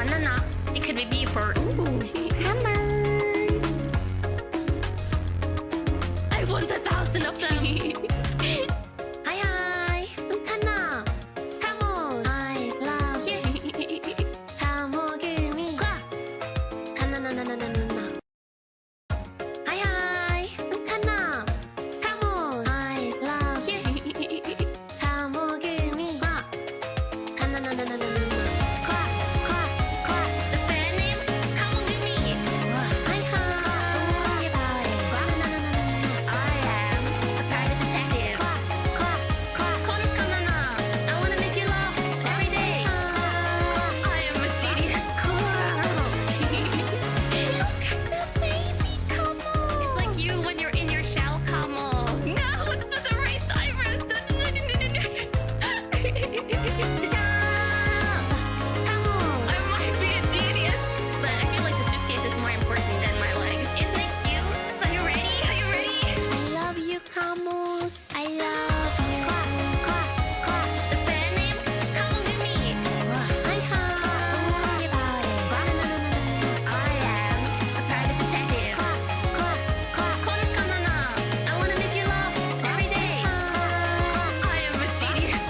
banana. It could be B for ooh, hammer. I want 1,000 of them. Hi, hi. I'm Kanna. Camels. I love you. Kamogumi. Kanna na na na na na. Hi, hi. I'm Kanna. Camels. I love you. Kamogumi. Kanna na na na na na. The fan name? Kamogumi. Hi, hi. I am a private detective. Call Kanna. I wanna make you laugh every day. I am a genius. Look at the baby Kamo. It's like you when you're in your shell, Kamo. No, what's with the raised eyebrows? I might be a genius, but I feel like the suitcase is more important than my legs. Isn't it cute? Are you ready? Are you ready? I love you, Camus. I love you. The fan name? Kamogumi. Hi, hi. I am a private detective. Call Kanna. I wanna make you laugh every day. I am a genius.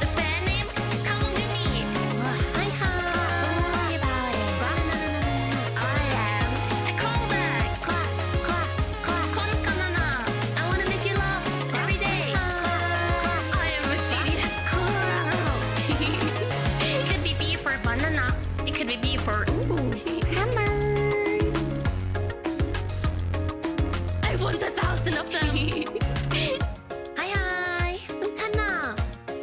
The fan name? Kamogumi. Hi, hi. I am a callback. Call Kanna. I wanna make you laugh every day. I am a genius. It could be B for banana. It could be B for ooh, hammer. I want 1,000 of them. Hi, hi. I'm Kanna.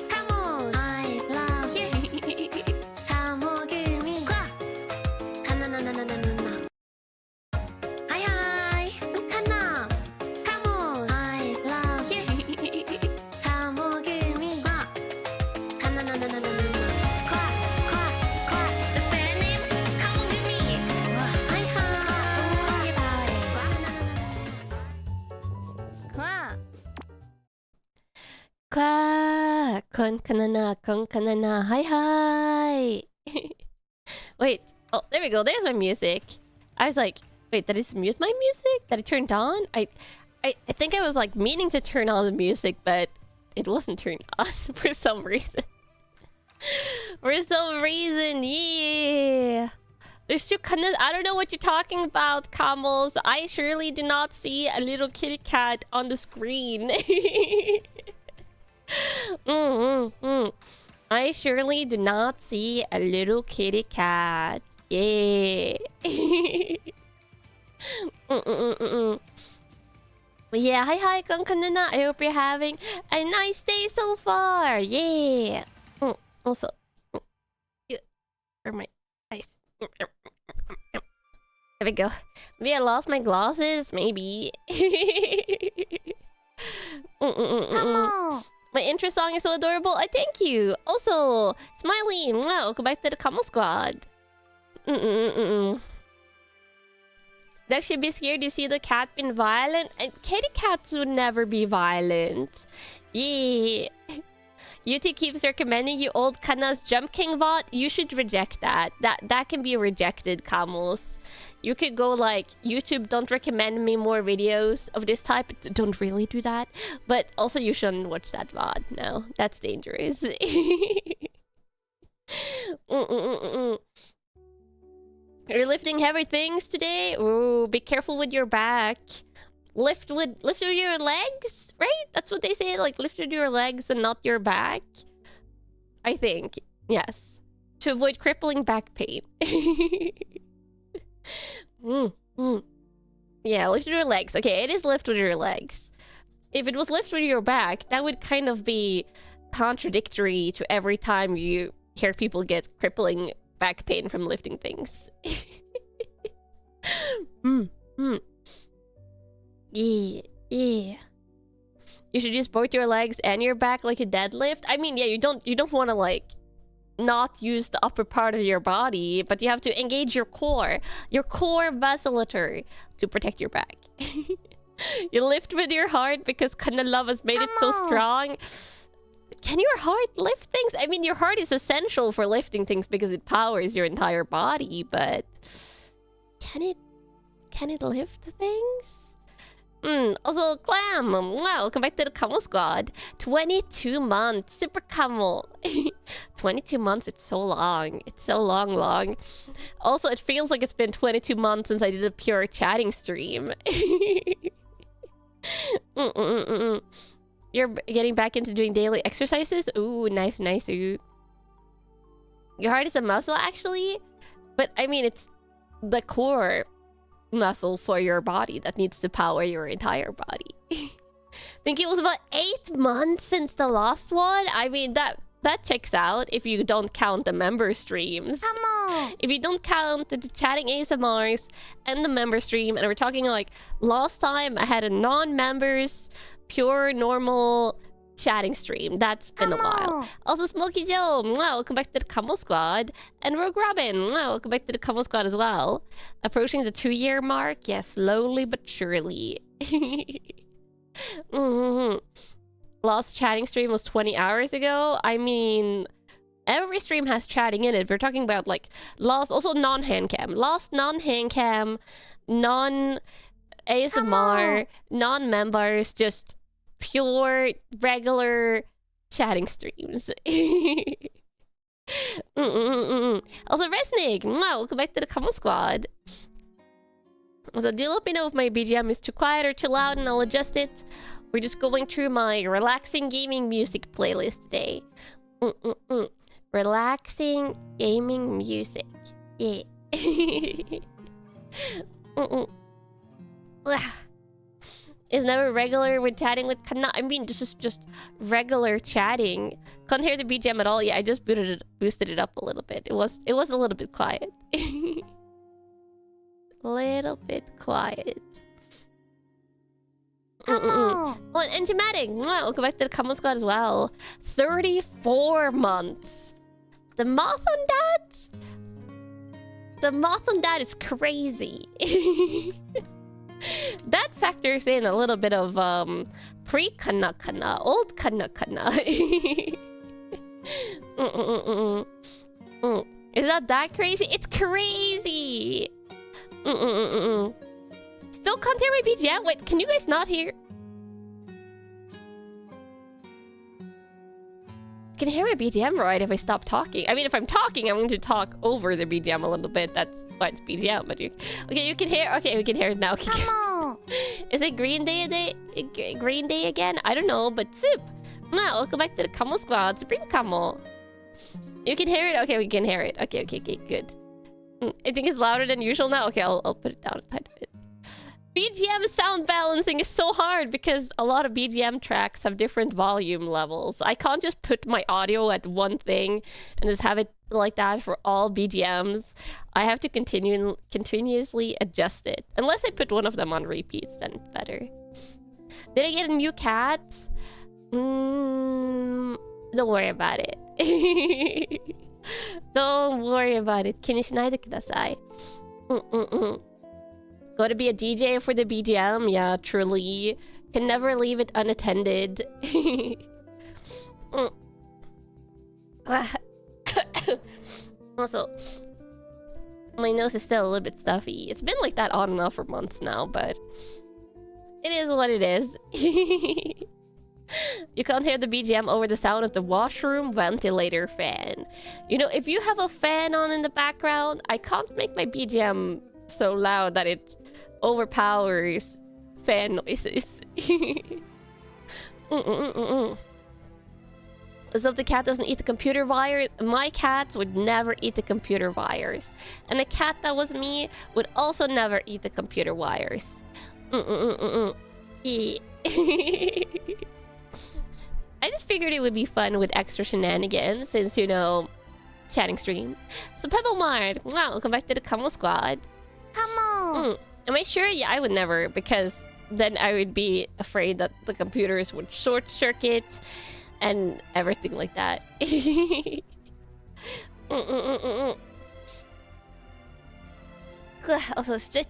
Camels. I love you. Kamogumi. Kanna na na na na na na. Hi, hi. I'm Kanna. Camels. I love you. Kamogumi. Kanna na na na na na na. The fan name? Kamogumi. Hi, hi. Con Kanna. Hi, hi. Wait. Oh, there we go. There's my music. I was like, wait, did I just mute my music? That I turned on? I think I was like meaning to turn on the music, but it wasn't turned on for some reason. For some reason, yeah. There's two Kannas. I don't know what you're talking about, Camels. I surely do not see a little kitty cat on the screen. I surely do not see a little kitty cat. Yeah. Yeah, hi, Kanna. I hope you're having a nice day so far. Yeah. Also, where are my eyes? There we go. Maybe I lost my glasses. Maybe. Come on. My intro song is so adorable. I thank you. Also, Smiley. Welcome back to the Kamo Squad. I'd actually be scared to see the cat being violent. And kitty cats would never be violent. Yeah. YouTube keeps recommending you old Kanna's Jump King VOD. You should reject that. That can be rejected, Camels. You could go like, YouTube, don't recommend me more videos of this type. Don't really do that. But also you shouldn't watch that VOD. No, that's dangerous. You're lifting heavy things today? Ooh, be careful with your back. Lift with your legs, right? That's what they say, like lift with your legs and not your back. I think, yes. To avoid crippling back pain. Yeah, lift with your legs. Okay, it is lift with your legs. If it was lift with your back, that would kind of be contradictory to every time you hear people get crippling back pain from lifting things. Yeah. You should use both your legs and your back like a deadlift. I mean, yeah, you don't want to like not use the upper part of your body, but you have to engage your core vasculature to protect your back. You lift with your heart because Kanna love has made it so strong. Can your heart lift things? I mean, your heart is essential for lifting things because it powers your entire body, but can it lift things? Also, Clam, wow, welcome back to the Camo Squad. 22 months, super Camo. 22 months, it's so long. It's so long. Also, it feels like it's been 22 months since I did a pure chatting stream. You're getting back into doing daily exercises? Ooh, nice. Ooh. Your heart is a muscle, actually. But, I mean, it's the core muscle for your body that needs to power your entire body. I think it was about 8 months since the last one. I mean, that checks out if you don't count the member streams. Come on. If you don't count the chatting ASMRs and the member stream, and we're talking like last time I had a non-members, pure, normal chatting stream. That's been a while. Also, Smokey Joe, welcome back to the Camo Squad. And Rogue Robin, welcome back to the Camo Squad as well. Approaching the 2-year mark. Yes, slowly but surely. Last chatting stream was 20 hours ago. I mean, every stream has chatting in it. We're talking about like last, also non-hand cam. Last non-hand cam, non-ASMR, non-members, just pure, regular chatting streams. Also, Resnick, welcome back to the Camo Squad. Also, do let me know if my BGM is too quiet or too loud and I'll adjust it. We're just going through my relaxing gaming music playlist today. Relaxing gaming music. Yeah. Is never regular with chatting with Kanna. I mean, this is just regular chatting. Can't hear the BGM at all. Yeah, I just boosted it up a little bit. It was a little bit quiet. Little bit quiet. Oh, and Thematic, welcome back to the Camo Squad as well. 34 months. The math on that is crazy. That factors in a little bit of pre-Kanna, old Kanna. Is that crazy? It's crazy. Still can't hear my BGM? Wait, can you guys not hear? You can hear my BGM right if I stop talking. I mean, if I'm talking, I'm going to talk over the BGM a little bit. That's why it's BGM. But you can hear. Okay, we can hear it now. Come on. Is it Green Day again? I don't know, but Soup. Welcome back to the Camo Squad. Supreme Camo. You can hear it. Okay, we can hear it. Okay, good. I think it's louder than usual now. Okay, I'll put it down a tiny bit. BGM sound balancing is so hard because a lot of BGM tracks have different volume levels. I can't just put my audio at one thing and just have it like that for all BGMs. I have to continuously adjust it. Unless I put one of them on repeats, then it's better. Did I get a new cat? Don't worry about it. Don't worry about it. 気にしないでください. Gotta be a DJ for the BGM. Yeah, truly. Can never leave it unattended. Also, my nose is still a little bit stuffy. It's been like that on and off for months now, but it is what it is. You can't hear the BGM over the sound of the washroom ventilator fan. You know, if you have a fan on in the background, I can't make my BGM so loud that it overpowers fan noises. So if the cat doesn't eat the computer virus, my cats would never eat the computer wires. And a cat that was me would also never eat the computer wires. Yeah. I just figured it would be fun with extra shenanigans since, you know, chatting stream. So Pebble Mart, wow, welcome back to the Camo Squad. Come on. Am I sure? Yeah, I would never, because then I would be afraid that the computers would short circuit and everything like that. Also, stitch.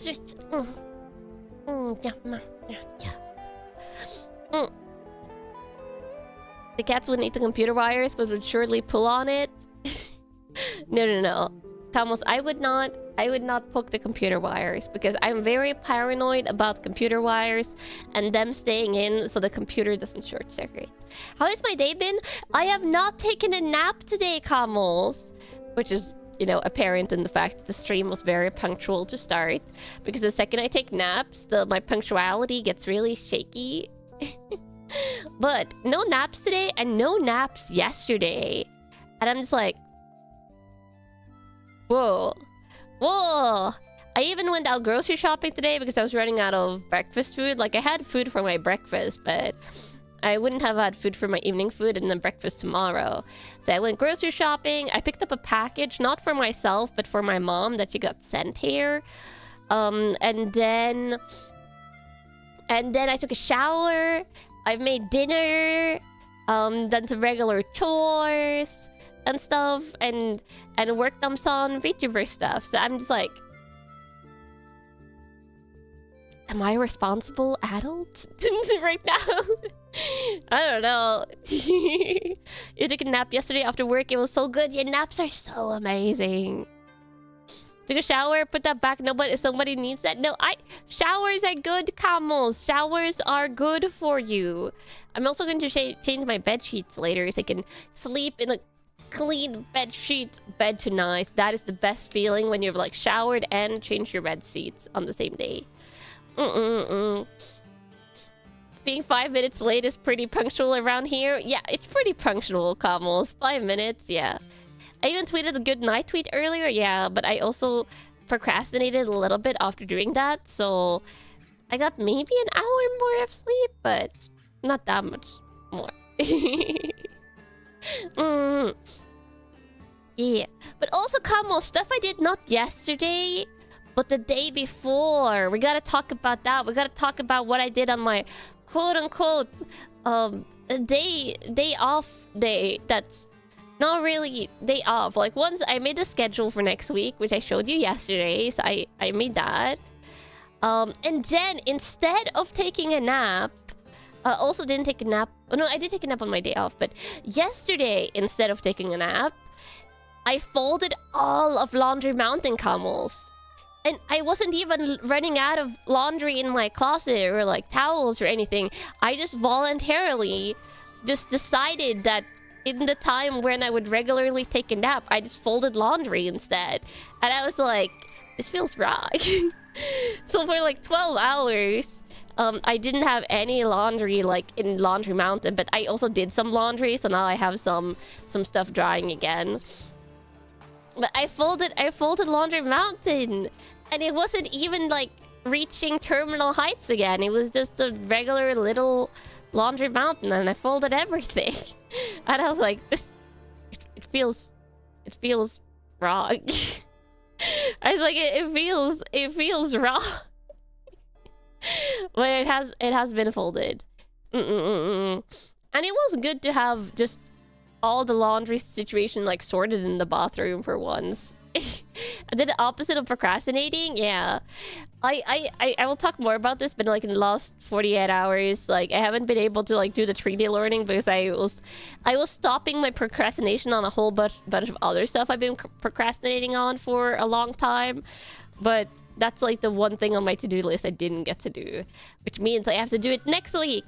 just... The cats wouldn't eat the computer wires, but would surely pull on it. No. Thomas, I would not poke the computer wires because I'm very paranoid about computer wires and them staying in so the computer doesn't short circuit. How has my day been? I have not taken a nap today, Camels. Which is, you know, apparent in the fact that the stream was very punctual to start. Because the second I take naps, my punctuality gets really shaky. But no naps today and no naps yesterday. And I'm just like... Whoa. I even went out grocery shopping today because I was running out of breakfast food. Like, I had food for my breakfast, but I wouldn't have had food for my evening food and then breakfast tomorrow. So I went grocery shopping. I picked up a package, not for myself, but for my mom that she got sent here. And then I took a shower. I've made dinner. Done some regular chores and stuff, and worked on some VTuber stuff. So I'm just like, am I a responsible adult right now? I don't know. You took a nap yesterday after work. It was so good. Your naps are so amazing. Took a shower, put that back. Nobody, if somebody needs that. No, showers are good, Camels. Showers are good for you. I'm also going to change my bed sheets later so I can sleep in a clean bed tonight. That is the best feeling when you've like showered and changed your bed sheets on the same day. Being 5 minutes late is pretty punctual around here. Yeah, it's pretty punctual, Camels. 5 minutes, yeah. I even tweeted a good night tweet earlier, yeah, but I also procrastinated a little bit after doing that, so I got maybe an hour more of sleep, but not that much more. Yeah, but also, Camels, stuff I did not yesterday, but the day before. We gotta talk about that. We gotta talk about what I did on my quote-unquote day off day. That's not really day off. Like, once I made the schedule for next week, which I showed you yesterday, so I made that. And then, instead of taking a nap, I also didn't take a nap. Oh, no, I did take a nap on my day off, but yesterday, instead of taking a nap, I folded all of Laundry Mountain, Camels. And I wasn't even running out of laundry in my closet or like towels or anything. I just voluntarily just decided that in the time when I would regularly take a nap, I just folded laundry instead. And I was like, this feels wrong. So for like 12 hours, I didn't have any laundry like in Laundry Mountain, but I also did some laundry, so now I have some stuff drying again. But I folded Laundry Mountain, and it wasn't even like reaching terminal heights again. It was just a regular little Laundry Mountain, and I folded everything. And I was like, this, it feels wrong. I was like, it feels wrong. But it has been folded. And it was good to have just all the laundry situation like sorted in the bathroom for once. I did the opposite of procrastinating. Yeah, I will talk more about this, but like in the last 48 hours, like I haven't been able to like do the 3D learning because I was stopping my procrastination on a whole bunch of other stuff I've been procrastinating on for a long time. But that's like the one thing on my to-do list I didn't get to do, which means I have to do it next week.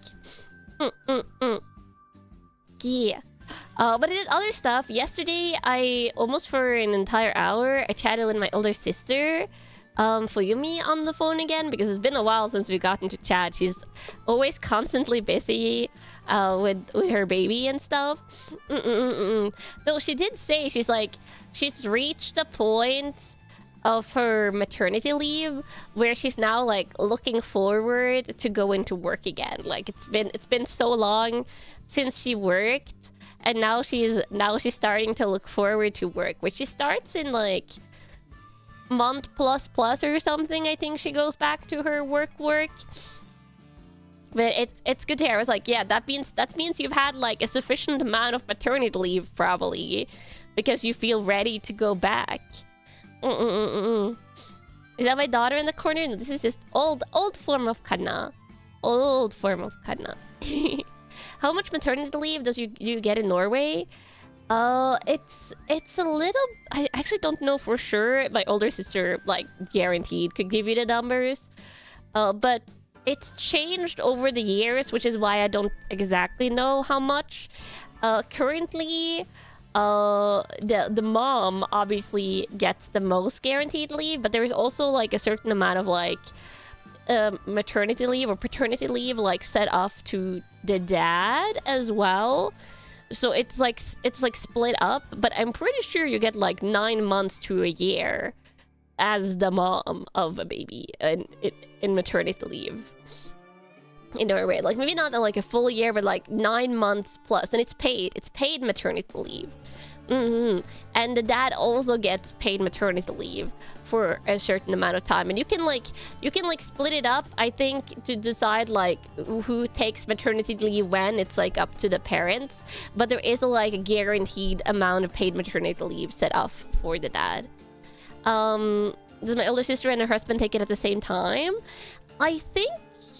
Yeah. But I did other stuff. Yesterday, I almost for an entire hour, I chatted with my older sister, Fuyumi, on the phone again, because it's been a while since we got into chat. She's always constantly busy with her baby and stuff. Though she did say, she's like, she's reached a point of her maternity leave where she's now like looking forward to go into work again. Like it's been so long since she worked, and now she's starting to look forward to work, which she starts in like month plus or something. I think she goes back to her work. But it's good to hear. I was like, yeah, that means you've had like a sufficient amount of maternity leave probably, because you feel ready to go back. Is that my daughter in the corner? No, this is just old form of Kanna. Old form of Kanna. How much maternity leave does you get in Norway? It's a little... I actually don't know for sure. My older sister, like, guaranteed could give you the numbers. But it's changed over the years, which is why I don't exactly know how much. Currently, the mom obviously gets the most guaranteed leave, but there's also, like, a certain amount of, like, maternity leave or paternity leave, like, set off to the dad as well. So it's like split up, but I'm pretty sure you get like 9 months to a year as the mom of a baby in maternity leave in Norway. Like maybe not like a full year, but like 9 months plus, and it's paid maternity leave. And the dad also gets paid maternity leave for a certain amount of time, and you can like split it up, I think, to decide like who takes maternity leave when. It's like up to the parents, but there is a guaranteed amount of paid maternity leave set off for the dad. Does my older sister and her husband take it at the same time? I think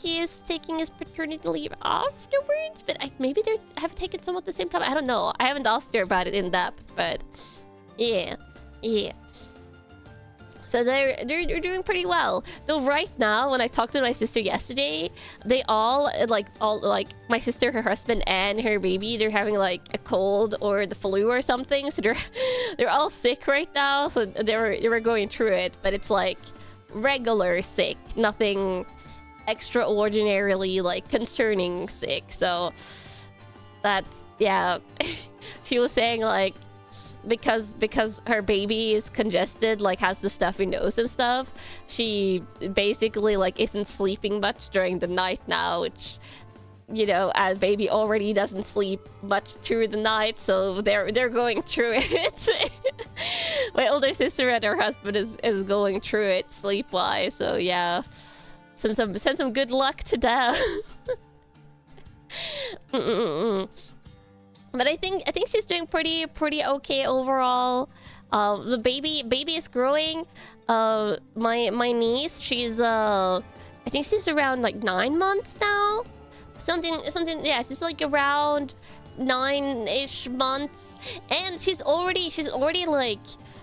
he is taking his paternity leave afterwards, but maybe they have taken some at the same time. I don't know. I haven't asked her about it in depth, but yeah. So they're doing pretty well. Though right now, when I talked to my sister yesterday, they all my sister, her husband, and her baby, they're having like a cold or the flu or something. So they're all sick right now. So they were going through it, but it's like regular sick, nothing extraordinarily like concerning sick. So that's, yeah. She was saying like because her baby is congested, like has the stuffy nose and stuff, she basically like isn't sleeping much during the night now, which, you know, as baby already doesn't sleep much through the night, so they're going through it. My older sister and her husband is going through it sleep wise, so yeah, send some good luck to them. But I think she's doing pretty okay overall. The baby is growing. My niece, she's I think she's around like 9 months now. Something, yeah, she's like around 9-ish months, and she's already like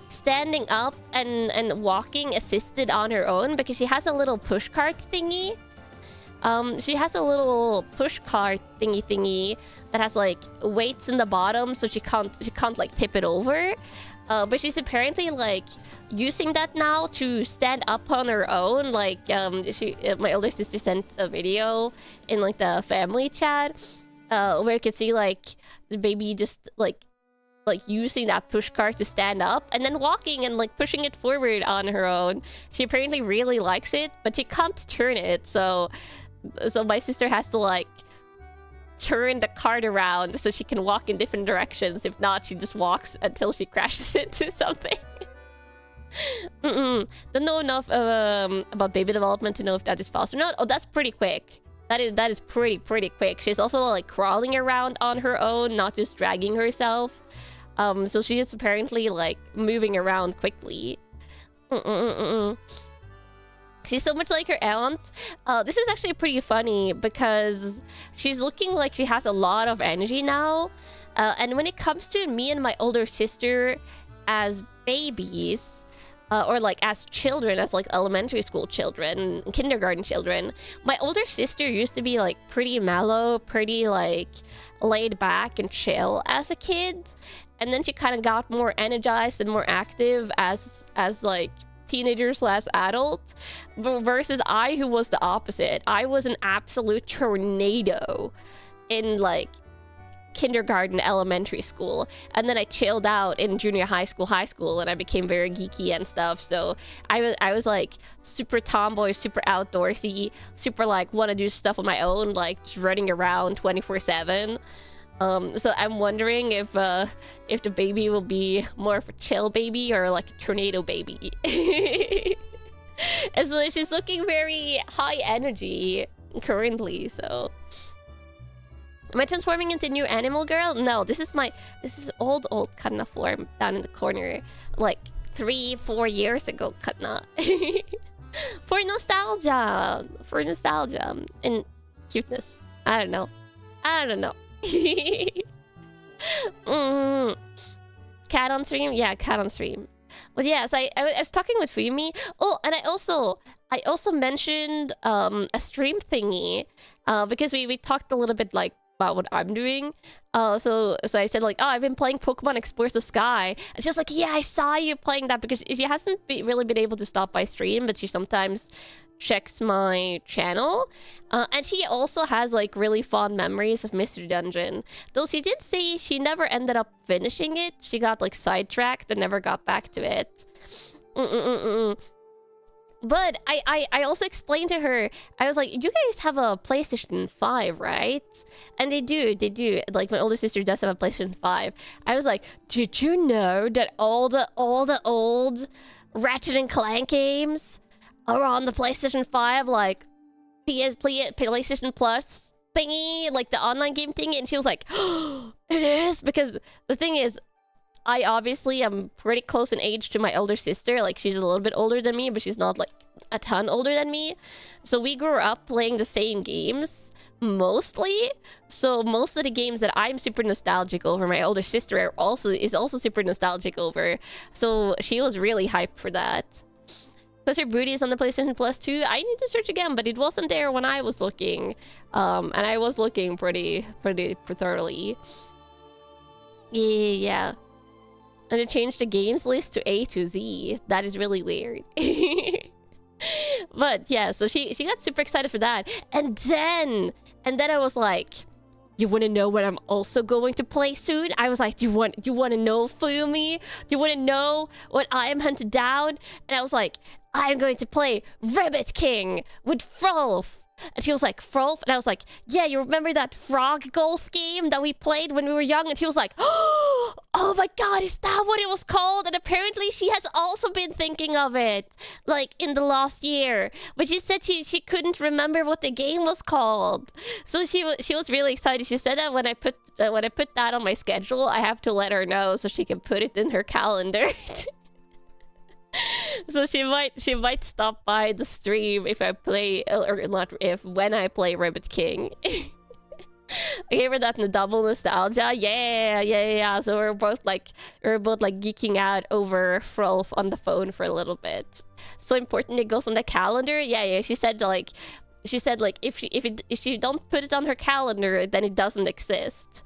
standing up and walking assisted on her own because she has a little push cart thingy. She has a little push cart thingy that has like weights in the bottom, so she can't like tip it over. But she's apparently like using that now to stand up on her own. Like my older sister sent a video in like the family chat where you could see like the baby just like using that push cart to stand up and then walking and like pushing it forward on her own. She apparently really likes it, but she can't turn it, so my sister has to like turn the cart around so she can walk in different directions. If not, she just walks until she crashes into something. Don't know enough about baby development to know if that is fast or not. Oh, that's pretty quick. That is pretty quick. She's also like crawling around on her own, not just dragging herself. So she is apparently like moving around quickly. She's so much like her aunt. This is actually pretty funny because she's looking like she has a lot of energy now. And when it comes to me and my older sister as babies, or like as children, as like elementary school children, kindergarten children, my older sister used to be like pretty mellow, pretty like laid back and chill as a kid. And then she kind of got more energized and more active as like teenager/adult, versus I, who was the opposite. I was an absolute tornado in like kindergarten, elementary school, and then I chilled out in junior high school, and I became very geeky and stuff. So I was like super tomboy, super outdoorsy, super like want to do stuff on my own, like just running around 24/7. So I'm wondering if the baby will be more of a chill baby or like a tornado baby. And so she's looking very high energy currently. So am I transforming into new animal girl? No, this is old Kanna form down in the corner. Like 3-4 years ago, Kanna. For nostalgia. For nostalgia. And cuteness. I don't know. I don't know. Cat on stream? Yeah, cat on stream. But yeah, so I was talking with Fuyumi. Oh, and I also mentioned a stream thingy. Because we talked a little bit like about what I'm doing. So I said like, oh, I've been playing Pokemon Explores the Sky. And she was like, yeah, I saw you playing that, because she hasn't really been able to stop by stream, but she sometimes checks my channel. And she also has like really fond memories of Mystery Dungeon. Though she did say she never ended up finishing it. She got like sidetracked and never got back to it. But I also explained to her, I was like, you guys have a PlayStation 5, right? And they do. Like, my older sister does have a PlayStation 5. I was like, did you know that all the old Ratchet and Clank games are on the PlayStation 5? Like, PlayStation Plus thingy, like the online game thingy? And she was like, oh, it is? Because the thing is, I obviously am pretty close in age to my older sister. Like, she's a little bit older than me, but she's not, like, a ton older than me. So we grew up playing the same games, mostly. So most of the games that I'm super nostalgic over, my older sister is also super nostalgic over. So she was really hyped for that. Plus her booty is on the PlayStation Plus too. I need to search again, but it wasn't there when I was looking. And I was looking pretty thoroughly. Yeah. And it changed the games list to A to Z. That is really weird. But yeah, so she got super excited for that. And then I was like, you want to know what I'm also going to play soon? I was like, you want to know, Fuyumi? You want to know what I am hunted down? And I was like, I'm going to play Rabbit King with Frolf. And she was like, Frolf? And I was like, yeah, you remember that frog golf game that we played when we were young? And she was like, oh my god, is that what it was called? And apparently she has also been thinking of it, like, in the last year. But she said she couldn't remember what the game was called. So she was really excited. She said that when I put that on my schedule, I have to let her know so she can put it in her calendar. So she might stop by the stream if I play, or not if, when I play Rabbit King. I gave her that double nostalgia. Yeah. So we're both like geeking out over Frolf on the phone for a little bit. So important it goes on the calendar. Yeah. She said if she don't put it on her calendar, then it doesn't exist.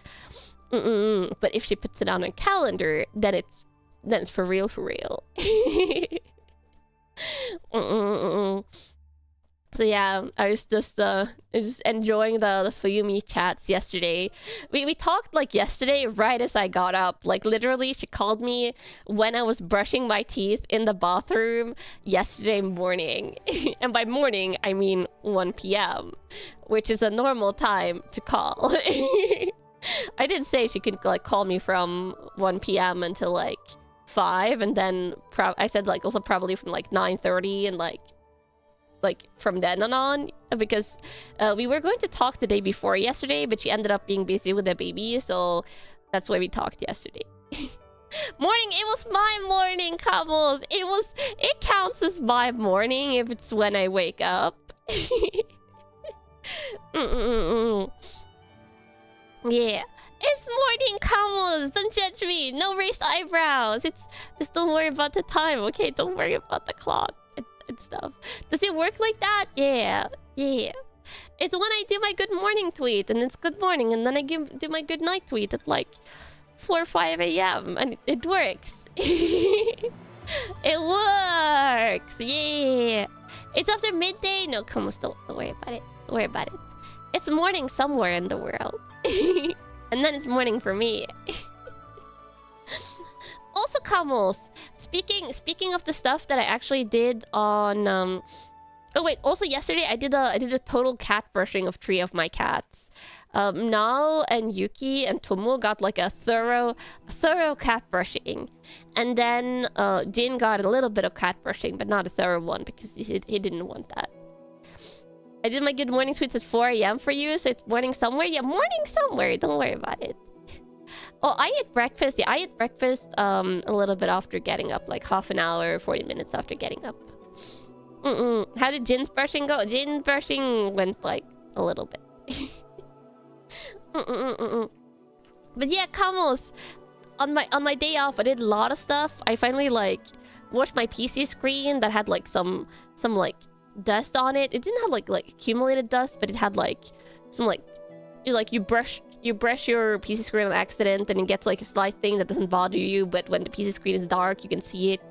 But if she puts it on her calendar, then it's for real. So yeah, I was just enjoying the Fuyumi chats yesterday. We talked like yesterday right as I got up. Like literally she called me when I was brushing my teeth in the bathroom yesterday morning. And by morning I mean 1 p.m, which is a normal time to call. I did say she could like call me from 1 p.m until like 5, and then I said like also probably from like 9:30 and like from then on, because we were going to talk the day before yesterday, but she ended up being busy with the baby, so that's why we talked yesterday. Morning, it was my morning, Kabos. It counts as my morning if it's when I wake up. Yeah. It's morning, Camels! Don't judge me! No raised eyebrows! Just don't worry about the time, okay? Don't worry about the clock and stuff. Does it work like that? Yeah. It's when I do my good morning tweet, and it's good morning, and then I do my good night tweet at like 4 or 5 a.m. and it works. It works! Yeah! It's after midday? No, Camels, don't worry about it. Don't worry about it. It's morning somewhere in the world. And then it's morning for me. Also, Camels, speaking of the stuff that I actually did on oh wait, also yesterday I did a total cat brushing of 3 of my cats. Nao and Yuki and Tomo got like a thorough cat brushing. And then Jin got a little bit of cat brushing, but not a thorough one because he didn't want that. I did my good morning tweets at 4 a.m. for you, so it's morning somewhere. Yeah, morning somewhere. Don't worry about it. Oh, I ate breakfast. Yeah, I ate breakfast a little bit after getting up, like half an hour, 40 minutes after getting up. How did Jin's brushing go? Jin's brushing went like a little bit. But yeah, Kamos, on my day off, I did a lot of stuff. I finally like washed my PC screen that had like some like dust on it. It didn't have like accumulated dust, but it had like some like you brush your PC screen on accident and it gets like a slight thing that doesn't bother you, but when the PC screen is dark you can see it.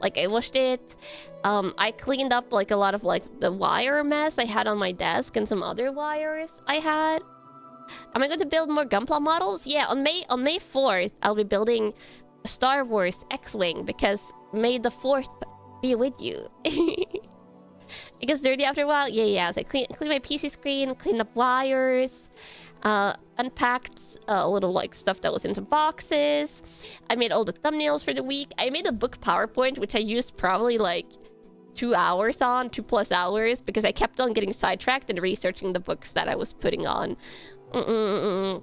Like I washed it. I cleaned up like a lot of like the wire mess I had on my desk and some other wires I had. Am I going to build more Gunpla models? Yeah, on May 4th I'll be building a Star Wars X-Wing, because May the 4th be with you. It gets dirty after a while. Yeah. So I cleaned my PC screen, cleaned up wires, unpacked a little like stuff that was in some boxes. I made all the thumbnails for the week. I made a book PowerPoint, which I used probably like 2 hours on, 2+ hours, because I kept on getting sidetracked and researching the books that I was putting on. And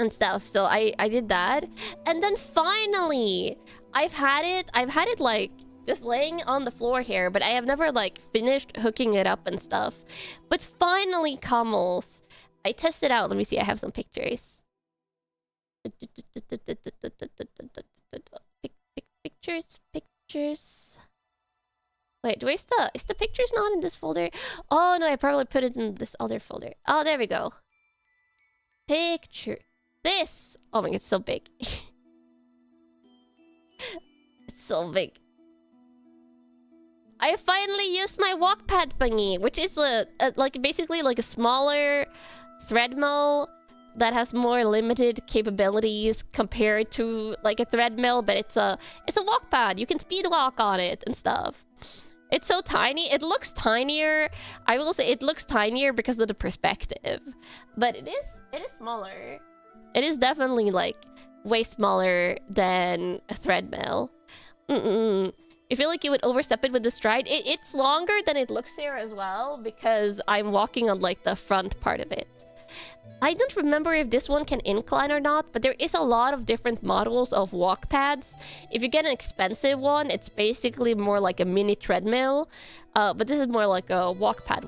stuff. So I did that. And then finally, I've had it like just laying on the floor here, but I have never like finished hooking it up and stuff. But finally, Kamals, I tested out. Let me see, I have some pictures. Pictures. Wait, is the pictures not in this folder? Oh no, I probably put it in this other folder. Oh, there we go. Picture. This! Oh my god, it's so big. It's so big. I finally used my walkpad thingy, which is like basically like a smaller threadmill that has more limited capabilities compared to like a threadmill, but it's a walkpad. You can speed walk on it and stuff. It's so tiny. It looks tinier. I will say it looks tinier because of the perspective, but it is smaller. It is definitely like way smaller than a threadmill. I feel like you would overstep it with the stride. It's longer than it looks here as well, because I'm walking on like the front part of it. I don't remember if this one can incline or not, but there is a lot of different models of walk pads. If you get an expensive one, it's basically more like a mini treadmill. But this is more like a walk pad,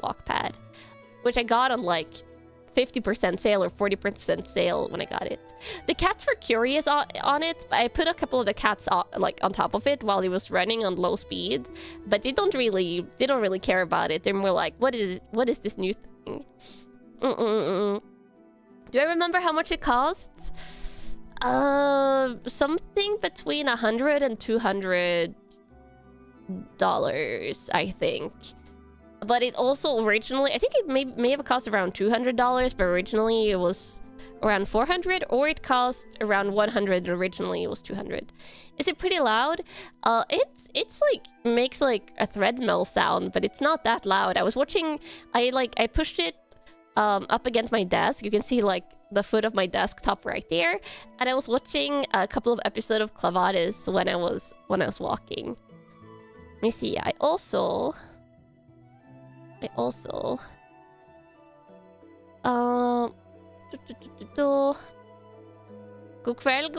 which I got on like 50% sale or 40% sale when I got it. The cats were curious on it, but I put a couple of the cats like on top of it while it was running on low speed. But they don't really care about it. They're more like, what is this new thing? Do I remember how much it costs? Something between $100 and $200, I think. But it also originally, I think it may have cost around $200, but originally it was around $400, or it cost around $100 and originally it was $200. Is it pretty loud? It's like makes like a threadmill sound, but it's not that loud. I was watching, I pushed it up against my desk. You can see like the foot of my desktop right there, and I was watching a couple of episodes of Clavadis when I was walking. Let me see. I also God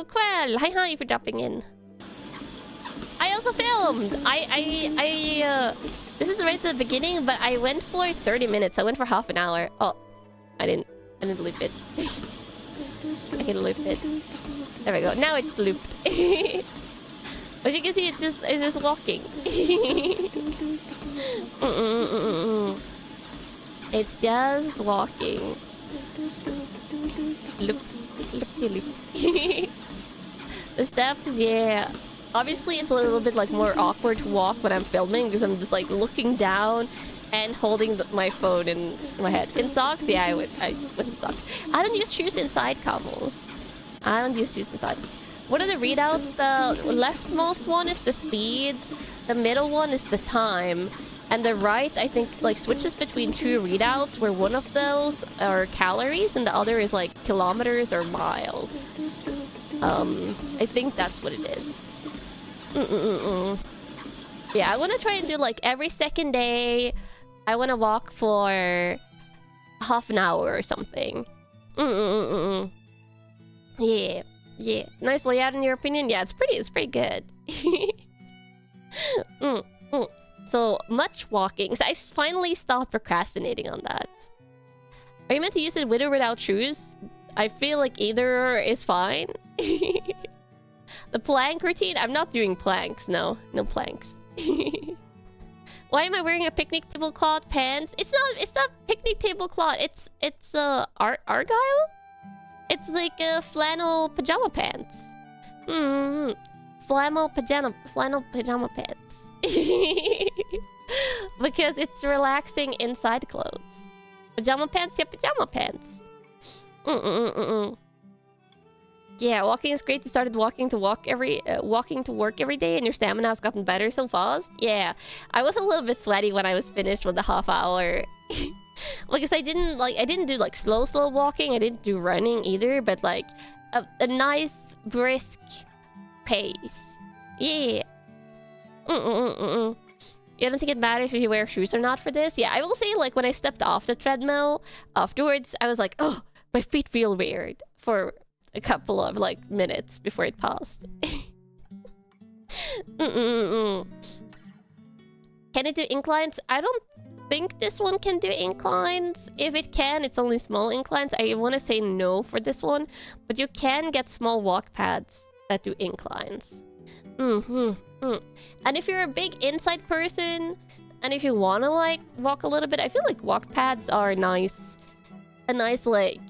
kväll. Hi for dropping in. I also filmed. This is right at the beginning, but I went for 30 minutes. I went for half an hour. Oh, I didn't loop it. I can loop it. There we go. Now it's looped. As you can see, it's just walking. It's just walking. Loop. The steps, yeah. Obviously, it's a little bit like more awkward to walk when I'm filming, because I'm just like looking down and holding my phone in my head. In socks? Yeah, I would in socks. I don't use shoes inside, Kamals. I don't use shoes inside. What are the readouts? The leftmost one is the speed, the middle one is the time, and the right, I think, like switches between two readouts, where one of those are calories and the other is like kilometers or miles. I think that's what it is. Yeah, I want to try and do like every second day. I want to walk for half an hour or something. Yeah, yeah. Nice layout in your opinion? Yeah, it's pretty good. So much walking. So I finally stopped procrastinating on that. Are you meant to use it with or without shoes? I feel like either is fine. The plank routine? I'm not doing planks. No planks. Why am I wearing a picnic tablecloth pants? It's not picnic tablecloth. It's argyle? It's like flannel pajama pants. Flannel pajama pants. Because it's relaxing inside clothes. Pajama pants, yeah, pajama pants. Yeah, walking is great. You started walking to work every day, and your stamina has gotten better so fast. Yeah, I was a little bit sweaty when I was finished with the half hour. Because I didn't do like slow walking. I didn't do running either, but like a nice brisk pace. Yeah. You don't think it matters if you wear shoes or not for this? Yeah, I will say, like, when I stepped off the treadmill afterwards, I was like, oh, my feet feel weird for a couple of, like, minutes before it passed. Can it do inclines? I don't think this one can do inclines. If it can, it's only small inclines. I want to say no for this one, but you can get small walk pads that do inclines. And if you're a big inside person, and if you want to like walk a little bit, I feel like walk pads are a nice like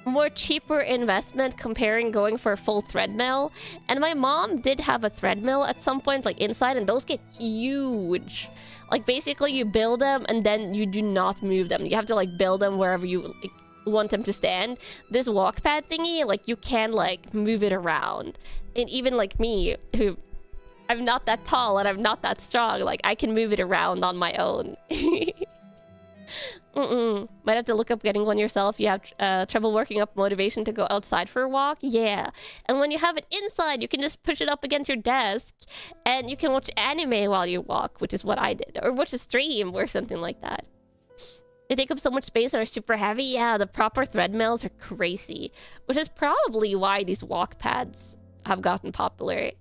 more cheaper investment comparing going for a full treadmill. And my mom did have a treadmill at some point, like inside, and those get huge. Like basically you build them and then you do not move them. You have to like build them wherever you like want them to stand. This walk pad thingy, like you can like move it around. And even like me, who I'm not that tall and I'm not that strong, like I can move it around on my own. Might have to look up getting one yourself. You have trouble working up motivation to go outside for a walk? Yeah. And when you have it inside, you can just push it up against your desk and you can watch anime while you walk, which is what I did. Or watch a stream or something like that. They take up so much space and are super heavy. Yeah, the proper treadmills are crazy. Which is probably why these walk pads have gotten popular.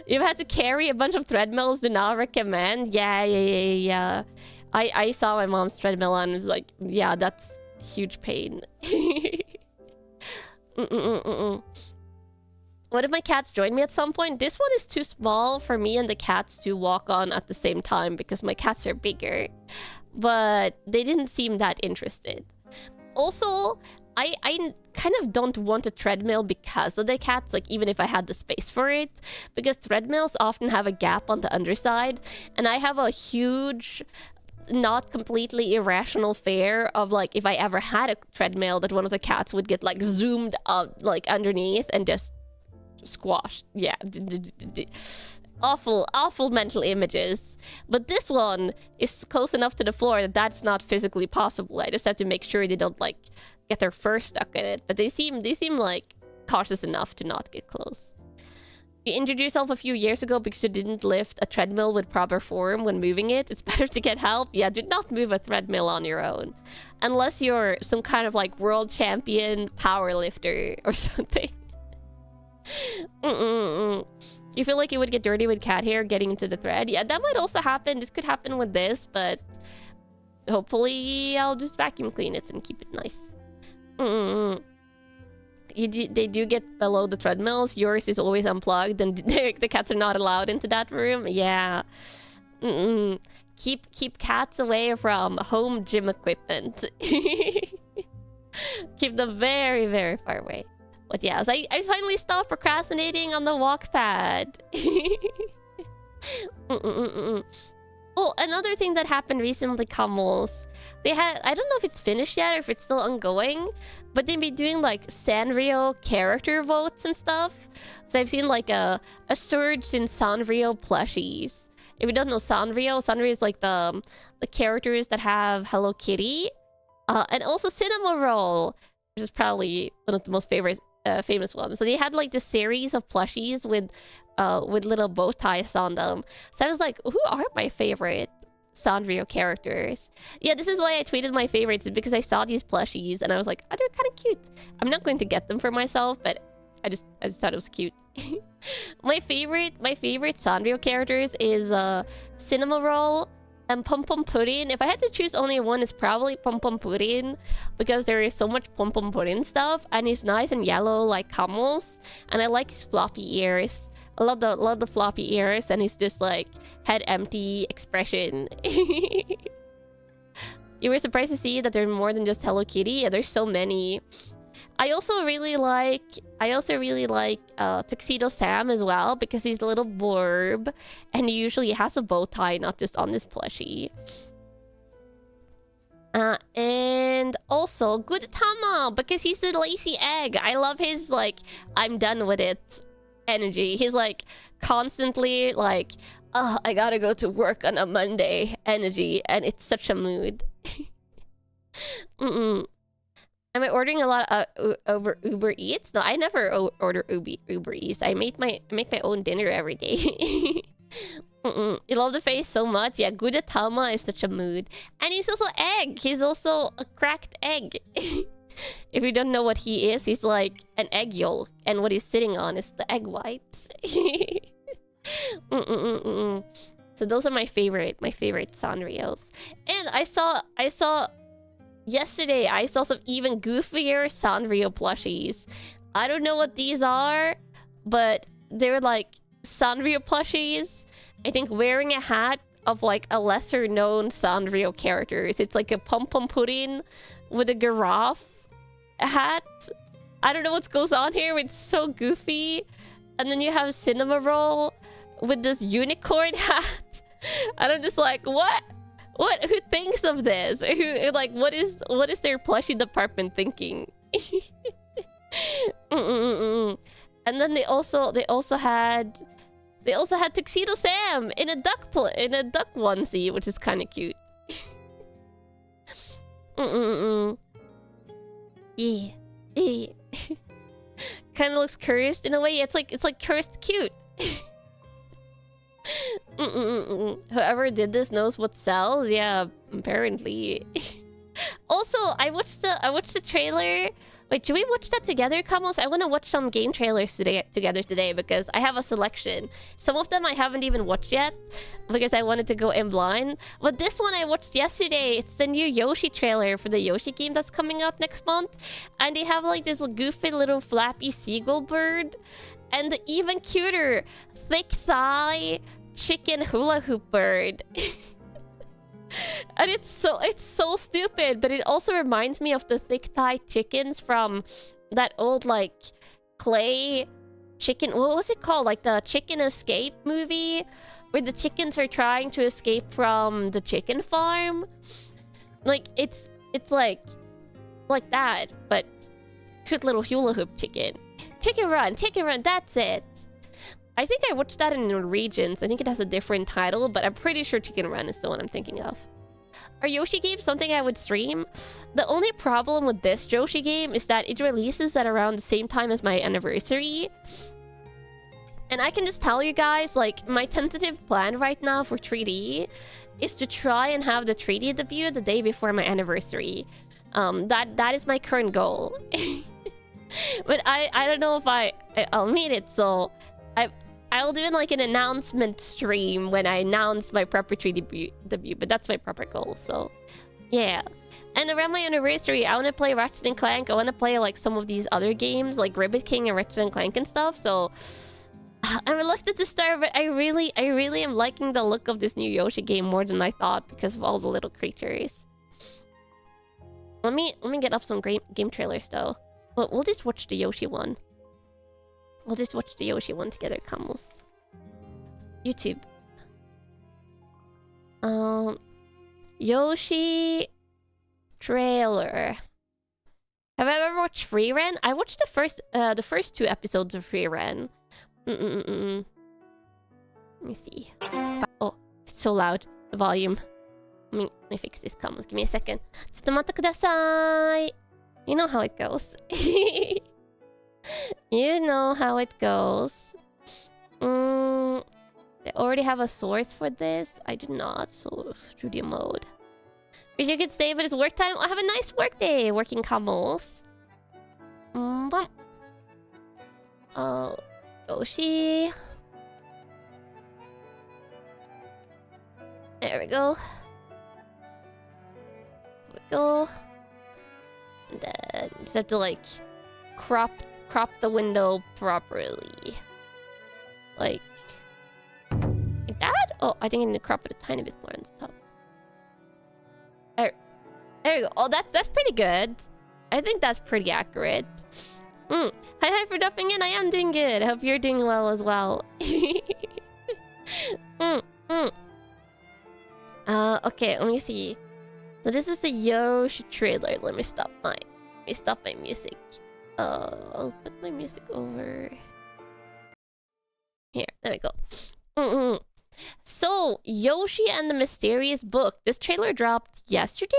You've had to carry a bunch of treadmills, do not recommend. Yeah. I saw my mom's treadmill and was like, yeah, that's huge pain. What if my cats join me at some point? This one is too small for me and the cats to walk on at the same time because my cats are bigger. But they didn't seem that interested. Also, I kind of don't want a treadmill because of the cats, like even if I had the space for it. Because treadmills often have a gap on the underside. And I have a huge, not completely irrational fear of like if I ever had a treadmill that one of the cats would get like zoomed up like underneath and just squashed. Yeah. Awful mental images. But this one is close enough to the floor that that's not physically possible. I just have to make sure they don't like get their fur stuck in it. But they seem like cautious enough to not get close. You injured yourself a few years ago because you didn't lift a treadmill with proper form when moving it. It's better to get help. Yeah, do not move a treadmill on your own. Unless you're some kind of like world champion power lifter or something. You feel like it would get dirty with cat hair getting into the thread? Yeah, that might also happen. This could happen with this, but hopefully I'll just vacuum clean it and keep it nice. They do get below the treadmills. Yours is always unplugged and the cats are not allowed into that room. Yeah. Keep cats away from home gym equipment. Keep them very, very far away. But yeah, so I finally stopped procrastinating on the walk pad. Oh, another thing that happened recently, Camels. They had, I don't know if it's finished yet or if it's still ongoing, but they've been doing like Sanrio character votes and stuff. So I've seen like a surge in Sanrio plushies. If you don't know Sanrio is like the characters that have Hello Kitty. And also Cinema Roll, which is probably one of the most famous ones. So they had like this series of plushies with little bow ties on them. So I was like, who are my favorite Sanrio characters. Yeah, this is why I tweeted my favorites, because I saw these plushies and I was like, oh, they're kind of cute. I'm not going to get them for myself, but I just thought it was cute. my favorite Sanrio characters is Cinema Roll and Pum Pum Pudding. If I had to choose only one, it's probably Pum Pum Pudding, because there is so much Pum Pum Pudding stuff, and he's nice and yellow like camels, and I like his floppy ears. I love the floppy ears, and he's just like head empty expression. You were surprised to see that there's more than just Hello Kitty? Yeah, there's so many. I also really like Tuxedo Sam as well, because he's a little blurb and he usually has a bow tie, not just on this plushie. And also Gudetama, because he's the lazy egg. I love his like I'm done with it energy. He's like constantly like, oh, I gotta go to work on a Monday energy, and it's such a mood. Am I ordering a lot over Uber Eats? No, I never order Uber Eats. I make my own dinner every day. You love the face so much. Yeah, Gudetama is such a mood. And he's also egg. He's also a cracked egg. If you don't know what he is, he's like an egg yolk. And what he's sitting on is the egg whites. So those are my favorite Sanrios. And I saw yesterday, I saw some even goofier Sanrio plushies. I don't know what these are, but they're like Sanrio plushies. I think wearing a hat of like a lesser known Sanrio characters. It's like a Pum Pum Pudding with a giraffe hat. I don't know what goes on here. It's so goofy. And then you have Cinema Roll with this unicorn hat. And I'm just like, what? What? Who thinks of this? Who like? What is their plushie department thinking? And then they also had Tuxedo Sam in a duck onesie, which is kind of cute. Yeah. Kind of looks cursed in a way. It's like cursed cute. Whoever did this knows what sells. Yeah, apparently. Also, I watched the trailer. Wait, should we watch that together, Kamos? I want to watch some game trailers together today, because I have a selection. Some of them I haven't even watched yet, because I wanted to go in blind. But this one I watched yesterday. It's the new Yoshi trailer for the Yoshi game that's coming out next month. And they have like this goofy little flappy seagull bird. And the even cuter thick thigh chicken hula hoop bird. And it's so stupid, but it also reminds me of the thick thigh chickens from that old like clay chicken, what was it called, like the Chicken Escape movie, where the chickens are trying to escape from the chicken farm. Like it's like that, but cute little hula hoop chicken. Chicken Run, that's it. I think I watched that in Norwegians. I think it has a different title, but I'm pretty sure Chicken Run is the one I'm thinking of. Are Yoshi games something I would stream? The only problem with this Yoshi game is that it releases at around the same time as my anniversary. And I can just tell you guys, like, my tentative plan right now for 3D is to try and have the 3D debut the day before my anniversary. That is my current goal. But I don't know if I'll meet it, so I'll do like an announcement stream when I announce my proper 3D debut, but that's my proper goal, so yeah. And around my anniversary, I want to play Ratchet and Clank. I want to play like some of these other games like Ribbit King and Ratchet and Clank and stuff, so I'm reluctant to start, but I really am liking the look of this new Yoshi game more than I thought because of all the little creatures. Let me get up some great game trailers though. We'll just watch the Yoshi one. We'll just watch the Yoshi one together, Kamos. YouTube. Yoshi trailer. Have I ever watched Free Ren? I watched the first 2 episodes of Free Ren. Let me see. Oh, it's so loud. The volume. Let me fix this, Kamos. Give me a second. Chotto kudasai. You know how it goes. You know how it goes. I already have a source for this. I do not, so studio mode. If you could stay, but it's work time. I have a nice work day, working camels. Oh, Yoshi. There we go. There we go. And then just have to like crop the window properly. Like that? Oh, I think I need to crop it a tiny bit more on the top. There we go. Oh, that's pretty good. I think that's pretty accurate. Hi for dropping in. I am doing good. I hope you're doing well as well. Okay, let me see. So this is the Yoshi trailer. Let me stop my music. I'll put my music over here. There we go. So Yoshi and the Mysterious Book. This trailer dropped yesterday?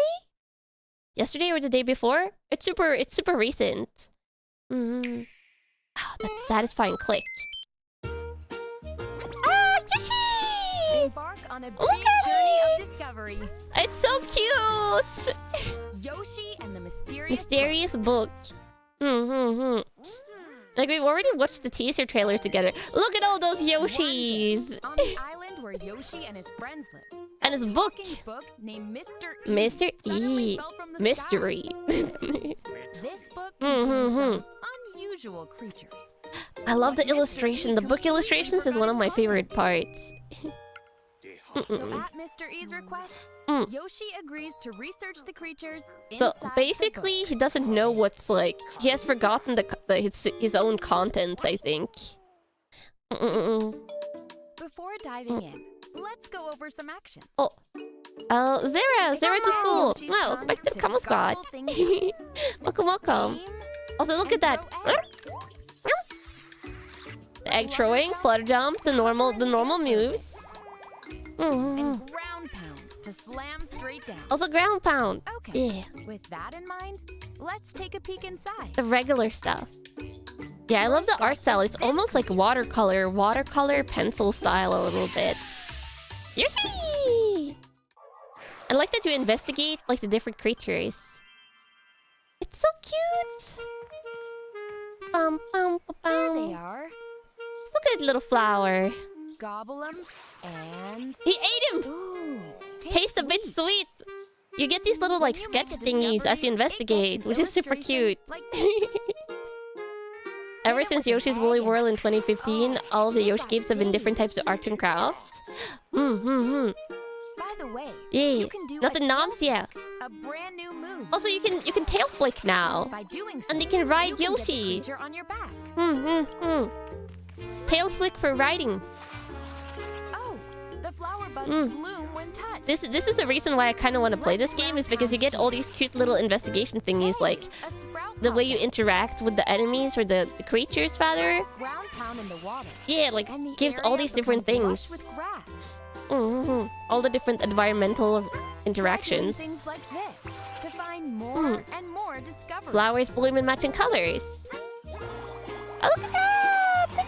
Yesterday or the day before? It's super recent. Ah, that satisfying click. Ah, Yoshi! Embark on a big journey of discovery. It's so cute! Yoshi and the Mysterious Book. Like, we've already watched the teaser trailer together. Look at all those Yoshis! On the island where Yoshi and his friends live. And his book. Book named Mr. E. Mr. E. fell from the Mystery. This book contains some unusual creatures. I love the illustration. The book illustrations is one of my favorite parts. So at Mr. E's request, Yoshi agrees to research the creatures So inside basically, he doesn't know what's like. He has forgotten his own contents, I think. Before diving in, let's go over some action. Oh. Zara to school. Wow, welcome back to the Kanna Squad. Welcome. Also, look at that. The egg throwing, flutter jump, the normal moves. And ground pound to slam straight down. Also ground pound. Okay. Yeah. With that in mind, let's take a peek inside. The regular stuff. Yeah, I love the art style. It's almost like watercolor pencil style a little bit. Yippee! I like that you investigate like the different creatures. It's so cute. There they are. Look at that little flower. Gobble 'em and... He ate him! Ooh, Tastes a bit sweet. You get these little like sketch thingies as you investigate, which is super cute. Like this. Ever since Yoshi's Woolly World in 2015, all the Yoshi games have been different types of art and crafts. By the way, Yeah, you can do not the a knobs, yeah. A brand new move. Also, you can tail flick now, By doing so, and you can ride you can get the Yoshi. creature on your back. Tail flick for riding. Oh, the flower buds bloom when touched. This is the reason why I kind of want to play this game, is because you get all these cute little investigation thingies, like A sprout the way you pops interact with the enemies or the creatures, rather. up. Ground pound in the water. Yeah, like And the gives all area these different becomes lush things. with grass. All the different environmental interactions. Doing things like this to find more and more discoveries. Flowers bloom in matching colors. Oh, look at that! Big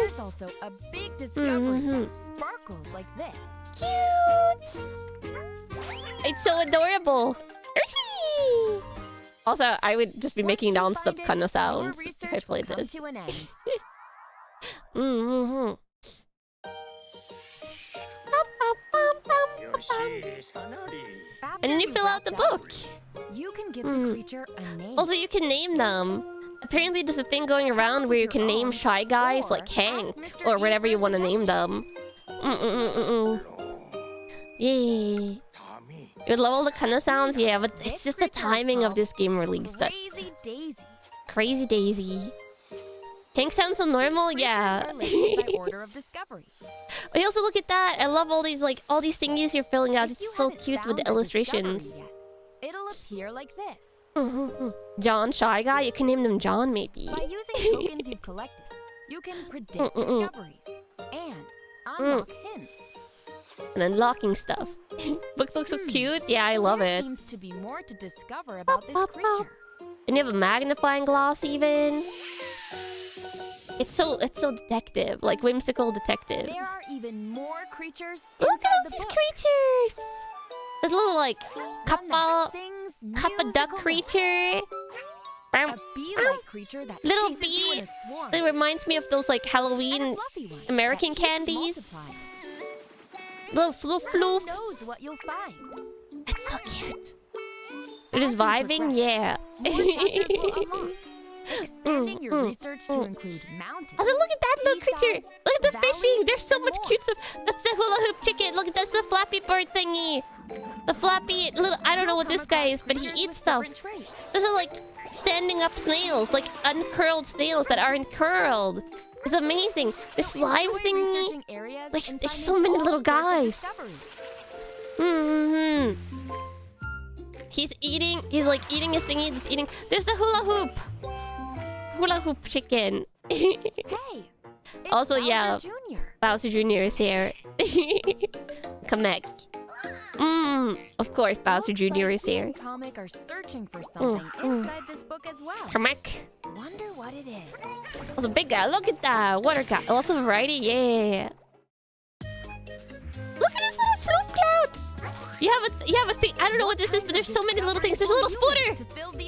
There's flowers! also a big discovery that sparkles like this. Cute! It's so adorable! Hershey! Also, I would just be making Once you non-stop find it, Kanna your sounds if I research played will come this. to an end. And then you fill out the book. You can give the creature a name. Also, you can name them. Apparently, there's a thing going around where you can name shy guys like Hank or whatever you want to name them. Yay. You love all the Kanna sounds? Yeah, but it's just the timing of this game release that's Crazy Daisy. crazy daisy. Hank sounds so normal? Yeah. Are listed by order of discovery. I also look at that. I love all these thingies you're filling out. If you It's so haven't cute with found the a discovery illustrations. yet, it'll appear like this. John, shy guy? You can name them John, maybe. By using tokens you've collected, you can predict discoveries and unlock hints. And unlocking stuff. Books look so cute. Yeah, I love There it. seems to be more to discover about this creature. And you have a magnifying glass even. It's so detective, like whimsical detective. There are even even more creatures Look at inside all the these book. creatures! There's a little like One that sings kappa duck musical creature. notes. A bee-like creature that Little chases bee. you in a swarm. It reminds me of those like And a Halloween fluffy one American that keeps candies. multiplying. Little floof Who knows floofs. what you'll find? It's so cute. It is As vibing, progress, yeah. more chapters will unlock, expanding your research to include mountains. Also, look at that little creature. seasides, Look at the fishing. valleys, There's so and much more. cute stuff. That's the hula hoop chicken. Look, that's the flappy bird thingy. The flappy little. I don't know what this guy is, but he eats stuff. Those are like standing up snails, like uncurled snails that aren't curled. It's amazing. The slime thingy. Like, there's so many little guys. He's eating. He's like eating a thingy. He's eating. There's the hula hoop. Hula hoop chicken. Hey, Also, yeah. Jr. Bowser Jr. is here. Kamek. Of course, Bowser Jr. is here. Comic are searching for something inside this book as well. Kamek. Wonder what it is. Also, big guy. Look at that. Water guy. Lots of variety. Yeah. Look at these little floof clouds. You have a thing. I don't know what this is, but there's so many little things. There's a little splitter.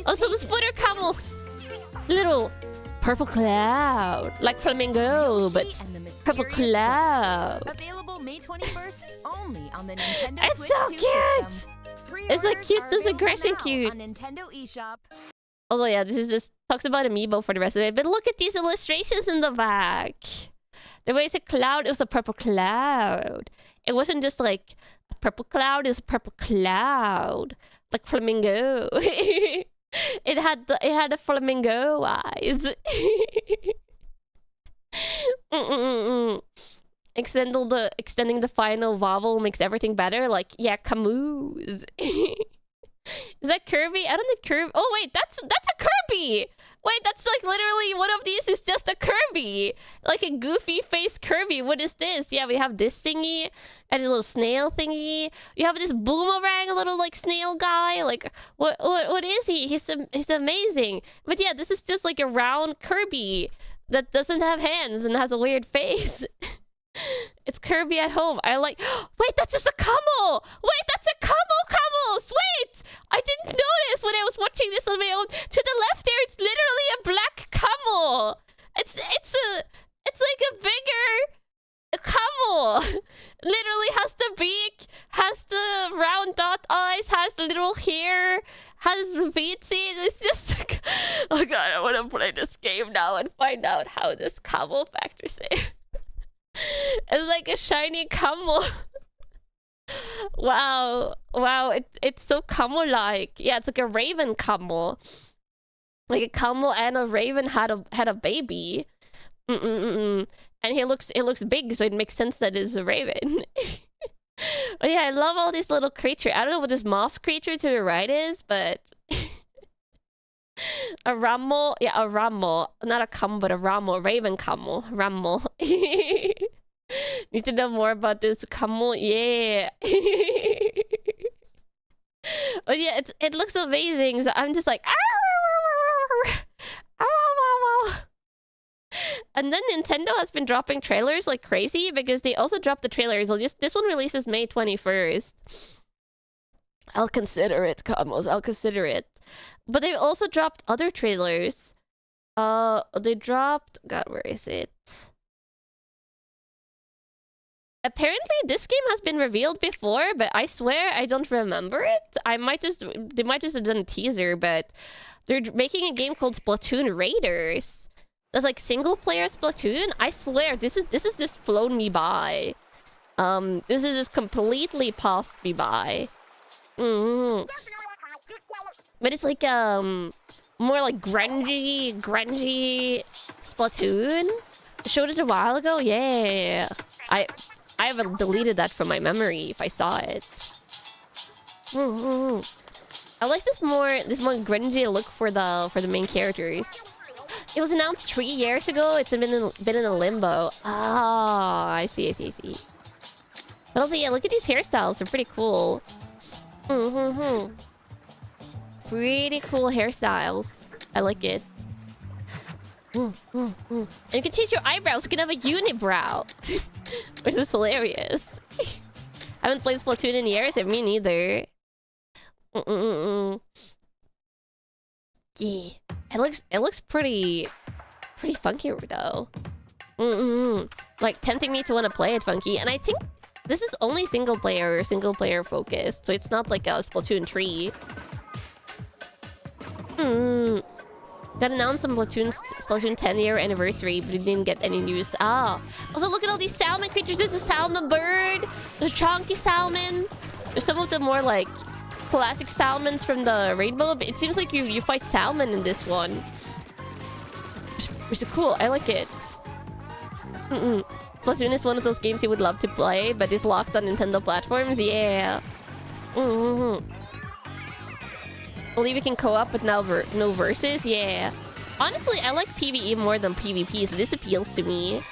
Also, the splitter camels. Little purple cloud, like flamingo, but purple cloud. Available May 21st only on the Nintendo It's Switch so 2 cute. system. It's like Pre-orders cute. are This available aggression now cute. on Nintendo eShop. Also, yeah, this is just talks about Amiibo for the rest of it. But look at these illustrations in the back. There was a cloud. It was a purple cloud. It wasn't just like a purple cloud. It was a purple cloud, like flamingo. It had the flamingo eyes. Extending the final vowel makes everything better. Like, yeah, Camus. Is that Kirby? I don't think Kirby. Oh wait, that's a Kirby. Wait, that's like literally one of these is just a Kirby, like a goofy face Kirby. What is this? Yeah, we have this thingy and a little snail thingy. You have this boomerang, a little like snail guy. Like what is he? He's amazing. But yeah, this is just like a round Kirby that doesn't have hands and has a weird face. It's Kirby at home. I like. Wait, that's just a camel. Wait, that's a camels. Wait, I didn't notice when I was watching this on my own. To the left there, it's literally a black camel. It's like a bigger camel. Literally has the beak, has the round dot eyes, has the little hair, has feet. It's just like, oh god, I want to play this game now and find out how this camel factors in. It's like a shiny camel. Wow, it's so camel-like. Yeah, it's like a raven camel. Like a camel and a raven had a baby. And it looks big, so it makes sense that it's a raven. But yeah, I love all these little creatures. I don't know what this moss creature to the right is, but a ramel. Yeah, a ramel. Not a camel, but a ramel. Raven camel. Ramel. Need to know more about this camel. Yeah. But yeah, it looks amazing. So I'm just like, and then Nintendo has been dropping trailers like crazy because they also dropped the trailers. Well, this one releases May 21st. I'll consider it, Camos. I'll consider it. But they've also dropped other trailers. They dropped... God, where is it? Apparently, this game has been revealed before, but I swear I don't remember it. They might just have done a teaser, but they're making a game called Splatoon Raiders. That's like single-player Splatoon. I swear, this is just flown me by. This is just completely passed me by. But it's like more like grungy Splatoon. I showed it a while ago. Yeah, I haven't deleted that from my memory if I saw it. I like this more grungy look for the main characters. It was announced 3 years ago. It's been in a limbo. Ah, I see. But also, yeah, look at these hairstyles. They're pretty cool. Pretty cool hairstyles. I like it. And you can change your eyebrows. You can have a unibrow. Which is hilarious. I haven't played Splatoon in years. Me neither. Yeah. It looks pretty funky though. Like tempting me to want to play it funky. And I think this is only single player focused. So it's not like a Splatoon 3. Got announced on Splatoon 10-year anniversary, but we didn't get any news. Ah. Also, look at all these salmon creatures. There's a salmon bird. There's chunky salmon. There's some of the more, like, classic salmons from the rainbow. But it seems like you fight salmon in this one. Which is cool. I like it. Splatoon is one of those games you would love to play, but it's locked on Nintendo platforms. Yeah. Believe we can co-op, but now no versus. Yeah. Honestly, I like PvE more than PvP, so this appeals to me.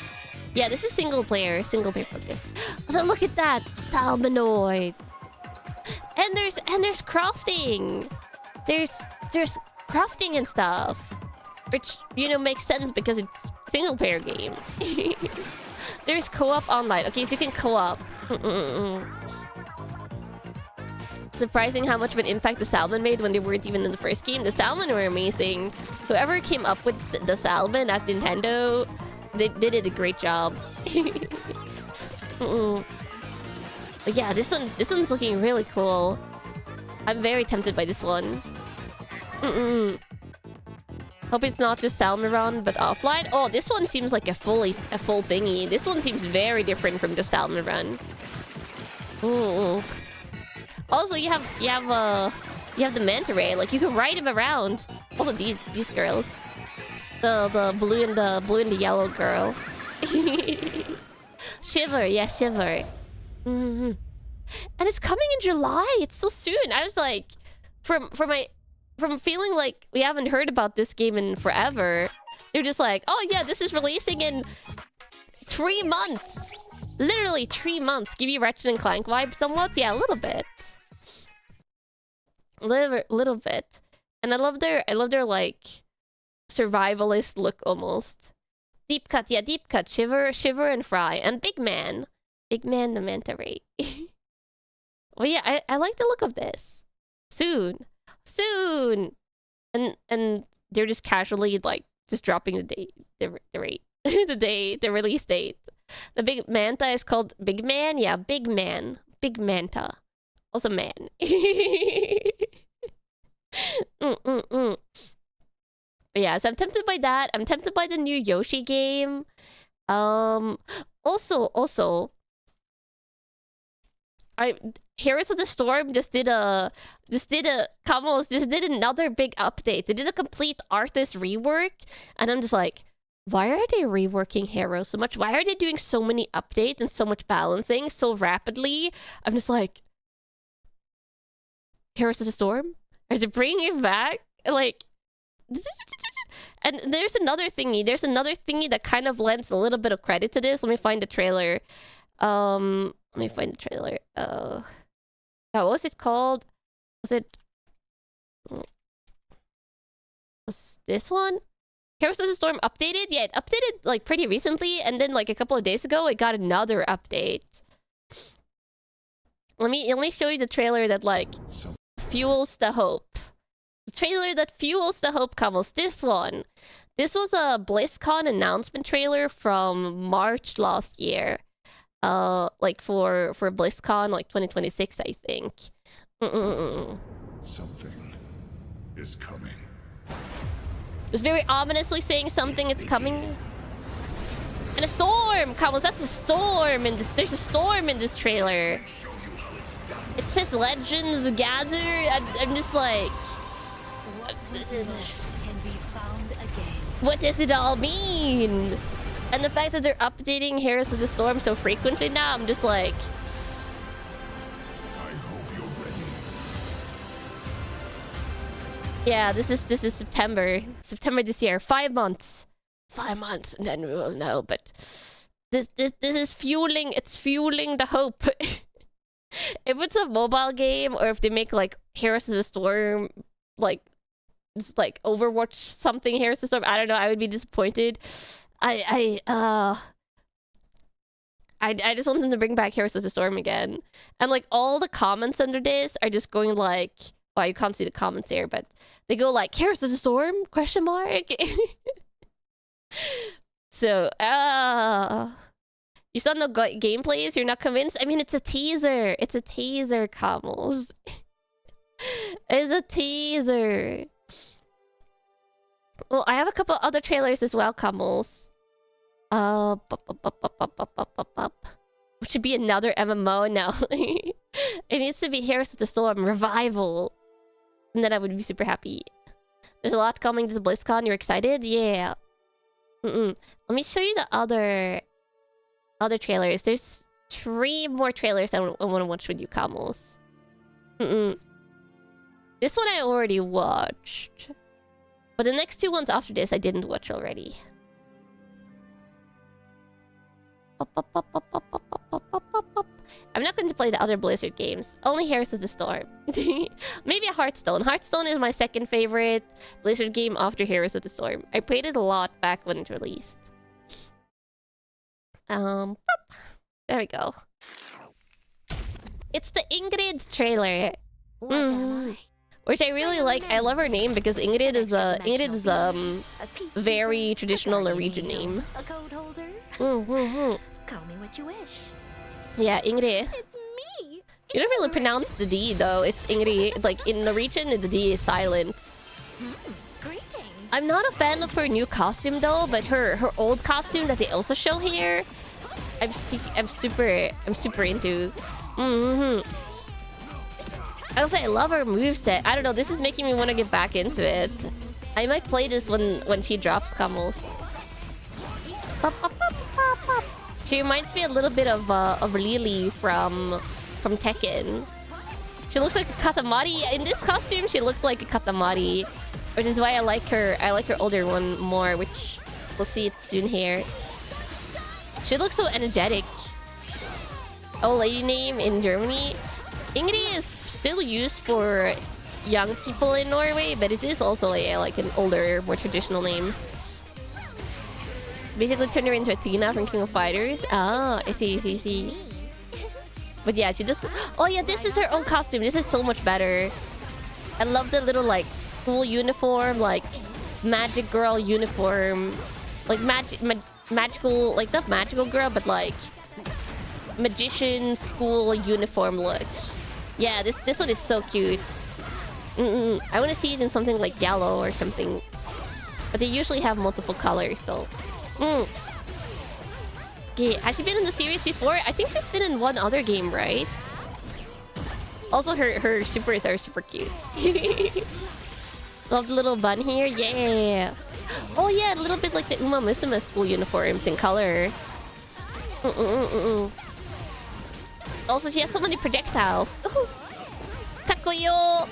Yeah, this is single player focused. So look at that salmonoid. And there's crafting. There's crafting and stuff, which makes sense because it's single player game. There's co-op online. Okay, so you can co-op. Surprising how much of an impact the salmon made when they weren't even in the first game. The salmon were amazing. Whoever came up with the salmon at Nintendo, they did a great job. But yeah, this one's looking really cool. I'm very tempted by this one. Hope it's not just salmon run, but offline. Oh, this one seems like a full thingy. This one seems very different from the salmon run. Ooh. Also, you have the manta ray. Like you can ride him around. Also, these girls, the blue and the yellow girl. Shiver, yeah, Shiver. And it's coming in July. It's so soon. I was like, from feeling like we haven't heard about this game in forever. They're just like, oh yeah, this is releasing in 3 months. Literally 3 months. Give you Ratchet and Clank vibes somewhat? Yeah, a little bit. Little bit. And I love their like survivalist look almost. Deep cut, yeah, deep cut. Shiver and Fry. And Big Man the Manta Ray. Well yeah, I like the look of this. Soon. And they're just casually like just dropping the rate. the release date. The big manta is called Big Man? Yeah, Big Man. Big Manta. Also man. But yeah, so I'm tempted by that. I'm tempted by the new Yoshi game. Also, Heroes of the Storm just did another big update. They did a complete artist rework, and I'm just like, why are they reworking Heroes so much? Why are they doing so many updates and so much balancing so rapidly? I'm just like, Heroes of the Storm? Are they bringing it back? Like, and there's another thingy. There's another thingy that kind of lends a little bit of credit to this. Let me find the trailer. What was it called? Was this one? Heroes of the Storm updated? Yeah, it updated like pretty recently, and then like a couple of days ago, it got another update. Let me show you the trailer that like fuels the hope. The trailer that fuels the hope, Camels. This one. This was a BlizzCon announcement trailer from March last year. Like for BlizzCon, like 2026, I think. Something is coming. It was very ominously saying something is coming. And a storm! Camels, that's a storm in this. There's a storm in this trailer. It says legends gather. I'm just like, what does it all mean? And the fact that they're updating Heroes of the Storm so frequently now, I'm just like, I hope you're ready. yeah, this is September this year. 5 months, and then we will know. But this is fueling. It's fueling the hope. If it's a mobile game, or if they make like Heroes of the Storm like It's like Overwatch something Heroes of the Storm. I don't know. I would be disappointed. I just want them to bring back Heroes of the Storm again. And like all the comments under this are just going like, well, you can't see the comments here, but they go like, Heroes of the Storm? Question mark. So, you saw no gameplays? You're not convinced? I mean, it's a teaser. It's a teaser, Camels. It's a teaser. Well, I have a couple other trailers as well, Camels. Which should be another MMO now. It needs to be Heroes of the Storm Revival. And then I would be super happy. There's a lot coming this BlizzCon. You're excited? Yeah. Let me show you the other trailers. There's 3 more trailers I want to watch with you, Camels. This one I already watched. But the next 2 ones after this I didn't watch already. I'm not going to play the other Blizzard games. Only Heroes of the Storm. Maybe a Hearthstone. Hearthstone is my second favorite Blizzard game after Heroes of the Storm. I played it a lot back when it released. There we go. It's the Ingrid trailer. Which I really like. I love her name because Ingrid is very traditional Norwegian name. A code holder? Call me what you wish. Yeah, Ingrid. It's me. You don't really pronounce the D though. It's Ingrid. Like in Norwegian, the D is silent. Greetings. I'm not a fan of her new costume though, but her old costume that they also show here, I'm super into. I love her moveset. I don't know. This is making me want to get back into it. I might play this when she drops Camels. She reminds me a little bit of Lily from Tekken. She looks like a Katamari. In this costume, she looks like a Katamari, which is why I like her. I like her older one more, which we'll see it soon here. She looks so energetic. Old lady name in Germany. Ingrid is still used for young people in Norway, but it is also like an older, more traditional name. Basically turned her into Athena from King of Fighters. Ah, I see. But yeah, she just... Oh yeah, this is her own costume. This is so much better. I love the little like school uniform, like magic girl uniform. Like magical, like not magical girl, but like magician school uniform look. Yeah, this one is so cute. I want to see it in something like yellow or something. But they usually have multiple colors, so... Okay, has she been in the series before? I think she's been in one other game, right? Also, her supers are super cute. Love the little bun here. Yeah. Oh yeah, a little bit like the Uma Musume school uniforms in color. Also, she has so many projectiles. Kakuyo!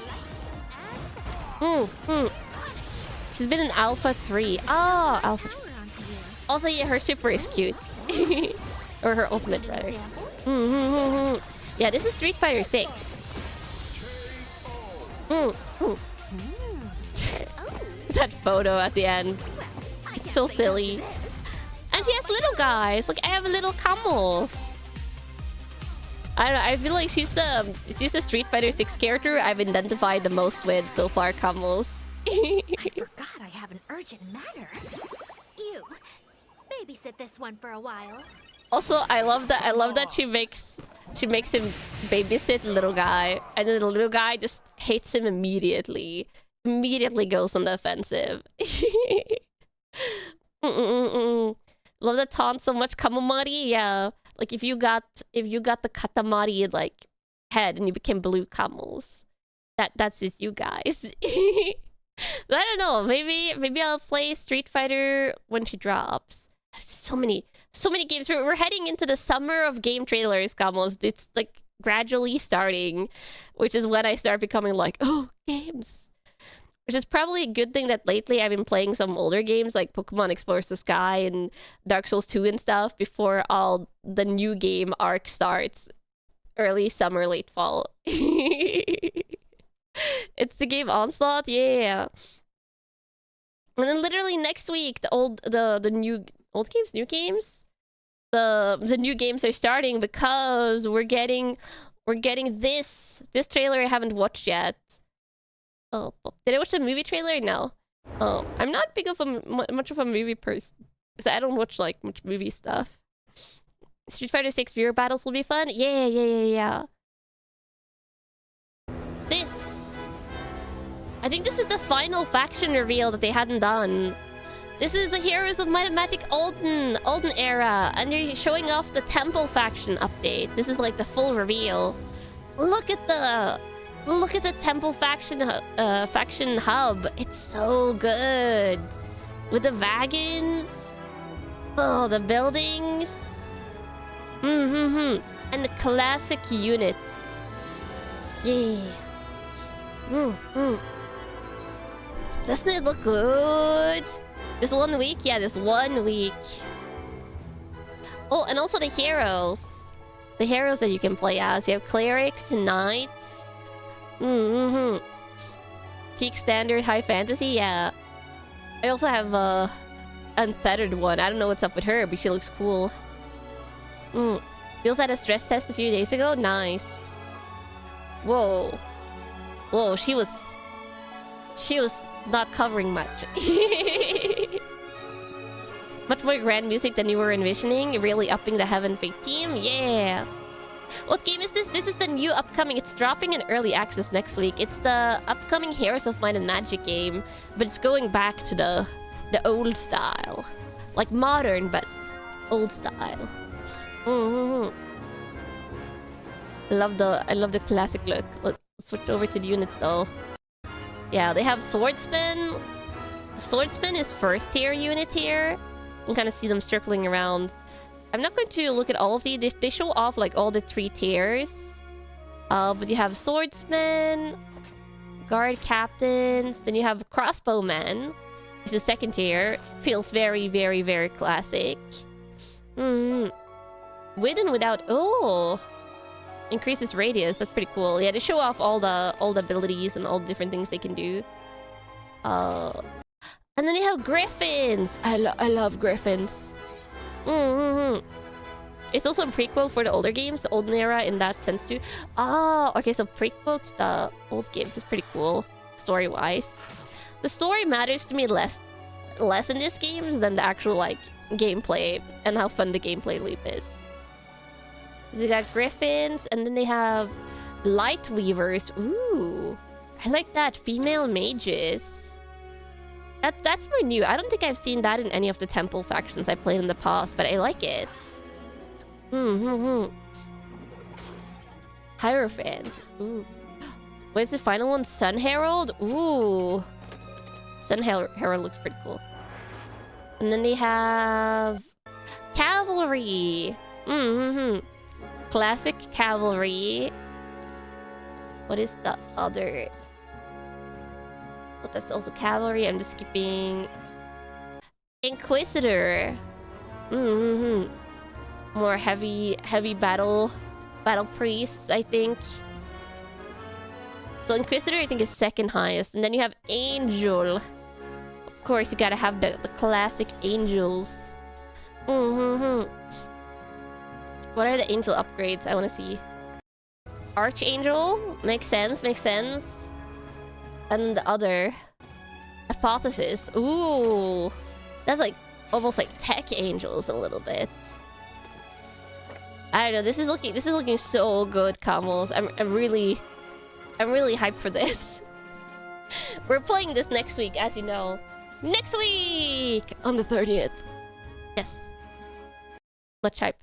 She's been in Alpha 3. Oh, Alpha 3. Also, yeah, her super is cute. Or her ultimate, rather. Yeah, this is Street Fighter 6. That photo at the end. It's so silly. And she has little guys. Look, I have little camels. I don't know, I feel like she's the Street Fighter 6 character I've identified the most with so far, Camels. I forgot I have an urgent matter. You babysit this one for a while. Also, I love that she makes him babysit the little guy, and then the little guy just hates him immediately. Immediately goes on the offensive. Love the taunt so much, Kamomari. Yeah, like if you got the Katamari like head and you became blue Camels, that's just you guys. I don't know. Maybe I'll play Street Fighter when she drops. There's so many games. We're heading into the summer of game trailers, Camels. It's like gradually starting, which is when I start becoming like, oh, games. Which is probably a good thing that lately I've been playing some older games like Pokemon Explorers the Sky and Dark Souls 2 and stuff before all the new game arc starts. Early summer, late fall. It's the game Onslaught? Yeah. And then literally next week, the new old games, new games, the new games are starting because we're getting this trailer I haven't watched yet. Oh, did I watch the movie trailer? No. Oh, I'm not big of much of a movie person, so I don't watch like much movie stuff. Street Fighter 6 viewer battles will be fun. Yeah. I think this is the final faction reveal that they hadn't done. This is the Heroes of Might and Magic Olden era, and they're showing off the Temple faction update. This is like the full reveal. Look at the Temple faction hub. It's so good with the wagons. Oh, the buildings. And the classic units. Yeah. Doesn't it look good? Just 1 week? Yeah, just 1 week. Oh, and also the heroes. The heroes that you can play as. You have clerics, knights. Peak standard, high fantasy, yeah. I also have a unfettered one. I don't know what's up with her, but she looks cool. We also had a stress test a few days ago. Nice. Whoa, she was not covering much. Much more grand music than you were envisioning. Really upping the Heaven Fate team. Yeah. What game is this? This is the new upcoming. It's dropping in early access next week. It's the upcoming Heroes of Might and Magic game, but it's going back to the old style, like modern but old style. I love the classic look. Let's switch over to the units though. Yeah, they have Swordsman. Swordsman is first tier unit here. You can kind of see them circling around. I'm not going to look at all of these. They show off like all the 3 tiers. But you have Swordsman, Guard Captains, then you have Crossbowmen, which is second tier. Feels very, very, very classic. With and without... Oh! Increases radius. That's pretty cool. Yeah, they show off all the abilities and all the different things they can do. And then they have Griffins! I love Griffins. It's also a prequel for the older games, the olden era in that sense too. Oh, okay, so prequel to the old games is pretty cool, story-wise. The story matters to me less in these games than the actual, like, gameplay and how fun the gameplay loop is. They got Griffins, and then they have Light Weavers. Ooh, I like that. Female mages. That's more new. I don't think I've seen that in any of the Temple factions I played in the past, but I like it. Hierophant. Ooh. What is the final one? Sun Herald? Ooh. Sun Herald looks pretty cool. And then they have... Cavalry. Classic Cavalry. What is the other... Oh, that's also Cavalry. I'm just skipping... Inquisitor. More heavy battle priests, I think. So Inquisitor, I think, is second highest. And then you have Angel. Of course, you gotta have the classic Angels. What are the Angel upgrades? I want to see. Archangel? Makes sense. And the other... Hypothesis. Ooh. That's like... almost like tech angels a little bit. I don't know. This is looking so good, Camels. I'm really hyped for this. We're playing this next week, as you know. Next week on the 30th. Yes. Much hype.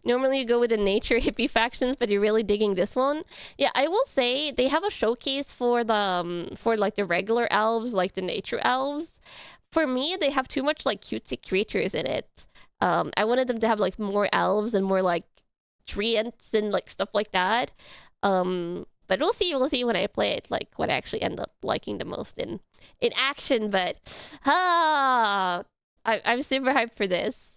Normally you go with the nature hippie factions, but you're really digging this one. Yeah, I will say they have a showcase for the like the regular elves, like the nature elves. For me, they have too much like cutesy creatures in it. I wanted them to have like more elves and more like treants and like stuff like that. But we'll see when I play it, like what I actually end up liking the most in action. But I'm super hyped for this.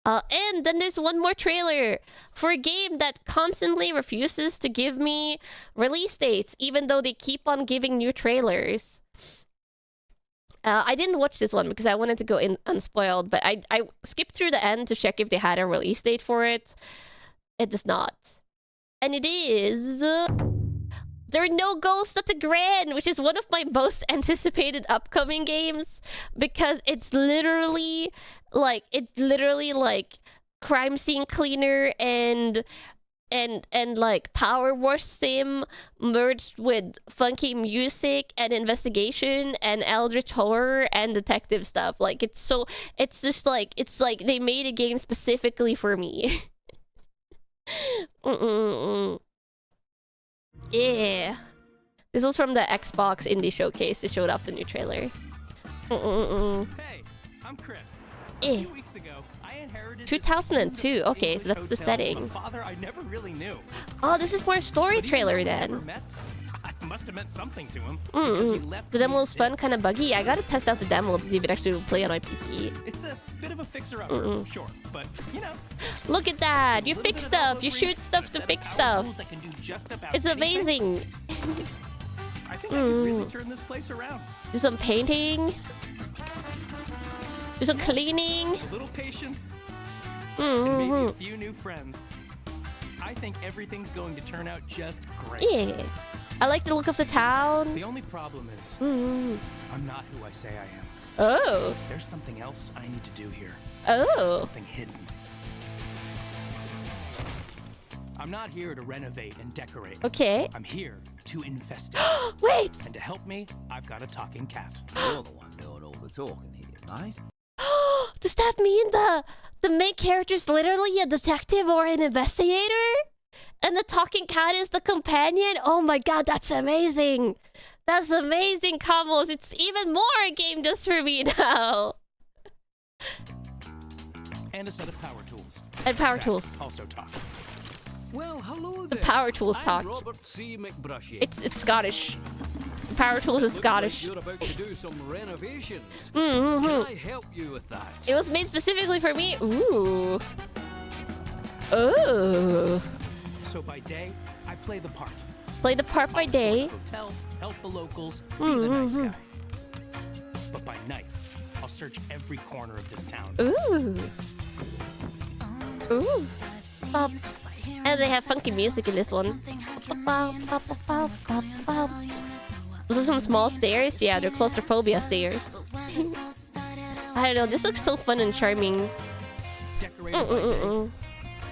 And then there's one more trailer for a game that constantly refuses to give me release dates, even though they keep on giving new trailers. I didn't watch this one because I wanted to go in unspoiled, but I skipped through the end to check if they had a release date for it. It does not. And it is... There are no ghosts at the Grand, which is one of my most anticipated upcoming games, because it's literally like crime scene cleaner and like Power Wash sim merged with funky music and investigation and eldritch horror and detective stuff. Like it's like they made a game specifically for me. Yeah. This was from the Xbox Indie Showcase. They showed off the new trailer. Hey, I'm Chris. A few weeks ago, I inherited 2002. Okay, so that's the setting. Father I never really knew. Oh, this is more a story trailer then. I must have meant something to him. Because he left The demo was fun, this. kind of buggy. I gotta test out the demo to see if it actually will play on my PC. It's a bit of a fixer-upper, sure, but you know. Look at that! You fix stuff. You shoot stuff to fix stuff. It's amazing. I think I could really turn this place around. Do some painting. Do some cleaning. A little patience. And maybe a few new friends. I think everything's going to turn out just great. Yeah. I like the look of the town. The only problem is, I'm not who I say I am. Oh. There's something else I need to do here. Oh. Something hidden. I'm not here to renovate and decorate. Okay. I'm here to investigate. Wait. And to help me, I've got a talking cat. You're the one doing all the talking here, mate. Does that mean the main character is literally a detective or an investigator? And the talking cat is the companion? Oh my god, that's amazing! That's amazing, Combos! It's even more a game just for me now! And a set of power tools. And power That tools. also talk. Well, hello The there. power tools talk. I'm Robert C. McBrushy. It's Scottish. Power tools is Looks Scottish. Like you're about to do some renovations. Mm-hmm. Can I help you with that? It was made specifically for me. Ooh. Oh. So by day, I play the part. Play the part by I'll store day. the hotel, help the locals, be the nice guy. But by night, I'll search every corner of this town. Ooh. Ooh. And they have funky music in this one. Those are some small stairs. Yeah, they're claustrophobia stairs. I don't know. This looks so fun and charming. Decorated by day.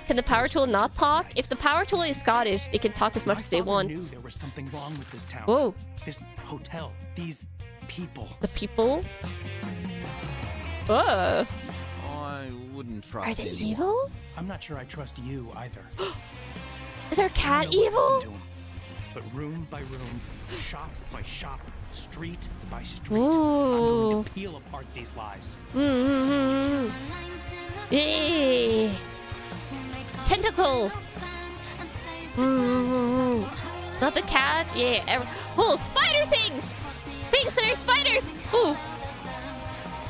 Can the power tool not talk? If the power tool is Scottish, it can talk as much as they My father want. knew there was something wrong with this town. Whoa. This hotel, these people. The people? Oh. I wouldn't trust Are they anyone. evil? I'm not sure I trust you either. Is our I cat know what evil? happened to him. But room by room, shop by shop, street by street, I'm Ooh. going to peel apart these lives. Mm-hmm. Yay! Tentacles! Mm-hmm. Not the cat? Yeah. Oh, spider things! Things that are spiders! Ooh!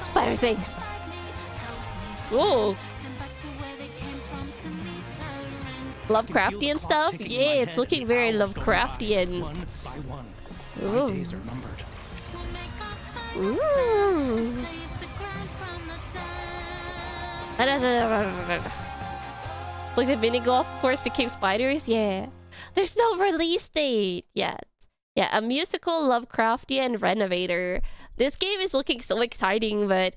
Spider things. Ooh. Lovecraftian stuff? Yeah, it's looking very Lovecraftian. One by one. Ooh. My days are numbered. Ooh. It's like the mini golf course became spiders. Yeah. There's no release date yet. Yeah, a musical Lovecraftian renovator. This game is looking so exciting, but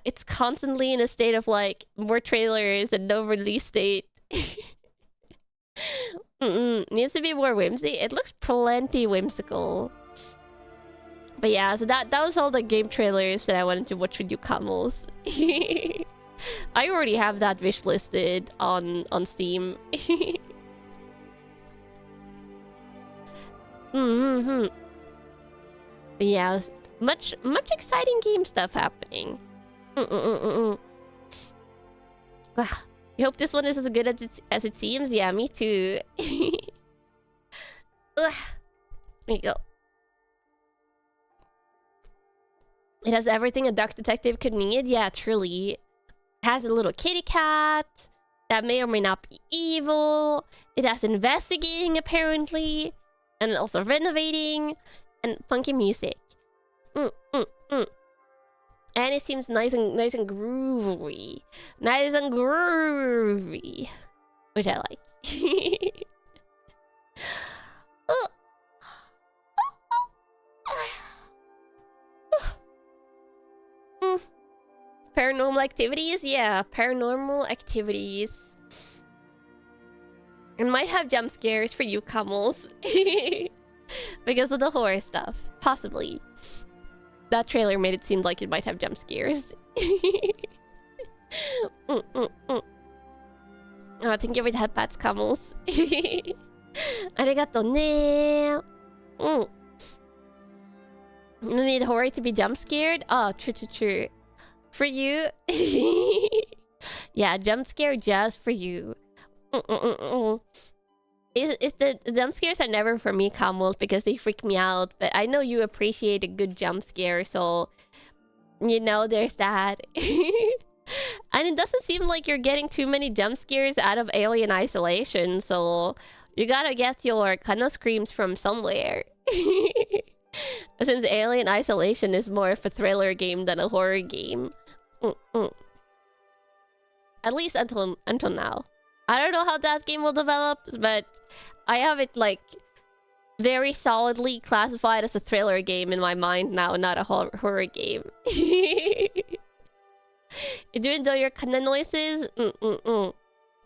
it's constantly in a state of like more trailers and no release date. Needs to be more whimsy. It looks plenty whimsical. But yeah, so that was all the game trailers that I wanted to watch with you, Camels. I already have that wish listed on Steam. But yeah, much exciting game stuff happening. You hope this one is as good as it seems? Yeah, me too. There you go. It has everything a duck detective could need. Yeah, truly. It has a little kitty cat that may or may not be evil. It has investigating, apparently. And also renovating. And funky music. And it seems nice and groovy. Nice and groovy. Which I like. Paranormal activities? Yeah, paranormal activities. It might have jump scares for you, Camels. Because of the horror stuff. Possibly. That trailer made it seem like it might have jump scares. Oh, thank you for the headpats, Camels. Arigato ne. You need horror to be jump scared? Oh, true. For you? Yeah, jump scare just for you. It's the jump scares are never for me, Camels, because they freak me out. But I know you appreciate a good jump scare, so you know there's that. And it doesn't seem like you're getting too many jump scares out of Alien Isolation, so you gotta get your Kanna screams from somewhere. Since Alien Isolation is more of a thriller game than a horror game. At least until now. I don't know how that game will develop, but I have it like very solidly classified as a thriller game in my mind now, not a horror game. Do you enjoy your Kanna noises?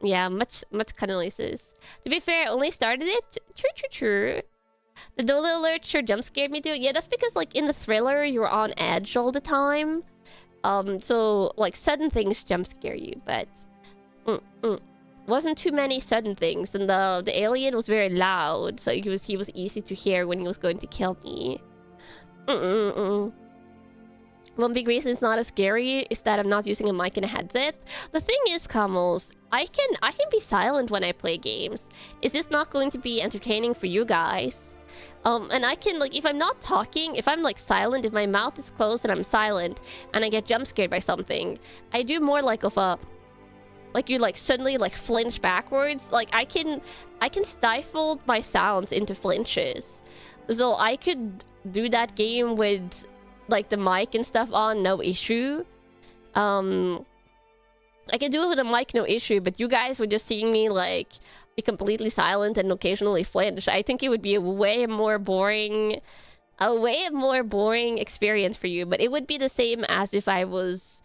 Yeah, much Kanna noises. To be fair, I only started it. True. The Dola alert sure jump scared me too. Yeah, that's because like in the thriller, you're on edge all the time. So like sudden things jump scare you, but wasn't too many sudden things, and the alien was very loud, so he was easy to hear when he was going to kill me. One big reason it's not as scary is that I'm not using a mic and a headset. The thing is, Camels, I can be silent when I play games. It's just not going to be entertaining for you guys. And I can, like, if I'm not talking, if I'm, like, silent, if my mouth is closed and I'm silent, and I get jump scared by something, I do more, like, of a... Like, you, like, suddenly, like, flinch backwards. Like, I can stifle my sounds into flinches. So I could do that game with, like, the mic and stuff on, no issue. I can do it with a mic, no issue, but you guys were just seeing me, like... be completely silent and occasionally flinch. I think it would be a way more boring experience for you, but it would be the same as if I was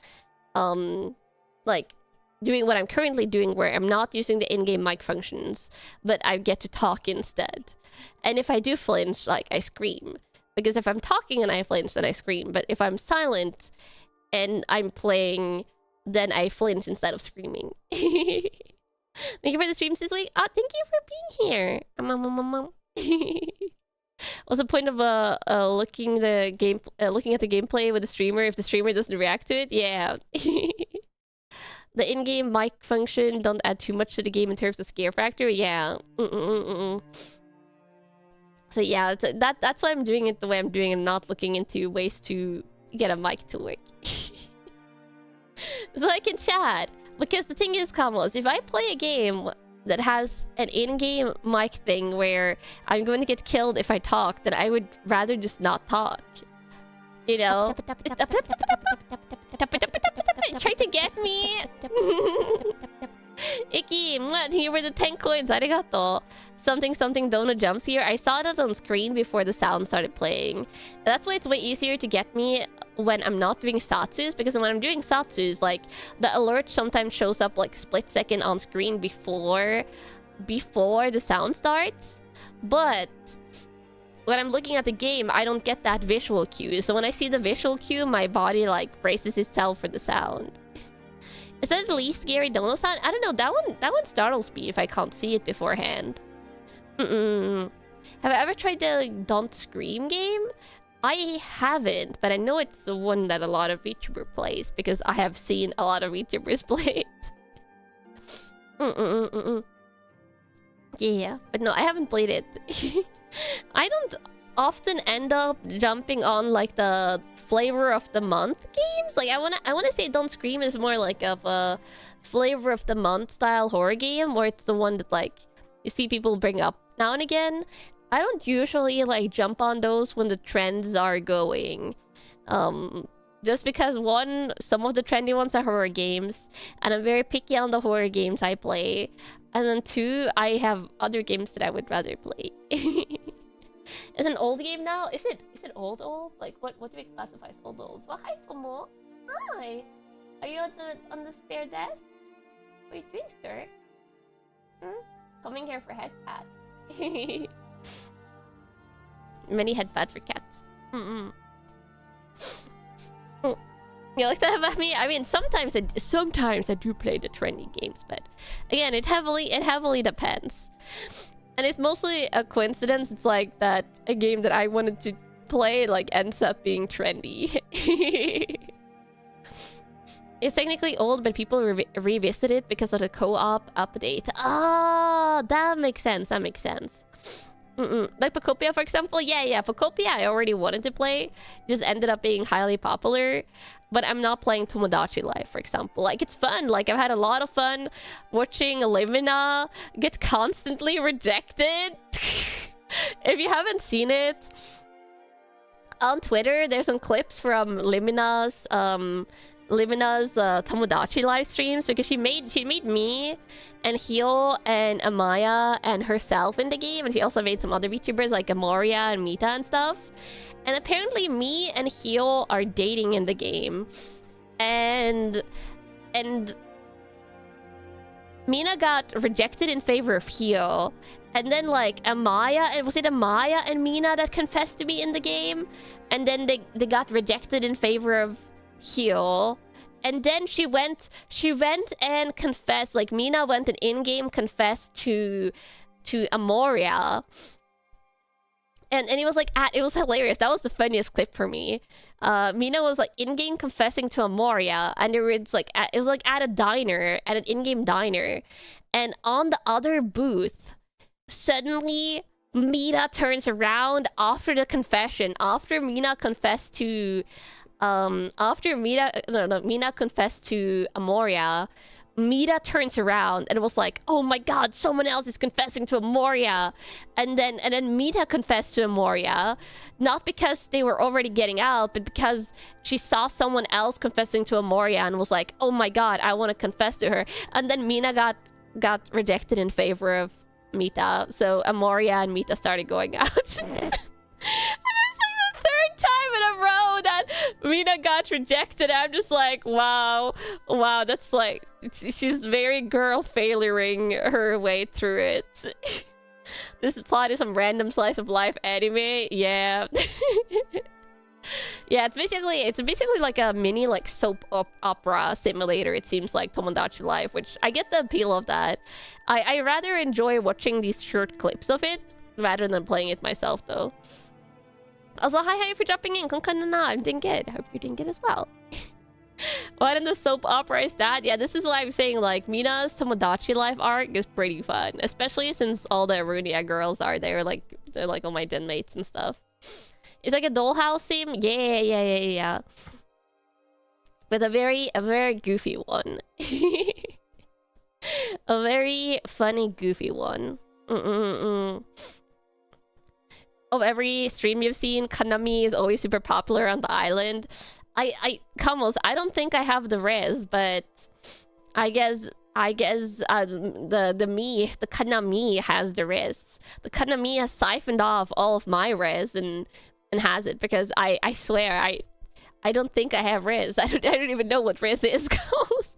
like doing what I'm currently doing, where I'm not using the in-game mic functions, but I get to talk instead. And if I do flinch, like, I scream, because if I'm talking and I flinch, then I scream. But if I'm silent and I'm playing, then I flinch instead of screaming. Thank you for the streams this week. Thank you for being here. What's the point of looking at the gameplay with the streamer if the streamer doesn't react to it? Yeah. The in-game mic function don't add too much to the game in terms of scare factor. Yeah. So yeah, that's why I'm doing it the way I'm doing, and not looking into ways to get a mic to work. So I can chat. Because the thing is, Kamos, if I play a game that has an in-game mic thing where I'm going to get killed if I talk, then I would rather just not talk. You know? Try to get me! Icky, here were the 10 coins. Arigato. Something donut jumps here. I saw that on screen before the sound started playing. That's why it's way easier to get me when I'm not doing satsus, because when I'm doing satsus, like, the alert sometimes shows up like split second on screen before the sound starts. But when I'm looking at the game, I don't get that visual cue. So when I see the visual cue, my body like braces itself for the sound. Is that the least scary donut sound? I don't know. That one startles me if I can't see it beforehand. Have I ever tried the Don't Scream game? I haven't, but I know it's the one that a lot of VTuber plays, because I have seen a lot of VTubers play it. Yeah, but no, I haven't played it. I don't often end up jumping on like the flavor of the month games. Like I wanna say Don't Scream is more like of a flavor of the month style horror game, where it's the one that like you see people bring up now and again. I don't usually like jump on those when the trends are going. Just because one, some of the trendy ones are horror games, and I'm very picky on the horror games I play. And then two, I have other games that I would rather play. It's an old game now? Is it old? Like what do we classify as old? So hi Tomo. Hi. Are you on the spare desk? What are you doing, sir? Coming here for head pats. Many head pats for cats. You like to have at me? I mean, sometimes I do play the trendy games, but again, it heavily depends. And it's mostly a coincidence. It's like that a game that I wanted to play like ends up being trendy. It's technically old, but people revisit it because of the co-op update. Ah, that makes sense. Like Pocopia, for example. Yeah, Pocopia I already wanted to play. Just ended up being highly popular. But I'm not playing Tomodachi Life, for example. Like, it's fun. Like, I've had a lot of fun watching Limina get constantly rejected. If you haven't seen it, on Twitter, there's some clips from Limina's Tomodachi live streams, because she made me and Hyo and Amaya and herself in the game, and she also made some other VTubers like Amoria and Mita and stuff. And apparently me and Hyo are dating in the game, and Mina got rejected in favor of Hyo, and then like was it Amaya and Mina that confessed to me in the game, and then they got rejected in favor of Hyo. And then she went and confessed, like Mina went and in-game confessed to Amoria. And it was like it was hilarious. That was the funniest clip for me. Mina was like in-game confessing to Amoria, and it was like at a diner, at an in-game diner. And on the other booth, suddenly Mina turns around after the confession, after Mina confessed to Mina confessed to Amoria. Mina turns around and was like, "Oh my god, someone else is confessing to Amoria." And then Mina confessed to Amoria, not because they were already getting out, but because she saw someone else confessing to Amoria and was like, "Oh my god, I want to confess to her." And then Mina got rejected in favor of Mita, so Amoria and Mita started going out. Time in a row that Mina got rejected. I'm just like, wow, that's like, she's very girl failuring her way through it. This is plot is some random slice of life anime. Yeah. Yeah, it's basically like a mini like soap opera simulator, it seems like, Tomodachi Life, which I get the appeal of that. I rather enjoy watching these short clips of it rather than playing it myself though. Also, hi for dropping in. I'm doing good. I hope you're doing good as well. What in the soap opera is that? Yeah, this is why I'm saying, like, Mina's Tomodachi Life arc is pretty fun. Especially since all the Aerunia girls are there. Like, they're like all my den mates and stuff. It's like a dollhouse sim? Yeah. But a very goofy one. A very funny, goofy one. Of every stream you've seen, Kanami is always super popular on the island. Kamos, I don't think I have the res, but I guess the Kanami has the res. The Kanami has siphoned off all of my res and has it, because I swear I don't think I have res. I don't even know what res is, Kamos.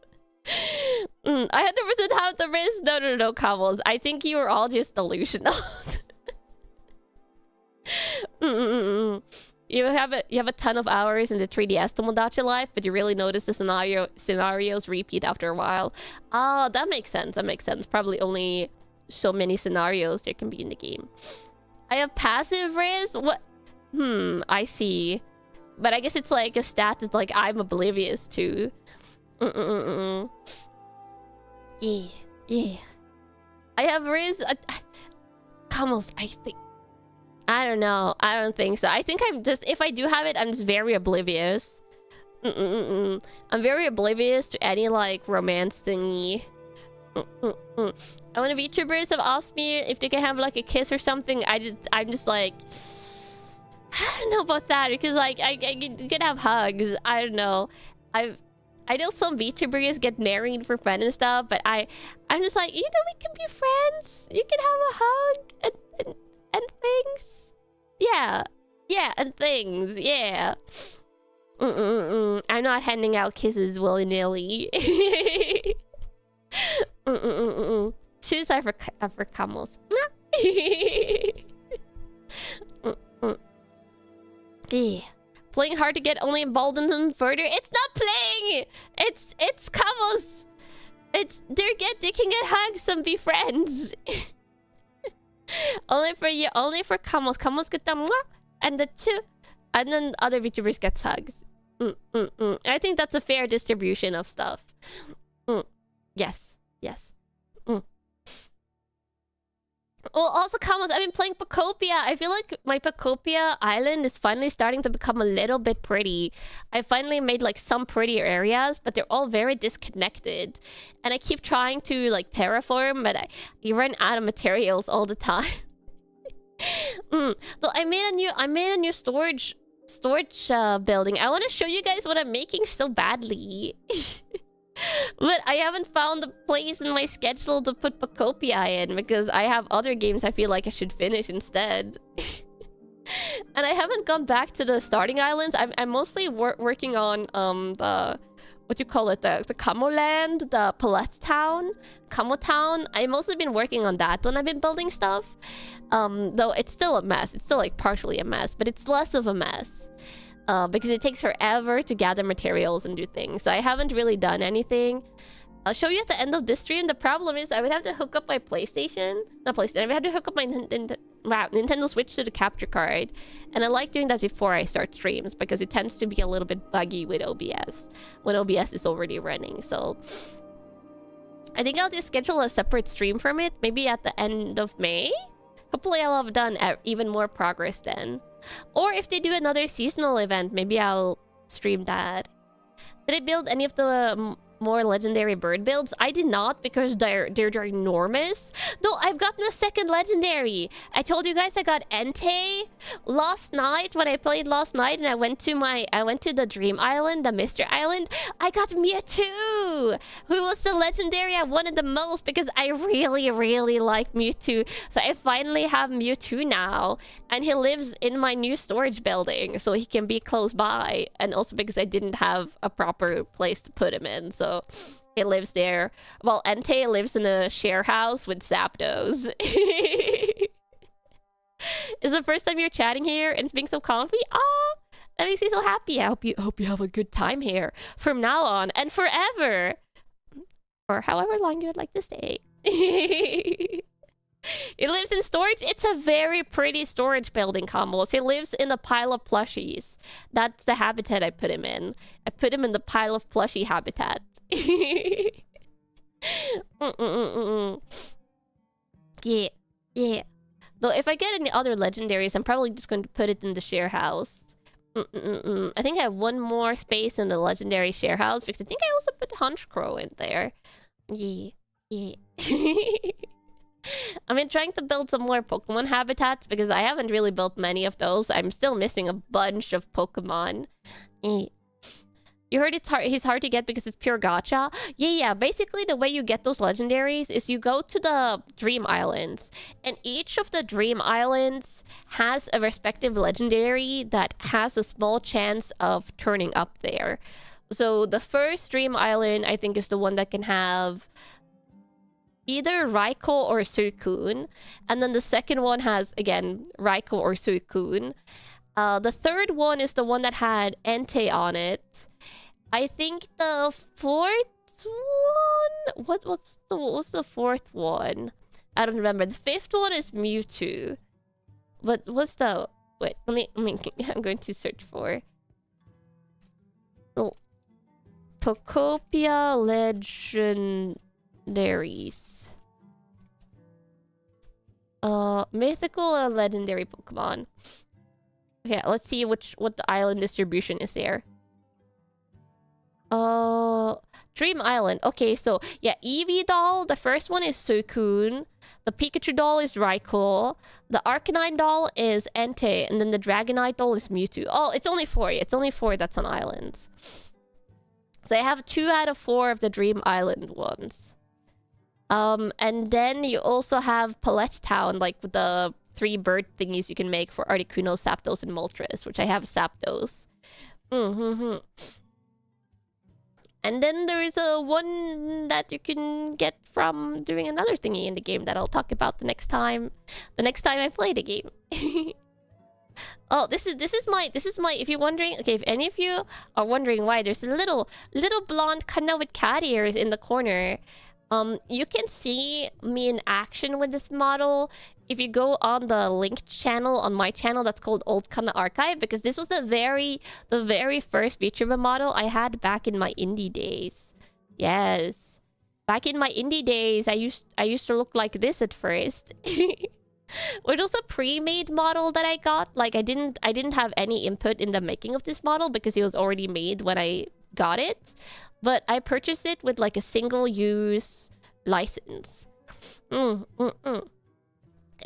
I 100% have the res. No, Kamos. I think you are all just delusional. You have a ton of hours in the 3DS Tomodachi Life, but you really notice the scenarios repeat after a while. Ah, that makes sense. Probably only so many scenarios there can be in the game. I have passive res? What? I see. But I guess it's like a stat that's like I'm oblivious to. Yeah. I have res. Kamos, I think. I don't know. I don't think so. I think I'm just... If I do have it, I'm just very oblivious. I'm very oblivious to any, like, romance thingy. And when VTubers have asked me if they can have, like, a kiss or something, I'm just like... I don't know about that because like you can have hugs. I don't know. I know some VTubers get married for fun and stuff, but I'm just like, you know, we can be friends. You can have a hug and things. Yeah, and things. Yeah. I'm not handing out kisses willy-nilly. Shoes are for camels. Playing hard to get only emboldened and further. It's not playing. It's camels. They can get hugs and be friends. Only for you. Only for camels. Camels get them, and then other VTubers gets hugs. I think that's a fair distribution of stuff. Yes. Well, also comments. I've been playing Pocopia. I feel like my Pocopia island is finally starting to become a little bit pretty. I finally made like some prettier areas, but they're all very disconnected. And I keep trying to like terraform, but you run out of materials all the time. So I made a new storage building. I want to show you guys what I'm making so badly. But I haven't found a place in my schedule to put Pocopia in because I have other games I feel like I should finish instead. And I haven't gone back to the starting islands. I'm mostly working on the what you call it, the Camo land, the Palette town, Camo town. I've mostly been working on that when I've been building stuff. Though it's still a mess. It's still like partially a mess, but it's less of a mess. Because it takes forever to gather materials and do things. So I haven't really done anything. I'll show you at the end of this stream. The problem is I would have to hook up my PlayStation. Not PlayStation. I would have to hook up my Nintendo Switch to the capture card. And I like doing that before I start streams because it tends to be a little bit buggy with OBS when OBS is already running. So I think I'll just schedule a separate stream from it. Maybe at the end of May. Hopefully I'll have done even more progress then. Or if they do another seasonal event, maybe I'll stream that. Did I build any of the more legendary bird builds? I did not because they're ginormous. No, I've gotten a second legendary. I told you guys I got Entei last night when I played last night, and I went to the Dream Island, the Mystery Island. I got Mewtwo, who was the legendary I wanted the most because I really like Mewtwo. So I finally have Mewtwo now, and he lives in my new storage building, so he can be close by, and also because I didn't have a proper place to put him in, so he lives there. Well, Entei lives in a share house with Zapdos. It's the first time you're chatting here and it's being so comfy. Ah, that makes me so happy. I hope you have a good time here from now on and forever, or however long you would like to stay. He lives in storage. It's a very pretty storage building, combos. He lives in a pile of plushies. That's the habitat I put him in. I put him in the pile of plushie habitat. Yeah. Though if I get any other legendaries, I'm probably just going to put it in the share house. I think I have one more space in the legendary share house because I think I also put Hunchcrow in there. Yeah. I've been trying to build some more Pokemon habitats because I haven't really built many of those. I'm still missing a bunch of Pokemon. You heard he's hard to get because it's pure gacha? Yeah. Basically, the way you get those legendaries is you go to the Dream Islands. And each of the Dream Islands has a respective legendary that has a small chance of turning up there. So the first Dream Island, I think, is the one that can have either Raikou or Suicune. And then the second one has, again, Raikou or Suicune. The third one is the one that had Entei on it. I think the fourth one... What was the fourth one? I don't remember. The fifth one is Mewtwo. But what's the... Wait, let me I'm going to search for... Oh. Pocopia Legendaries. Mythical or legendary Pokemon. Okay, let's see what the island distribution is there. Dream Island. Okay, so yeah, Eevee doll. The first one is Suicune. The Pikachu doll is Raikou. The Arcanine doll is Entei. And then the Dragonite doll is Mewtwo. Oh, it's only 4. It's only 4 that's on islands. So I have 2 out of 4 of the Dream Island ones. And then you also have Palette Town, like with the 3 bird thingies you can make for Articuno, Zapdos, and Moltres, which I have Zapdos. And then there is a one that you can get from doing another thingy in the game that I'll talk about the next time I play the game. Oh, this is my if you're wondering, okay, if any of you are wondering why there's a little blonde Kanna with cat ears in the corner, you can see me in action with this model if you go on the linked channel on my channel that's called Old Kanna Archive, because this was the very first VTuber model I had back in my indie days. Yes. Back in my indie days, I used to look like this at first. Which was a pre-made model that I got. Like I didn't have any input in the making of this model because it was already made when I got it. But I purchased it with like a single-use license.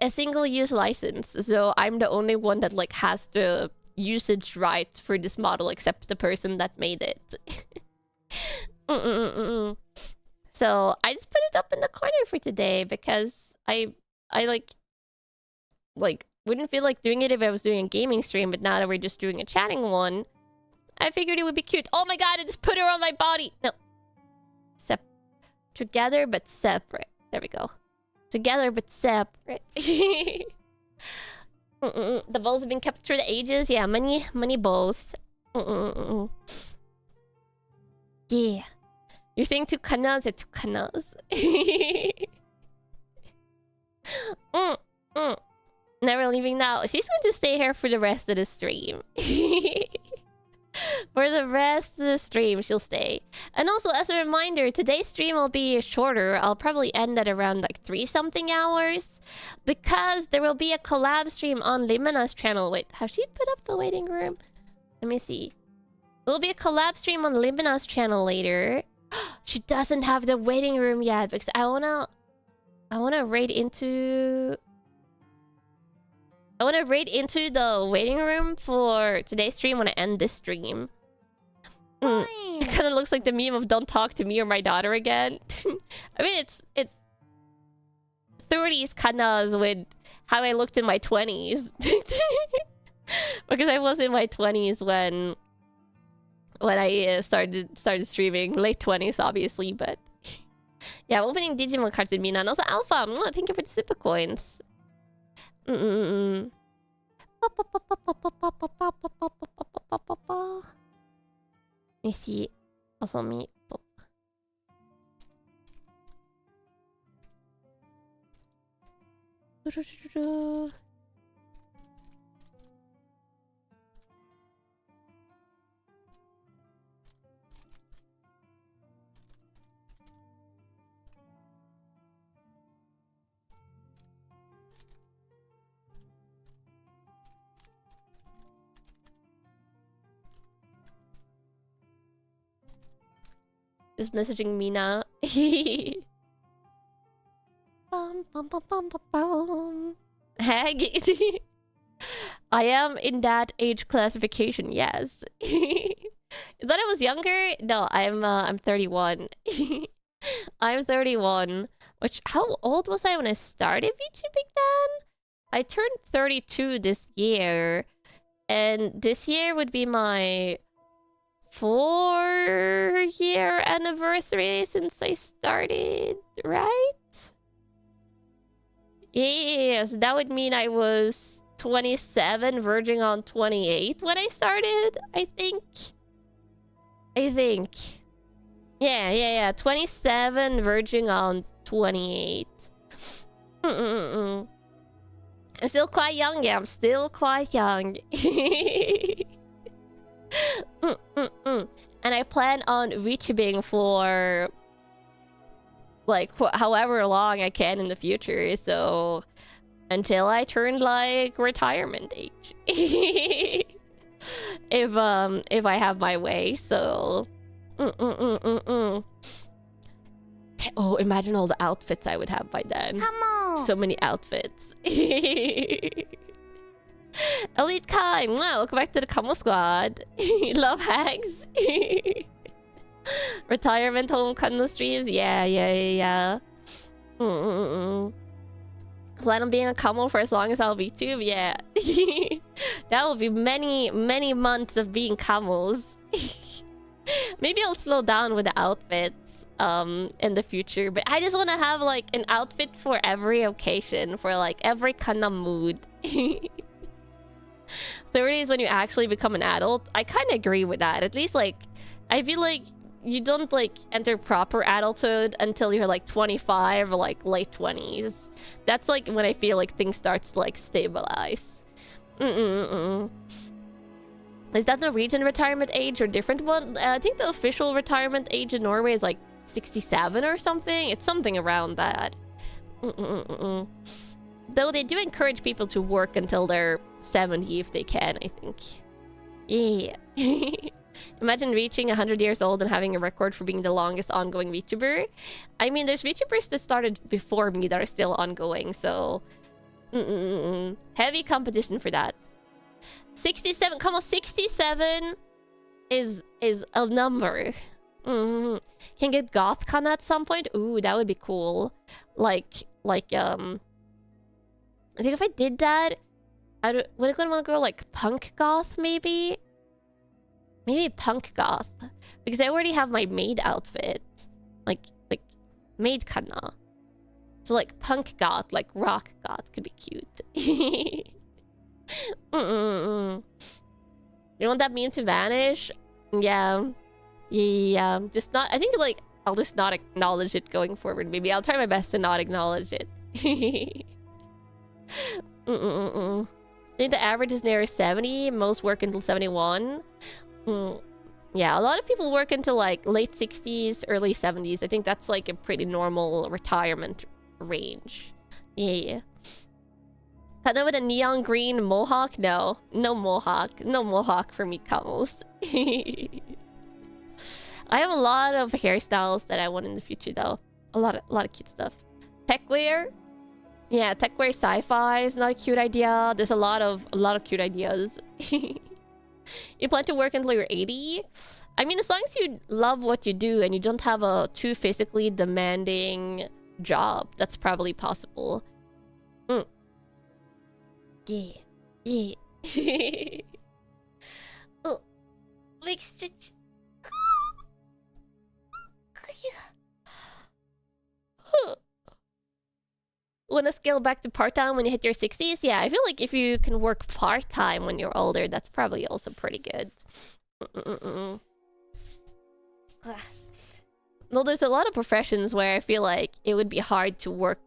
A single-use license. So I'm the only one that like has the usage rights for this model except the person that made it. So I just put it up in the corner for today because I wouldn't feel like doing it if I was doing a gaming stream, but now that we're just doing a chatting one, I figured it would be cute. Oh my god, I just put her on my body! No. Together but separate. There we go. Together but separate. The balls have been kept through the ages. Yeah, many balls. Yeah. You think two Kannas or two Kannas? Never leaving now. She's going to stay here for the rest of the stream. For the rest of the stream, she'll stay. And also, as a reminder, today's stream will be shorter. I'll probably end at around like 3-something hours. Because there will be a collab stream on Limina's channel. Wait, has she put up the waiting room? Let me see. There will be a collab stream on Limina's channel later. She doesn't have the waiting room yet. Because I wanna raid into... I want to raid into the waiting room for today's stream when I end this stream. It kind of looks like the meme of "Don't talk to me or my daughter again." I mean, it's 30s Kannas with how I looked in my 20s. Because I was in my 20s when I started streaming. Late 20s, obviously, but yeah, I'm opening Digimon cards with Mina and also Alpha. Thank you for the super coins. Let me see. Also me. Just messaging Mina. Hag. I am in that age classification, yes. You thought I was younger? No, I'm 31. I'm 31. Which, how old was I when I started VTubing then? I turned 32 this year. And this year would be my 4-year anniversary since I started, right? Yeah, so that would mean I was 27, verging on 28 when I started, I think. Yeah. 27, verging on 28. I'm still quite young, yeah, I'm still quite young. And I plan on VTubing for like however long I can in the future, so until I turn like retirement age. If I have my way. So Oh, imagine all the outfits I would have by then. Come on. So many outfits. Elite Kai, welcome back to the Kamo Squad. Love hacks. Retirement home Kanna streams. Yeah. Plan on being a Kamo for as long as I'll VTube. Yeah. That will be many months of being Kamos. Maybe I'll slow down with the outfits in the future, but I just want to have like an outfit for every occasion, for like every kind of mood. 30 is when you actually become an adult. I kind of agree with that. At least like I feel like you don't like enter proper adulthood until you're like 25 or like late 20s. That's like when I feel like things start to like stabilize. Is that Norwegian retirement age or different one? I think the official retirement age in Norway is like 67 or something. It's something around that. Though they do encourage people to work until they're 70 if they can, I think. Yeah. Imagine reaching 100 years old and having a record for being the longest ongoing VTuber. I mean, there's VTubers that started before me that are still ongoing, so... Heavy competition for that. 67, come on, 67 is a number. Can get goth Kanna at some point. Ooh, that would be cool. Like I think if I did that, would I want to go like punk goth maybe? Maybe punk goth, because I already have my maid outfit, like maid Kanna. So like punk goth, like rock goth could be cute. You want that meme to vanish? Yeah. Just not. I think like I'll just not acknowledge it going forward. Maybe I'll try my best to not acknowledge it. I think the average is near 70. Most work until 71. Yeah, a lot of people work until like late 60s, early 70s. I think that's like a pretty normal retirement range. Yeah. Kanna with a neon green mohawk? No mohawk. No mohawk for me, Kamos. I have a lot of hairstyles that I want in the future, though. A lot of cute stuff. Techwear? Yeah, techwear sci-fi is not a cute idea. There's a lot of cute ideas. You plan to work until you're 80? I mean, as long as you love what you do and you don't have a too physically demanding job, that's probably possible. Yeah. Oh, big stretch. Want to scale back to part-time when you hit your 60s? Yeah, I feel like if you can work part-time when you're older, that's probably also pretty good. No, there's a lot of professions where I feel like it would be hard to work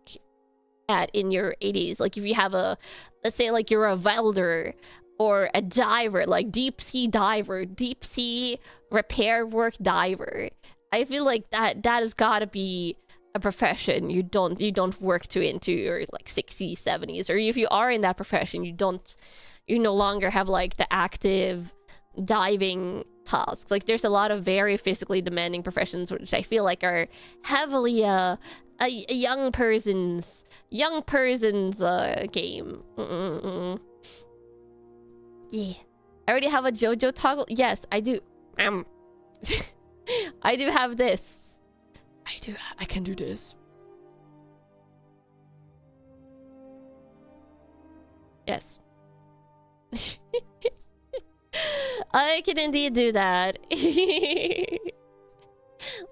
at in your 80s. Like if you have a, let's say like you're a welder or a diver, like deep sea diver, deep sea repair work diver. I feel like that has got to be a profession you don't work to into your like 60s, 70s, or if you are in that profession, you no longer have like the active diving tasks. Like there's a lot of very physically demanding professions which I feel like are heavily a young person's game. Yeah, I already have a JoJo toggle. Yes, I do. I do have this. I can do this. Yes. I can indeed do that.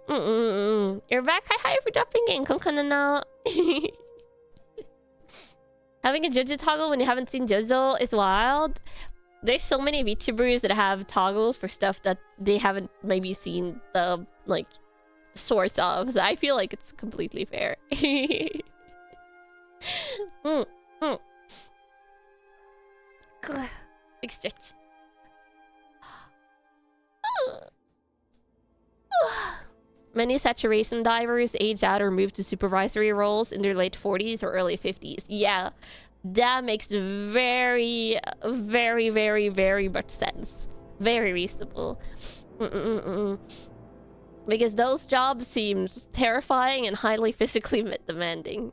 You're back. Hi for dropping in. Kanna. Having a JoJo toggle when you haven't seen JoJo is wild. There's so many VTubers that have toggles for stuff that they haven't maybe seen the like source of, so I feel like it's completely fair. Big stretch. Many saturation divers age out or move to supervisory roles in their late 40s or early 50s. Yeah, that makes very much sense. Very reasonable. Because those jobs seems terrifying and highly physically demanding.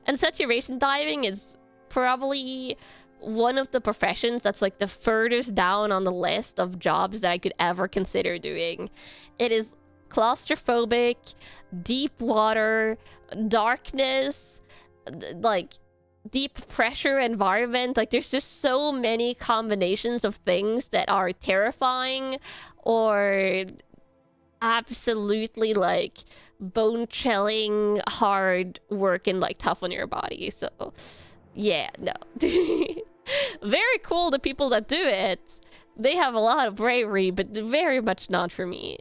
And saturation diving is probably one of the professions that's like the furthest down on the list of jobs that I could ever consider doing. It is claustrophobic, deep water, darkness, like deep pressure environment. Like there's just so many combinations of things that are terrifying or absolutely like bone-chilling hard work and like tough on your body. So yeah, no. Very cool, the people that do it. They have a lot of bravery, but very much not for me.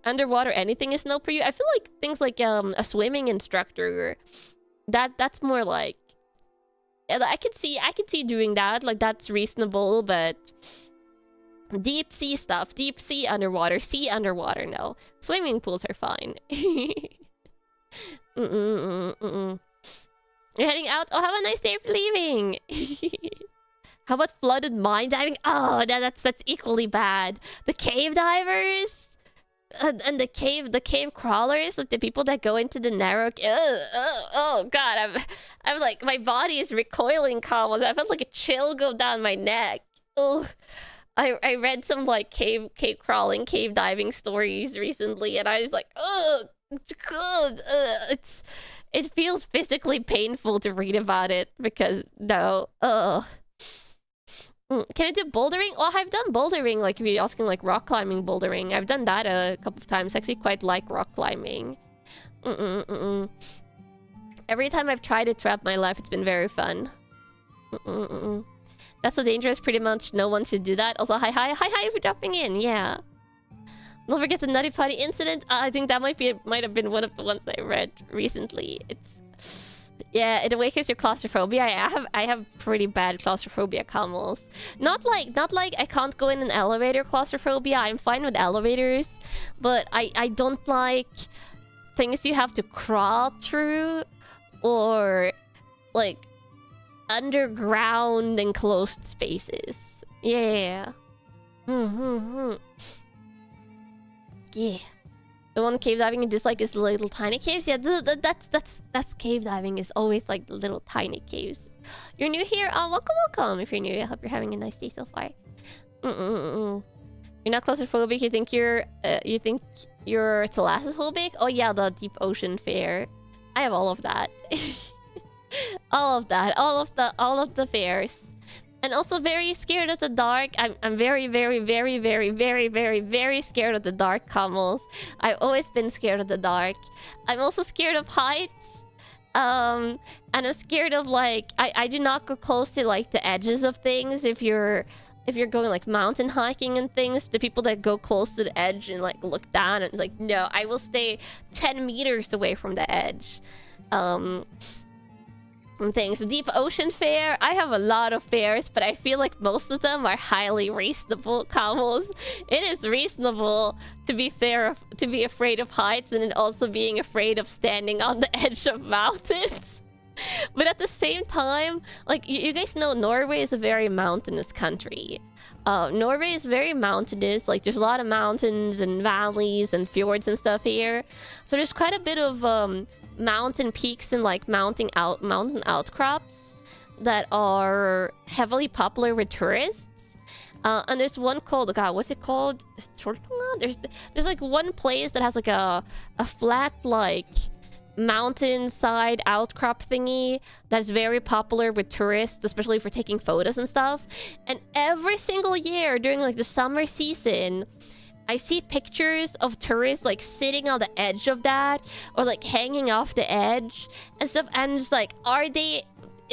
Underwater anything is no for you. I feel like things like a swimming instructor, that's more like I could see doing that. Like that's reasonable, but deep sea stuff, deep sea underwater, no. Swimming pools are fine. You're heading out? Oh, have a nice day for leaving. How about flooded mine diving? Oh, that's equally bad. The cave divers and the cave crawlers, like the people that go into the narrow. Oh God, I'm like my body is recoiling. Combos. I felt like a chill go down my neck. Oh, I read some like cave crawling, cave diving stories recently, and I was like, oh, God, it feels physically painful to read about it because no, Can I do bouldering? Oh, I've done bouldering. Like if you're asking like rock climbing, bouldering, I've done that a couple of times. I actually quite like rock climbing. Every time I've tried it throughout my life, it's been very fun. That's so dangerous. Pretty much no one should do that. Also, hi for dropping in. Yeah. Don't forget the Nutty Potty incident. I think that might have been one of the ones I read recently. Yeah, it awakens your claustrophobia. I have pretty bad claustrophobia, Camels. Not like I can't go in an elevator claustrophobia. I'm fine with elevators, but I don't like things you have to crawl through or like underground enclosed spaces. Yeah. Yeah. The one cave diving you dislike is little tiny caves. Yeah, that's cave diving is always like little tiny caves. You're new here? Oh, welcome. If you're new, I hope you're having a nice day so far. You're not claustrophobic. You think you're thalassophobic? Oh yeah, the deep ocean fair. I have all of that. all of the fairs. And also very scared of the dark. I'm very scared of the dark, Camels. I've always been scared of the dark. I'm also scared of heights. And I'm scared of like I do not go close to like the edges of things. If you're going like mountain hiking and things, the people that go close to the edge and like look down and it's like, no, I will stay 10 meters away from the edge. Things. Deep Ocean Fair. I have a lot of fairs, but I feel like most of them are highly reasonable, Camels. It is reasonable to be afraid of heights and then also being afraid of standing on the edge of mountains. But at the same time, like you guys know, Norway is a very mountainous country. Norway is very mountainous. Like there's a lot of mountains and valleys and fjords and stuff here. So there's quite a bit of mountain peaks and like mountain outcrops that are heavily popular with tourists. And there's one called, God, what's it called? There's like one place that has like a flat like mountainside outcrop thingy that's very popular with tourists, especially for taking photos and stuff. And every single year during like the summer season, I see pictures of tourists like sitting on the edge of that or like hanging off the edge and stuff, and just like, are they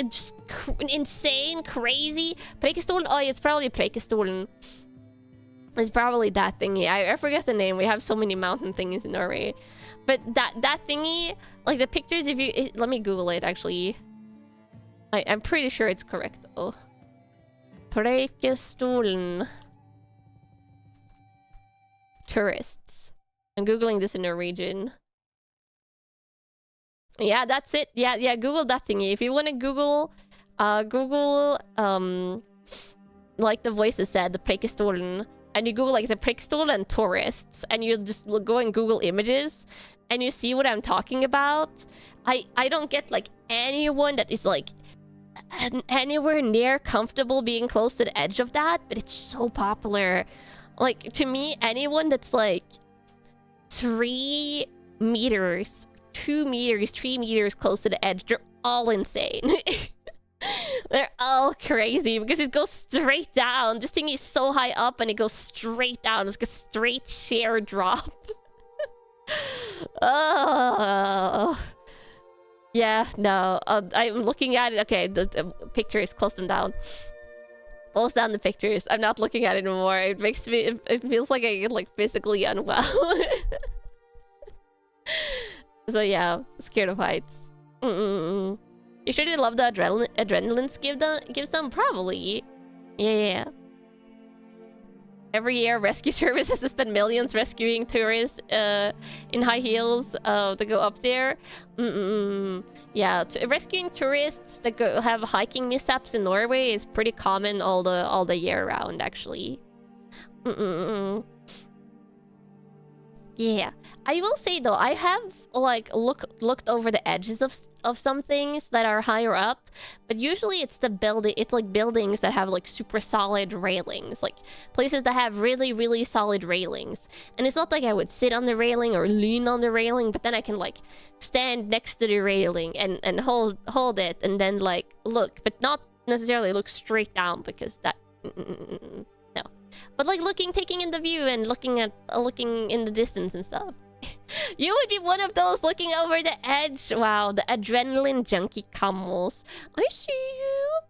just insane, crazy? Preikestolen? Oh, it's probably Preikestolen. It's probably that thingy. I forget the name. We have so many mountain thingies in Norway. But that thingy, like the pictures, let me Google it actually. I'm pretty sure it's correct though. Preikestolen. Tourists. I'm googling this in Norwegian. Yeah, that's it. Yeah, Google that thingy. If you want to Google like the voices said, the Preikestolen, and you Google like the Prickstool and tourists, and you just go and Google images, and you see what I'm talking about, I don't get like anyone that is like anywhere near comfortable being close to the edge of that, but it's so popular. Like, to me, anyone that's like 3 meters, 2 meters, 3 meters close to the edge, they're all insane. They're all crazy because it goes straight down. This thing is so high up and it goes straight down. It's like a straight sheer drop. Oh. Yeah, no. I'm looking at it. Okay, the pictures, close them down. Close down the pictures. I'm not looking at it anymore. It makes me... It feels like I get like physically unwell. So yeah, scared of heights. You sure they love the adrenaline gives them? Probably. Yeah. Every year, rescue service has to spend millions rescuing tourists in high heels to go up there. Yeah, rescuing tourists that have hiking mishaps in Norway is pretty common all the year round, actually. Yeah, I will say though, I have like looked over the edges of some things that are higher up, but usually it's the building. It's like buildings that have like super solid railings, like places that have really solid railings. And it's not like I would sit on the railing or lean on the railing, but then I can like stand next to the railing and hold it and then like look, but not necessarily look straight down because that no. But like taking in the view and looking in the distance and stuff. You would be one of those looking over the edge. Wow, the adrenaline junkie camels. I see you.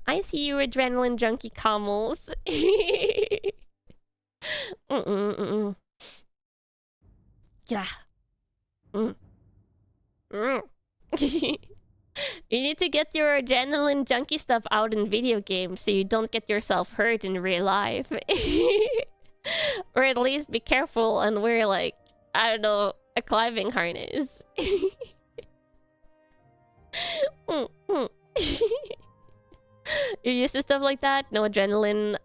I see you, adrenaline junkie camels. Yeah. You need to get your adrenaline junkie stuff out in video games so you don't get yourself hurt in real life. Or at least be careful and wear like, I don't know, a climbing harness. You used to stuff like that? No adrenaline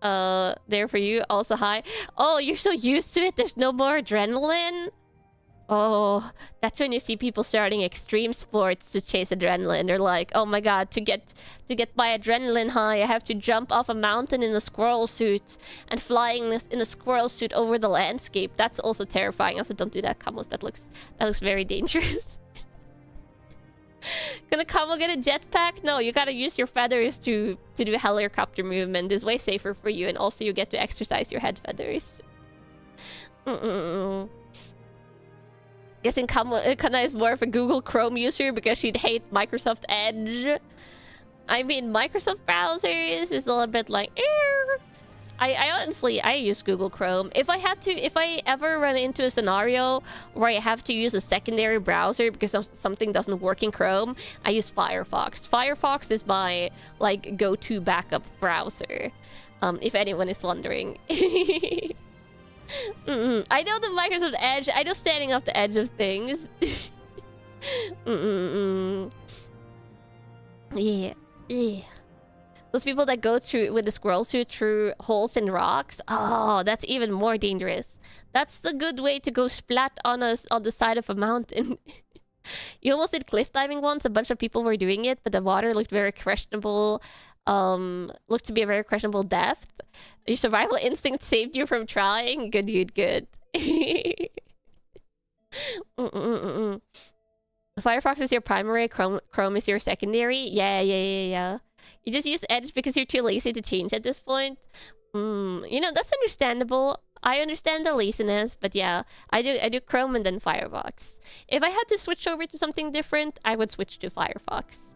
there for you? Also high? Oh, you're so used to it, there's no more adrenaline? Oh, that's when you see people starting extreme sports to chase adrenaline. They're like, oh my god, to get my adrenaline high, I have to jump off a mountain in a squirrel suit and flying in a squirrel suit over the landscape. That's also terrifying. Also, don't do that, Kamos. That looks very dangerous. Gonna Kamo get a jetpack? No, you gotta use your feathers to do helicopter movement. It's way safer for you, and also you get to exercise your head feathers. Guessing Kanna is more of a Google Chrome user because she'd hate Microsoft Edge. I mean, Microsoft browsers is a little bit like... I honestly use Google Chrome. If I ever run into a scenario where I have to use a secondary browser because something doesn't work in Chrome, I use Firefox. Firefox is my like go-to backup browser. If anyone is wondering. I know the Microsoft Edge. I know standing off the edge of things. Yeah. Those people that go through with the squirrel suit through holes in rocks. Oh, that's even more dangerous. That's the good way to go splat on the side of a mountain. You almost did cliff diving once. A bunch of people were doing it, but the water looked very questionable. Looked to be a very questionable depth. Your survival instinct saved you from trying. Good. Firefox is your primary, Chrome is your secondary. Yeah. You just use Edge because you're too lazy to change at this point. You know, that's understandable. I understand the laziness, but yeah, I do Chrome and then Firefox. If I had to switch over to something different, I would switch to Firefox.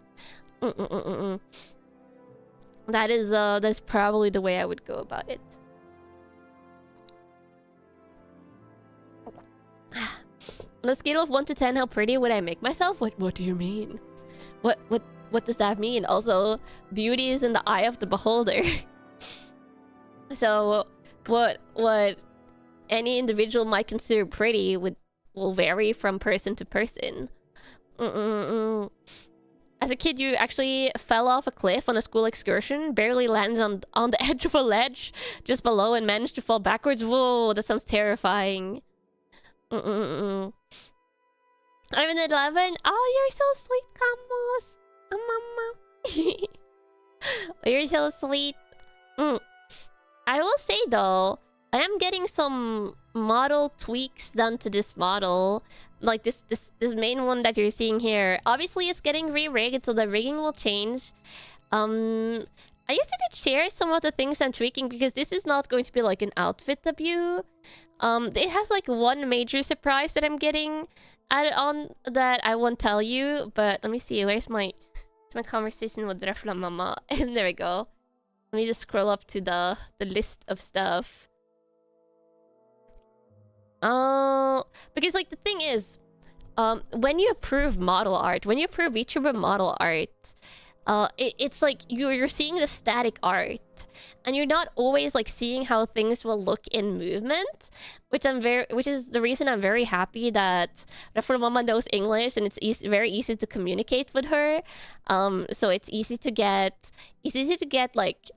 That's probably the way I would go about it. On a scale of 1 to 10, how pretty would I make myself? What do you mean? What does that mean? Also, beauty is in the eye of the beholder. So, what any individual might consider pretty will vary from person to person. As as a kid, you actually fell off a cliff on a school excursion, barely landed on the edge of a ledge just below and managed to fall backwards. Whoa, that sounds terrifying. I'm in 11. Oh, you're so sweet, Camus. Mama. You're so sweet. I will say though, I am getting some model tweaks done to this model. Like this main one that you're seeing here. Obviously, it's getting re-rigged, so the rigging will change. I guess you could share some of the things I'm tweaking, because this is not going to be like an outfit debut. It has like one major surprise that I'm getting added on that I won't tell you. But let me see. Where's my conversation with Refla Mama? And there we go. Let me just scroll up to the list of stuff. Because like the thing is, when you approve model art, when you approve VTuber model art, it's like you're seeing the static art, and you're not always like seeing how things will look in movement, which is the reason I'm very happy that Refra Mama knows English, and it's very easy to communicate with her. So it's easy to get like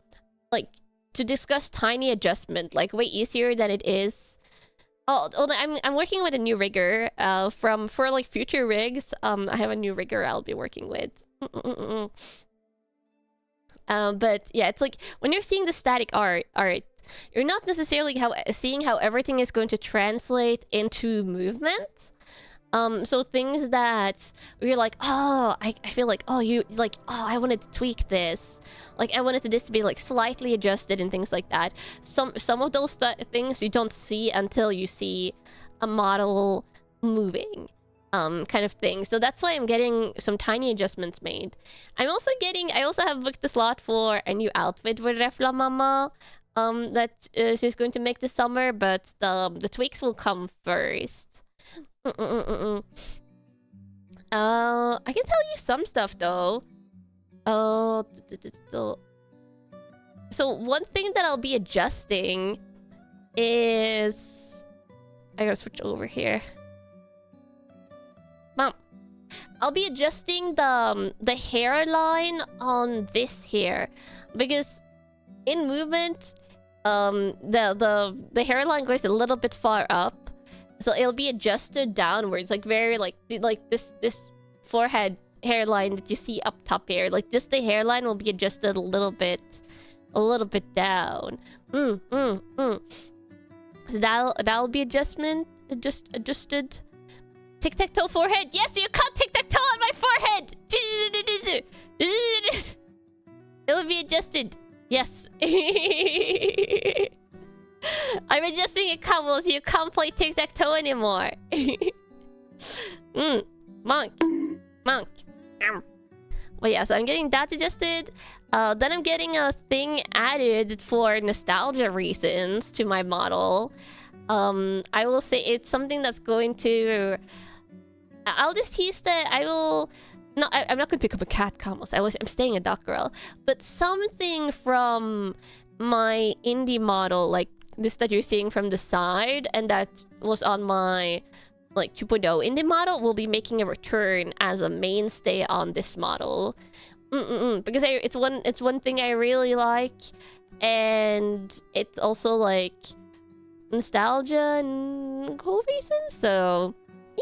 to discuss tiny adjustment, like way easier than it is. Oh, I'm working with a new rigger for like future rigs. I have a new rigger I'll be working with. But yeah, it's like when you're seeing the static art, you're not necessarily seeing how everything is going to translate into movement. So things that you're like, oh, I feel like, oh, you like, oh, I wanted to tweak this. Like, I wanted this to be like slightly adjusted and things like that. Some of those things you don't see until you see a model moving, kind of thing. So that's why I'm getting some tiny adjustments made. I also have booked the slot for a new outfit with Refla Mama, that she's going to make this summer, but the tweaks will come first. I can tell you some stuff though. So one thing that I'll be adjusting is, I gotta switch over here. Mom, I'll be adjusting the hairline on this here, because in movement, the hairline goes a little bit far up. So it'll be adjusted downwards, like very like this forehead hairline that you see up top here. Like this, the hairline will be adjusted a little bit down. So that'll be adjusted. Tic-tac-toe forehead. Yes, you can't tic-tac-toe on my forehead. It'll be adjusted. Yes. I'm adjusting it, Cobbles. You can't play tic-tac-toe anymore. Monk. Well, yeah, so I'm getting that adjusted. Then I'm getting a thing added for nostalgia reasons to my model. I will say it's something that's going to... I'll just tease that I will... No, I'm not going to become a cat, Cobbles. I'm staying a duck girl. But something from my indie model, like this that you're seeing from the side, and that was on my like 2.0 indie model, will be making a return as a mainstay on this model. Because it's one thing I really like, and it's also like nostalgia and cool reasons. So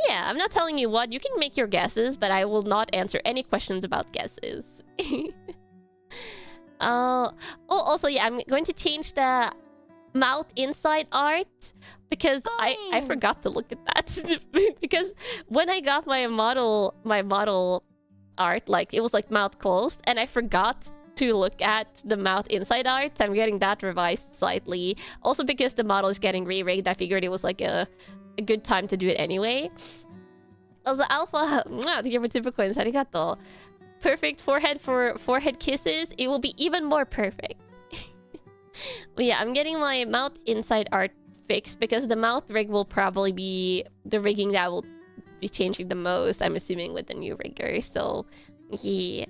yeah, I'm not telling you what. You can make your guesses, but I will not answer any questions about guesses. Also, yeah, I'm going to change the mouth inside art, because I forgot to look at that. Because when I got my model art, like it was like mouth closed, and I forgot to look at the mouth inside art. I'm getting that revised slightly. Also because the model is getting re-rigged, I figured it was like a good time to do it anyway. Also, Alpha, thank you for 2 coins. Arigato. Perfect forehead for forehead kisses. It will be even more perfect. But yeah, I'm getting my mouth inside art fixed, because the mouth rig will probably be the rigging that will be changing the most, I'm assuming, with the new rigger. So yeah.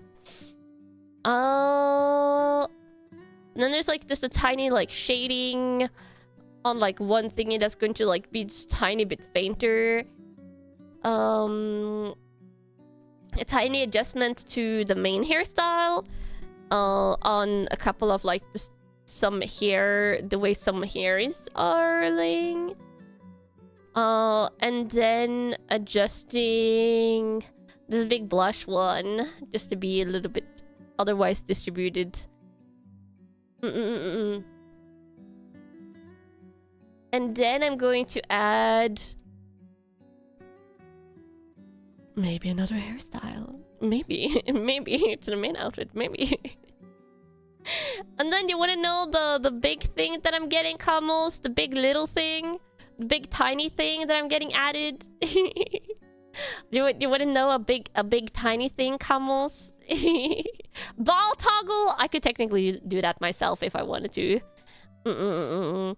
And then there's like just a tiny like shading on like one thingy that's going to like be just tiny bit fainter. And a tiny adjustment to the main hairstyle on a couple of like just some hair, the way some hairs are laying. And then adjusting this big blush one just to be a little bit otherwise distributed. And then I'm going to add maybe another hairstyle. Maybe to the main outfit. Maybe. And then you want to know the big thing that I'm getting, Camels? The big little thing? The big tiny thing that I'm getting added? You want to know a big tiny thing, Camels? Ball toggle? I could technically do that myself if I wanted to. You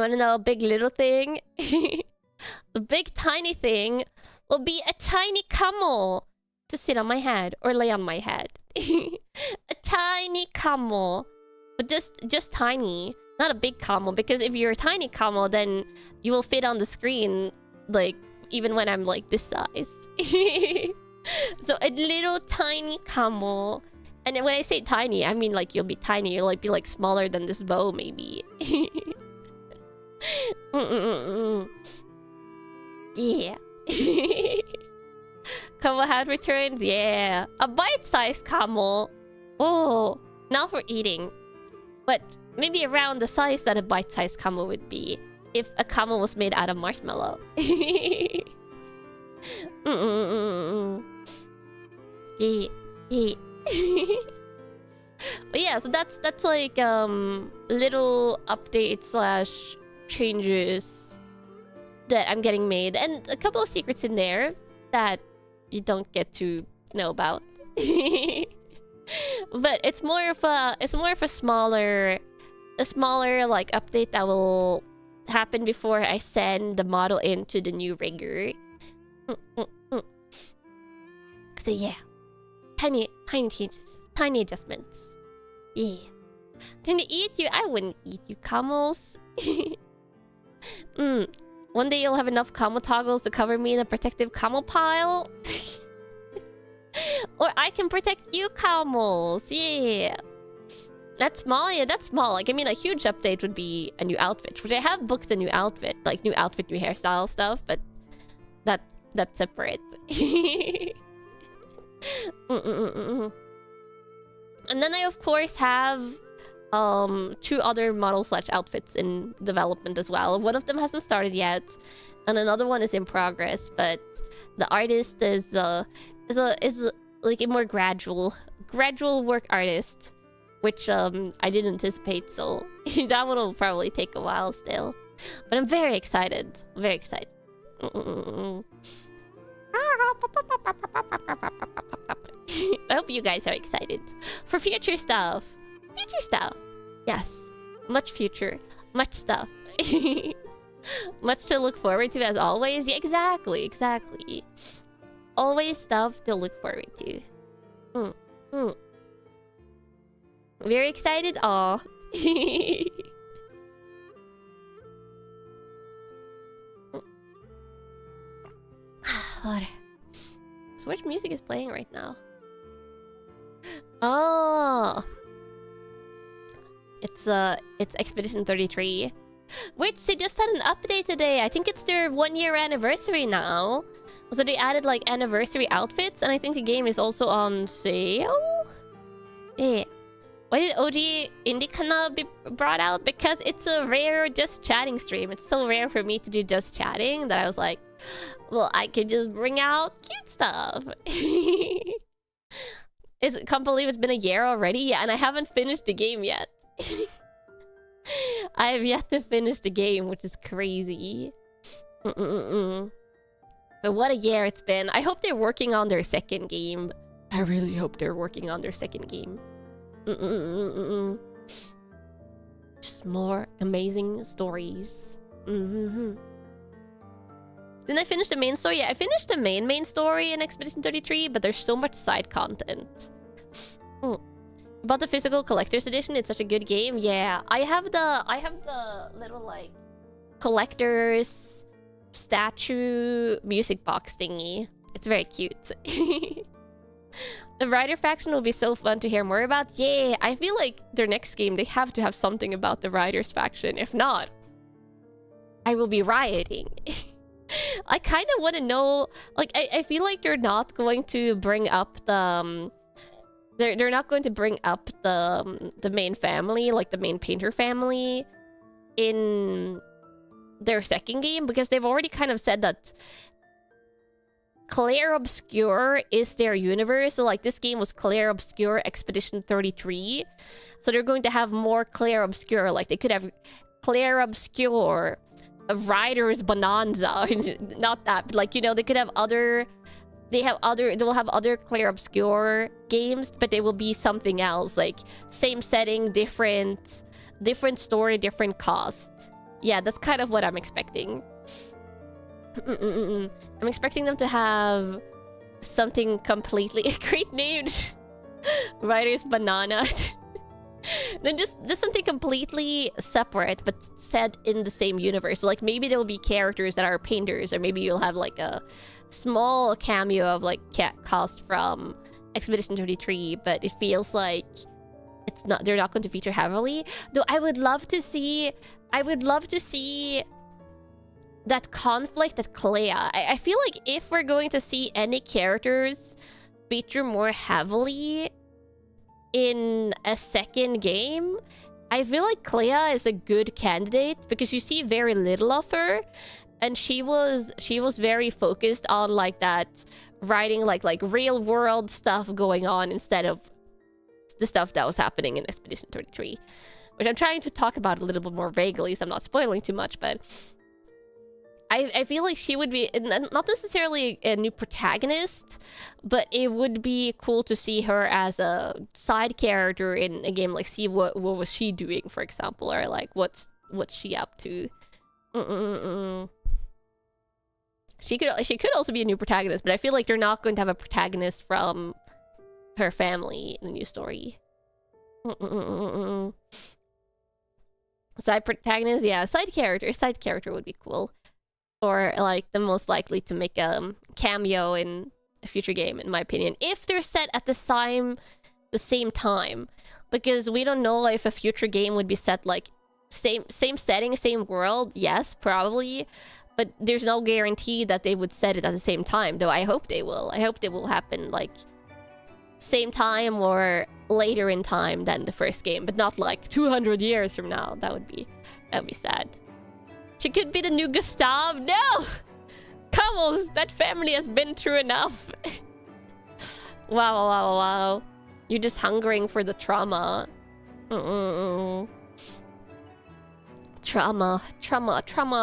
want to know a big little thing? The big tiny thing will be a tiny camel to sit on my head or lay on my head. A tiny camel, but just tiny, not a big camel. Because if you're a tiny camel, then you will fit on the screen, like even when I'm like this size. So a little tiny camel, and when I say tiny, I mean like you'll be tiny. You'll like be like smaller than this bow, maybe. Yeah. Camel hat returns, yeah. A bite-sized camel. Oh, now for eating. But maybe around the size that a bite-sized camel would be if a camel was made out of marshmallow. Yeah, yeah. But yeah, so that's like little updates slash changes that I'm getting made, and a couple of secrets in there that you don't get to know about. But it's more of a smaller like update that will happen before I send the model into the new rigger. So yeah, tiny changes, tiny adjustments. Yeah. Can you eat you? I wouldn't eat you, camels. One day you'll have enough camel toggles to cover me in a protective camel pile. Or I can protect you, camels. Yeah. That's small. Yeah, that's small. Like, I mean, a huge update would be a new outfit. Which I have booked a new outfit. Like, new outfit, new hairstyle stuff. But that's separate. And then I, of course, have 2 other model slash outfits in development as well. One of them hasn't started yet, and another one is in progress. But the artist is like a more gradual work artist, which I didn't anticipate. So that one will probably take a while still. But I'm very excited. Very excited. I hope you guys are excited for future stuff. Future stuff. Yes. Much future. Much stuff. Much to look forward to as always. Yeah, exactly. Always stuff to look forward to. Very excited? Aw. So which music is playing right now? Oh, it's Expedition 33, which they just had an update today. I think it's their 1-year anniversary now. So they added like anniversary outfits, and I think the game is also on sale. Yeah. Why did OG Indie be brought out? Because it's a rare just chatting stream. It's so rare for me to do just chatting that I was like, well, I could just bring out cute stuff. Can't believe it's been a year already. Yeah, and I haven't finished the game yet. I have yet to finish the game, which is crazy. But what a year it's been. I hope they're working on their second game. I really hope they're working on their second game. Just more amazing stories. Didn't I finish the main story? Yeah, I finished the main story in Expedition 33, but there's so much side content. About the physical collector's edition, it's such a good game. Yeah, I have the little like collector's statue music box thingy. It's very cute. The Rider faction will be so fun to hear more about. Yeah, I feel like their next game, they have to have something about the Riders faction. If not, I will be rioting. I kind of want to know... Like, I feel like they're not going to bring up the... They're not going to bring up the main family, like the main painter family, in their second game, because they've already kind of said that Clair Obscure is their universe. So like this game was Clair Obscure Expedition 33, so they're going to have more Clair Obscure. Like they could have Clair Obscure, a Riders Bonanza. Not that, but like, you know, they could have other... They will have other Clair Obscure games, but they will be something else. Like, same setting, different story, different cost. Yeah, that's kind of what I'm expecting. I'm expecting them to have something completely... Great name! Riders Banana. Then just something completely separate, but set in the same universe. So, like, maybe there will be characters that are painters, or maybe you'll have, like, a small cameo of, like, cast from Expedition 33, but it feels like they're not going to feature heavily. Though I would love to see that conflict at Clea. I feel like if we're going to see any characters feature more heavily in a second game, I feel like Clea is a good candidate because you see very little of her, and she was very focused on like that writing like real world stuff going on instead of the stuff that was happening in Expedition 33, which I'm trying to talk about a little bit more vaguely, so I'm not spoiling too much. But I feel like she would be not necessarily a new protagonist, but it would be cool to see her as a side character in a game. Like, see what was she doing, for example, or like what's she up to. She could also be a new protagonist, but I feel like they're not going to have a protagonist from her family in the new story. Side protagonist, yeah, side character would be cool. Or like the most likely to make a cameo in a future game, in my opinion, if they're set at the same time, because we don't know if a future game would be set like same setting, same world. Yes, probably, but there's no guarantee that they would set it at the same time. Though I hope they will. I hope they will happen like same time or later in time than the first game, but not like 200 years from now. That would be sad. She could be the new Gustav. No! Camels, that family has been through enough. Wow. You're just hungering for the trauma. Trauma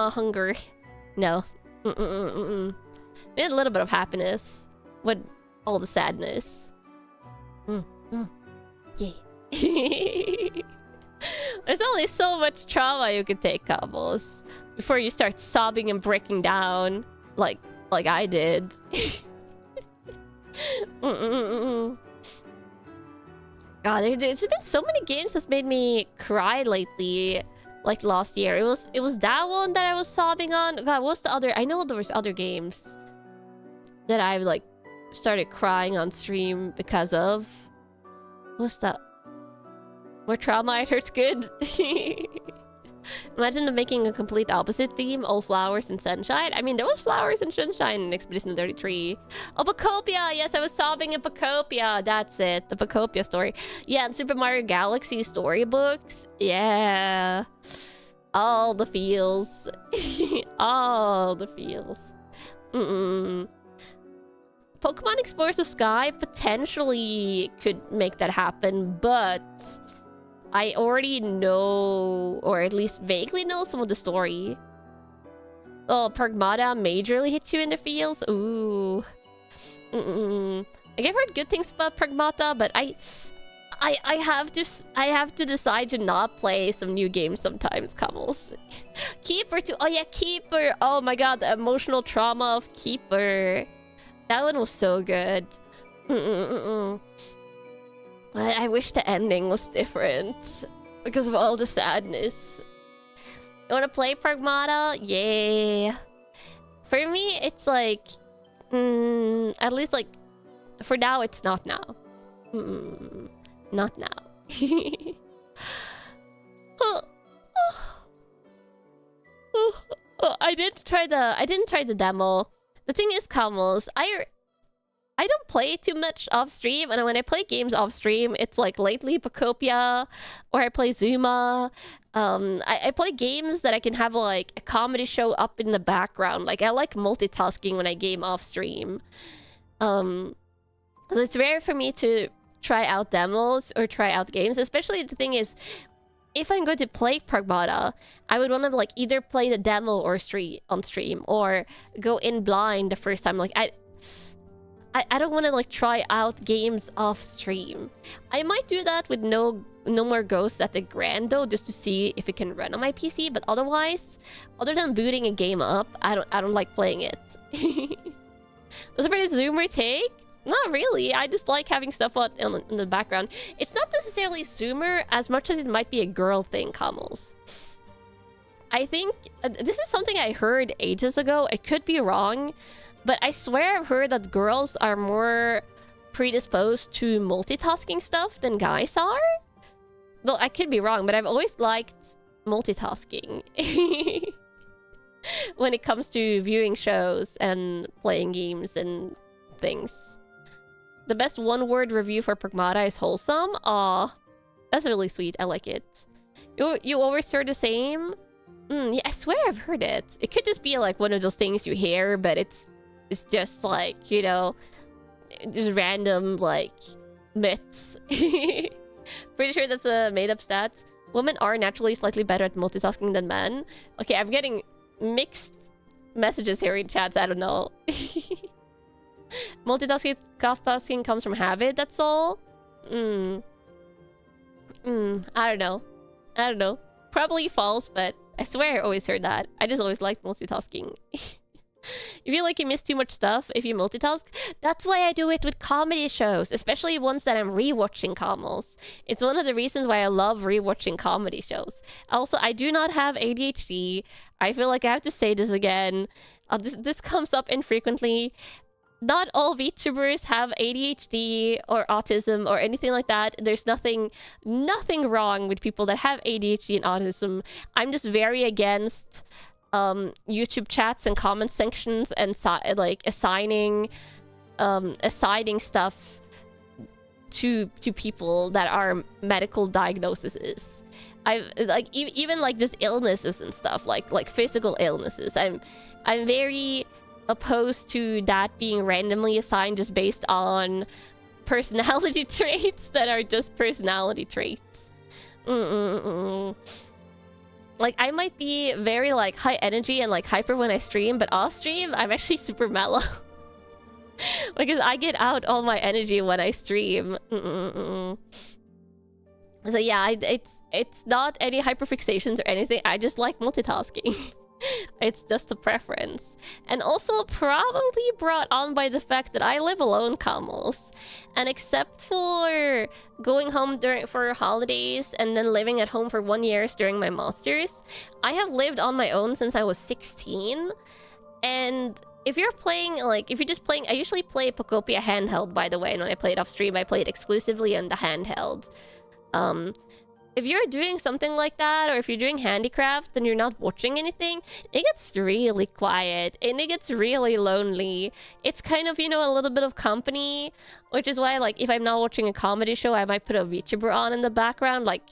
hunger. No. Need a little bit of happiness with all the sadness. Yeah. There's only so much trauma you can take, Combos, before you start sobbing and breaking down like I did. God, there's been so many games that's made me cry lately. Like last year, it was that one that I was sobbing on. God, what's the other? I know there was other games that I like started crying on stream because of. What's that? More trauma, it hurts good. Imagine them making a complete opposite theme, all flowers and sunshine. I mean, there was flowers and sunshine in Expedition 33. Oh, Bacopia! Yes, I was sobbing in Bacopia. That's it. The Bacopia story. Yeah, and Super Mario Galaxy storybooks. Yeah. All the feels. All the feels. Pokemon Explorers of Sky potentially could make that happen, but I already know, or at least vaguely know, some of the story. Oh, Pragmata majorly hit you in the feels? Ooh. Like, I've heard good things about Pragmata, but I have to decide to not play some new games sometimes, Camels. Keeper too. Oh yeah, Keeper. Oh my god, the emotional trauma of Keeper. That one was so good. I wish the ending was different because of all the sadness. You wanna play Pragmata? Yeah. For me, it's like At least, like, for now, it's not now. Not now. I didn't try the demo. The thing is, Camels, I don't play too much off stream, and when I play games off stream, it's like lately Pocopia, or I play Zuma. I play games that I can have like a comedy show up in the background. Like I like multitasking when I game off stream. So it's rare for me to try out demos or try out games. Especially the thing is, if I'm going to play Pragmata, I would want to like either play the demo or on stream, or go in blind the first time. Like I don't want to like try out games off stream. I might do that with no more Ghosts at the Grand though, just to see if it can run on my PC. But otherwise, other than booting a game up, I don't like playing it. That's a pretty Zoomer take. Not really. I just like having stuff on in the background. It's not necessarily Zoomer as much as it might be a girl thing, Camels. I think this is something I heard ages ago. I could be wrong, but I swear I've heard that girls are more predisposed to multitasking stuff than guys are. Though I could be wrong, but I've always liked multitasking when it comes to viewing shows and playing games and things. The best one-word review for Pragmata is wholesome. Aw, that's really sweet. I like it. You always heard the same? Yeah, I swear I've heard it. It could just be like one of those things you hear, but it's just like, you know, just random like myths. Pretty sure that's a made-up stat. Women are naturally slightly better at multitasking than men. Okay, I'm getting mixed messages here in chats. I don't know. Multitasking comes from habit, that's all? I don't know. Probably false, but I swear I always heard that. I just always liked multitasking. You feel like you miss too much stuff if you multitask? That's why I do it with comedy shows, especially ones that I'm rewatching, Camels. It's one of the reasons why I love rewatching comedy shows. Also, I do not have ADHD. I feel like I have to say this again. This comes up infrequently. Not all VTubers have ADHD or autism or anything like that. There's nothing wrong with people that have ADHD and autism. I'm just very against YouTube chats and comment sections and like assigning stuff to people that are medical diagnoses. I like even like just illnesses and stuff, like physical illnesses. I'm very opposed to that being randomly assigned just based on personality traits that are just personality traits. Like, I might be very like high energy and like hyper when I stream, but off stream I'm actually super mellow. Because I get out all my energy when I stream. So yeah, it's not any hyperfixations or anything. I just like multitasking. It's just a preference. And also probably brought on by the fact that I live alone, Camels. And except for going home for holidays and then living at home for 1 year during my masters, I have lived on my own since I was 16. And if you're playing, like, if you're just playing, I usually play Pocopia handheld, by the way. And when I play it off stream, I play it exclusively on the handheld. If you're doing something like that, or if you're doing handicraft and you're not watching anything, it gets really quiet and it gets really lonely. It's kind of, you know, a little bit of company, which is why, like, if I'm not watching a comedy show, I might put a VTuber on in the background. Like,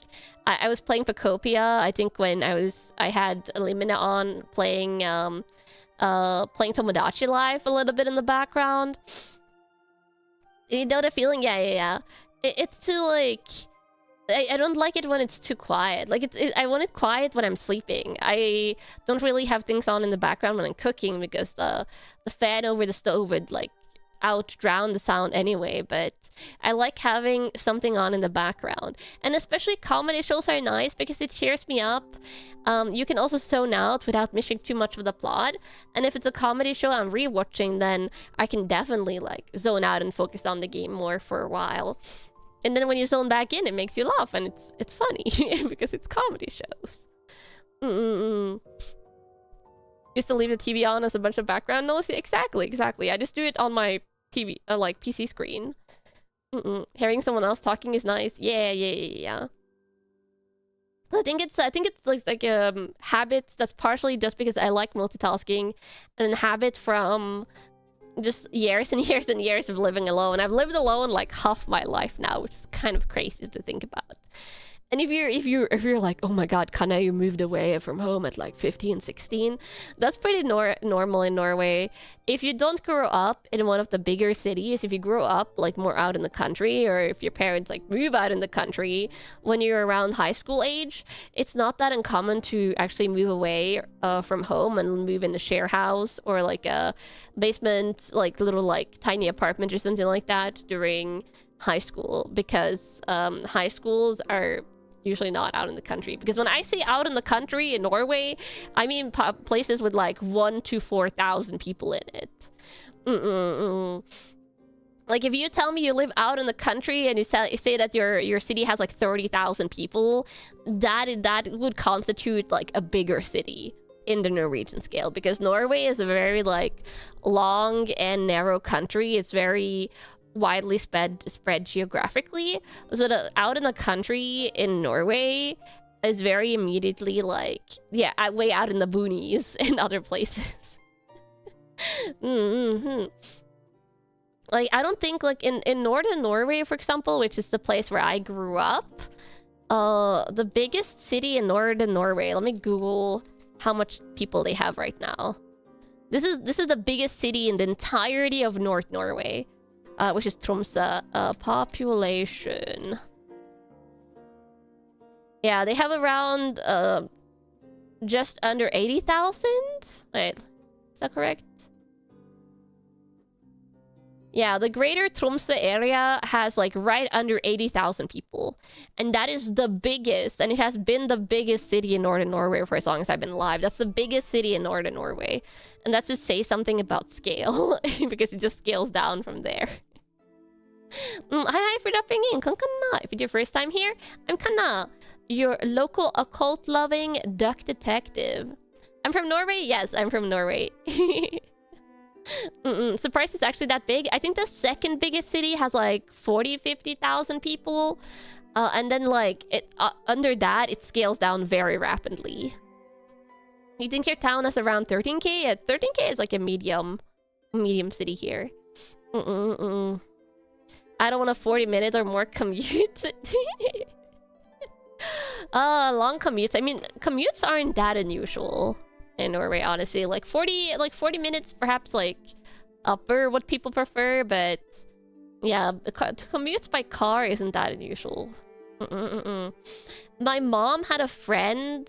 I was playing Pocopia, I think, when I had Elimina on playing playing Tomodachi Life a little bit in the background. You know the feeling? Yeah. It's too, like... I don't like it when it's too quiet. Like, I want it quiet when I'm sleeping. I don't really have things on in the background when I'm cooking because the fan over the stove would, like, drown the sound anyway. But I like having something on in the background. And especially comedy shows are nice because it cheers me up. You can also zone out without missing too much of the plot. And if it's a comedy show I'm rewatching, then I can definitely, like, zone out and focus on the game more for a while. And then when you zone back in, it makes you laugh, and it's funny because it's comedy shows. Used to leave the TV on as a bunch of background noise. Exactly, exactly. I just do it on my TV, like PC screen. Hearing someone else talking is nice. Yeah. I think it's like habits that's partially just because I like multitasking, and a habit from just years and years and years of living alone. I've lived alone like half my life now, which is kind of crazy to think about. And if you're like, oh my god, Kanna, you moved away from home at like 15, 16, that's pretty normal in Norway. If you don't grow up in one of the bigger cities, if you grow up like more out in the country, or if your parents like move out in the country when you're around high school age, it's not that uncommon to actually move away from home and move in a share house or like a basement, like little like tiny apartment or something like that during high school, because high schools are usually not out in the country. Because when I say out in the country in Norway, I mean places with like 1,000 to 4,000 people in it. Like if you tell me you live out in the country and you say that your city has like 30,000 people, that would constitute like a bigger city in the Norwegian scale, because Norway is a very like long and narrow country. It's very widely spread geographically, so that out in the country in Norway is very immediately like, yeah, way out in the boonies in other places. Like I don't think like in northern Norway, for example, which is the place where I grew up, the biggest city in northern Norway, let me Google how much people they have right now. This is the biggest city in the entirety of North Norway. Which is Tromsø. Population. Yeah, they have around just under 80,000. Wait, is that correct? Yeah, the greater Tromsø area has like right under 80,000 people. And that is the biggest, and it has been the biggest city in northern Norway for as long as I've been alive. That's the biggest city in northern Norway. And that just says something about scale, because it just scales down from there. Hi for dropping in, Kanna. If it's your first time here, I'm Kanna, your local occult-loving duck detective. I'm from Norway? Yes, I'm from Norway. Surprised it's actually that big. I think the second biggest city has like 40,000-50,000 people. And then like under that, it scales down very rapidly. You think your town is around 13k? Yeah, 13k is like a medium city here. I don't want a 40-minute or more commute. Long commutes. I mean, commutes aren't that unusual in Norway, honestly. Like 40 minutes, perhaps like upper what people prefer, but yeah, commutes by car isn't that unusual. My mom had a friend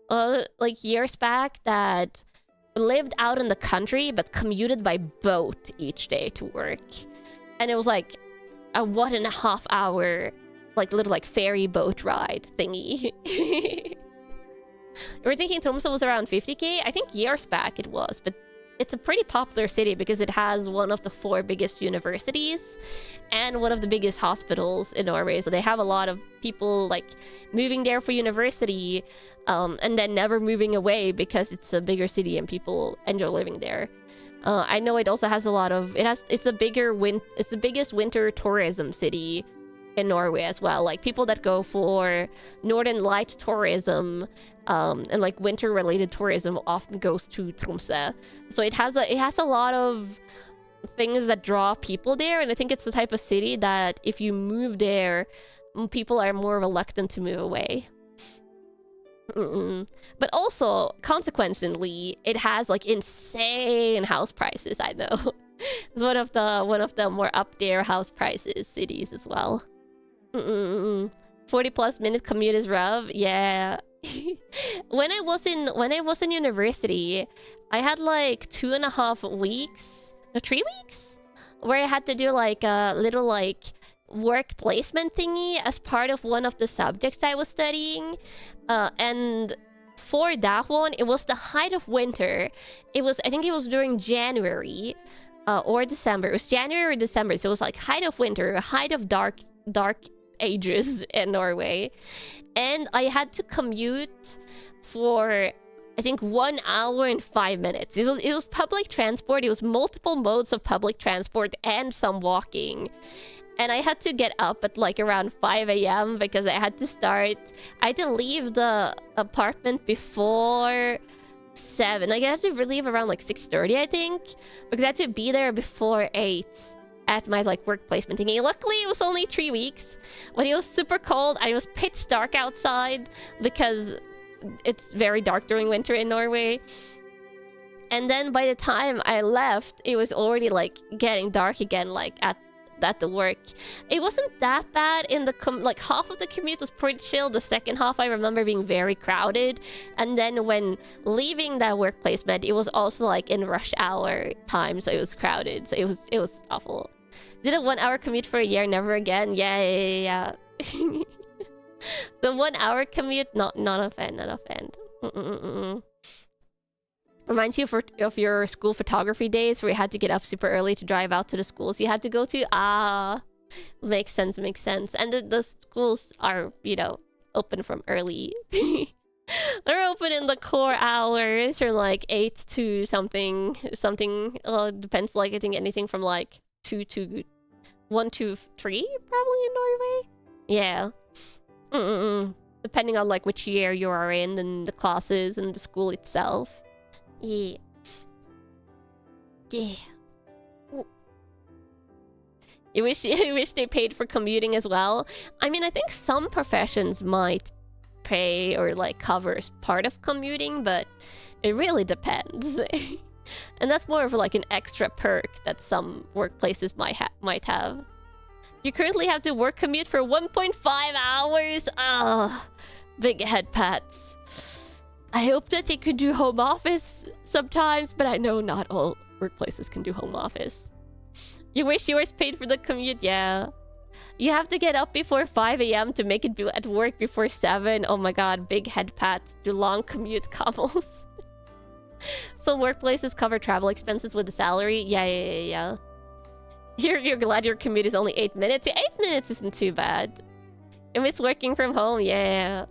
like years back that lived out in the country but commuted by boat each day to work, and it was like a 1.5 hour like little like ferry boat ride thingy. We're thinking Tromsø was around 50k. I think years back it was, but it's a pretty popular city because it has one of the 4 biggest universities and one of the biggest hospitals in Norway. So they have a lot of people like moving there for university, and then never moving away because it's a bigger city and people enjoy living there. I know it also has a lot of... It's the biggest winter tourism city in Norway as well. Like people that go for Northern Light tourism and like winter related tourism often goes to Tromsø. So it has a lot of things that draw people there, and I think it's the type of city that if you move there, people are more reluctant to move away. But also, consequently, it has like insane house prices. I know it's one of the more up there house prices cities as well. 40+ minute commute is rough. Yeah. when I was in university, I had like 2.5 weeks, no, 3 weeks, where I had to do like a little like work placement thingy as part of one of the subjects I was studying. And for that one, it was the height of winter. I think it was during January or December. It was January or December, so it was like height of winter, height of dark ages in Norway. And I had to commute for I think 1 hour and 5 minutes. It was public transport. It was multiple modes of public transport and some walking. And I had to get up at like around 5 a.m. because I had to leave the apartment before 7. Like I had to leave around like 6:30, I think. Because I had to be there before 8 at my like work placement thingy. Luckily, it was only 3 weeks. When it was super cold, and it was pitch dark outside because it's very dark during winter in Norway. And then by the time I left, it was already like getting dark again, like at the work. It wasn't that bad in the like half of the commute was pretty chill. The second half I remember being very crowded, and then when leaving that work placement, it was also like in rush hour time, so it was crowded. So it was awful. Did a 1 hour commute for a year, never again. Yeah. The 1 hour commute, not a fan. Reminds you of your school photography days where you had to get up super early to drive out to the schools you had to go to. Makes sense. And the schools are, open from early. They're open in the core hours from like 8 to something. Depends, like I think anything from like 2 to 1 to 3 probably in Norway. Yeah. Depending on like which year you are in and the classes and the school itself. Yeah. You wish they paid for commuting as well. I mean, I think some professions might pay or like covers part of commuting, but it really depends. And that's more of like an extra perk that some workplaces might have. You currently have to work commute for 1.5 hours. Big head pats. I hope that they could do home office sometimes, but I know not all workplaces can do home office. You wish you were paid for the commute? Yeah. You have to get up before 5 a.m. to make it at work before 7. Oh my god, big head pats. Do long commute combos. Some workplaces cover travel expenses with the salary. Yeah. You're glad your commute is only 8 minutes? Yeah, 8 minutes isn't too bad. If it's working from home, yeah.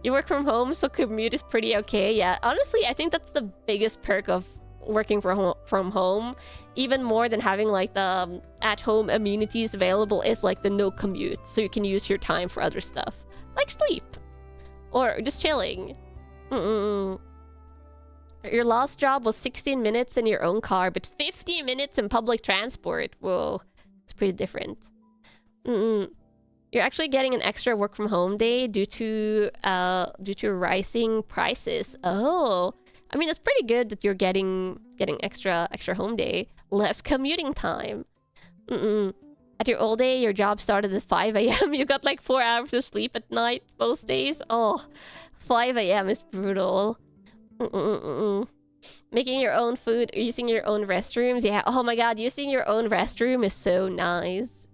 You work from home, so commute is pretty okay. Yeah, honestly, I think that's the biggest perk of working from home. Even more than having like the at-home amenities available is like the no commute. So you can use your time for other stuff. Like sleep. Or just chilling. Your last job was 16 minutes in your own car, but 50 minutes in public transport. Whoa, it's pretty different. You're actually getting an extra work from home day due to rising prices. Oh, I mean that's pretty good that you're getting extra home day, less commuting time. At your old day, your job started at 5 a.m. You got like 4 hours of sleep at night most days. Oh, 5 a.m. is brutal. Making your own food, using your own restrooms. Yeah. Oh my god, using your own restroom is so nice.